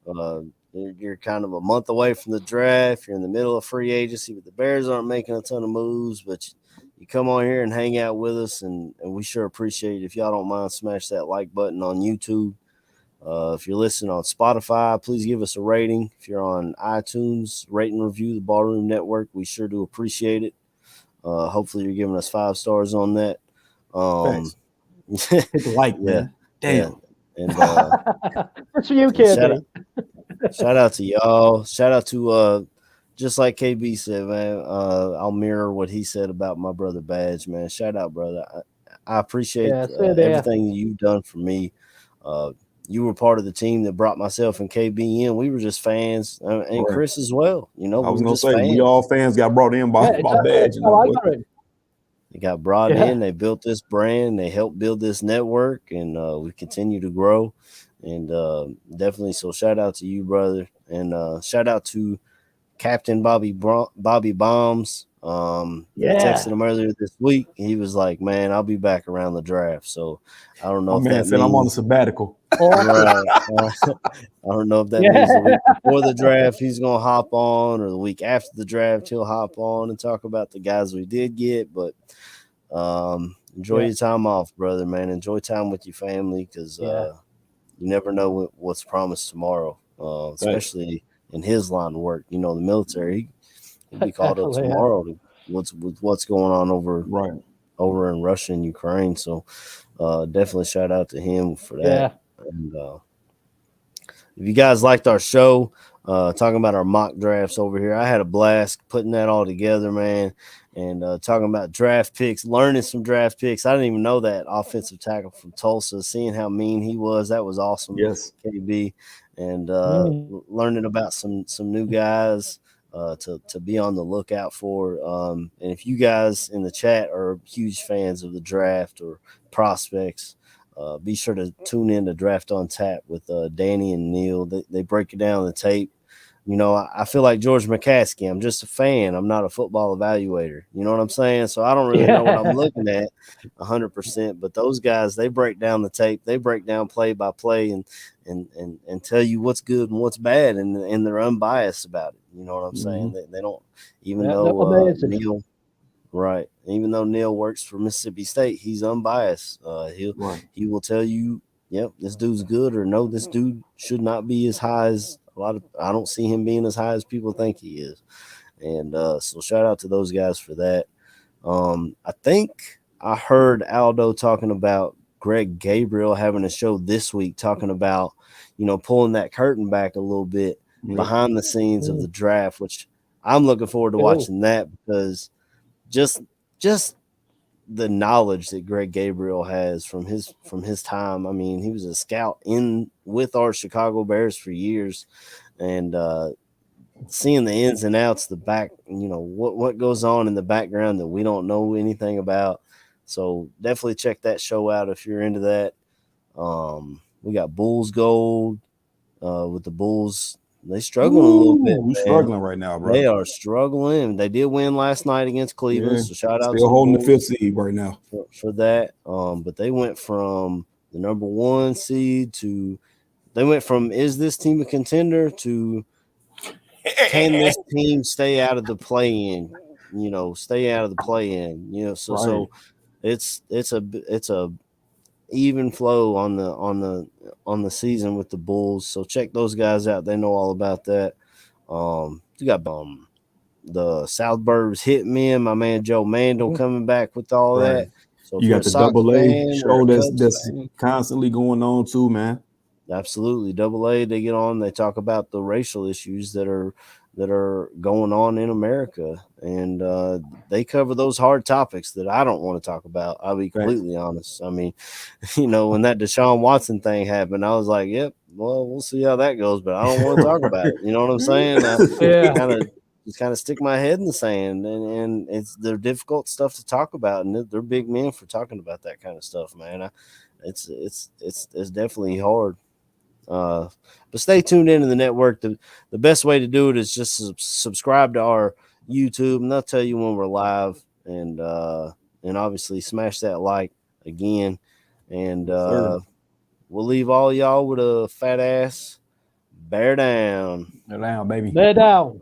saying? You're kind of a month away from the draft. You're in the middle of free agency, but the Bears aren't making a ton of moves. But you come on here and hang out with us, and we sure appreciate it. If y'all don't mind, smash that like button on YouTube. If you're listening on Spotify, please give us a rating. If you're on iTunes, rate and review the Ballroom Network. We sure do appreciate it. Hopefully you're giving us 5 stars on that. Hit the like, man. Damn. And that's for you, kid. Shout out to y'all. Shout out to just like KB said, man. I'll mirror what he said about my brother Badge, man. Shout out, brother. I appreciate everything you've done for me. You were part of the team that brought myself and KB in. We were just fans, and Chris as well. You know, I was gonna say fans. We all fans got brought in by Badge. They got brought in. They built this brand. They helped build this network, and we continue to grow. And definitely, so shout out to you, brother, and shout out to Captain Bobby Bombs. I texted him earlier this week. He was like, "Man, I'll be back around the draft." So I don't know if that means I'm on a sabbatical. Right. I don't know if that means the week before the draft he's gonna hop on, or the week after the draft he'll hop on and talk about the guys we did get. But enjoy your time off, brother, man. Enjoy time with your family, because you never know what's promised tomorrow, especially in his line of work. You know, the military. He'll be called up tomorrow to what's going on over in Russia and Ukraine. So definitely shout out to him for that. And if you guys liked our show, talking about our mock drafts over here, I had a blast putting that all together, man. And talking about draft picks, learning some draft picks. I didn't even know that offensive tackle from Tulsa, seeing how mean he was. That was awesome. Yes, KB. And learning about some new guys to be on the lookout for. And if you guys in the chat are huge fans of the draft or prospects, be sure to tune in to Draft on Tap with Danny and Neil. They break it down the tape. You know, I feel like George McCaskey. I'm just a fan. I'm not a football evaluator. You know what I'm saying? So I don't really know what I'm looking at 100%. But those guys, they break down the tape. They break down play by play and tell you what's good and what's bad, and they're unbiased about it. You know what I'm saying? They don't, even though Neil, right? Even though Neil works for Mississippi State, he's unbiased. He will tell you, yep, this dude's good, or no, this dude should not be as high as I don't see him being as high as people think he is. And so shout out to those guys for that. I think I heard Aldo talking about Greg Gabriel having a show this week, talking about, you know, pulling that curtain back a little bit behind the scenes of the draft, which I'm looking forward to watching that, because just the knowledge that Greg Gabriel has from his time. I mean, he was a scout with our Chicago Bears for years, and seeing the ins and outs, the back, you know, what goes on in the background that we don't know anything about. So definitely check that show out if you're into that. We got Bulls Gold with the Bulls. They struggling a little bit. We're struggling right now, bro. They are struggling. They did win last night against Cleveland, so shout out. Still holding the 5th seed right now for that. But they went from the number 1 seed to is this team a contender to can this team stay out of the play-in? So it's a even flow on the season with the Bulls. So check those guys out. They know all about that. You got the South Burbs Hitmen, my man Joe Mandel coming back with all that. So if You you're got a the Sox Double A fan or show a that's Cubs fan, constantly going on too, man. absolutely. Double A, they get on, they talk about the racial issues that are going on in America. And they cover those hard topics that I don't want to talk about. I'll be completely honest. I mean, when that Deshaun Watson thing happened, I was like, yep, well, we'll see how that goes, but I don't want to talk about it. You know what I'm saying? Yeah. Kind of stick my head in the sand, and they're difficult stuff to talk about, and they're big men for talking about that kind of stuff, man. It's definitely hard. But stay tuned into the network. The best way to do it is just subscribe to our YouTube, and they'll tell you when we're live, and obviously smash that like again, and we'll leave all y'all with a fat ass bear down. Bear down, baby. Bear down.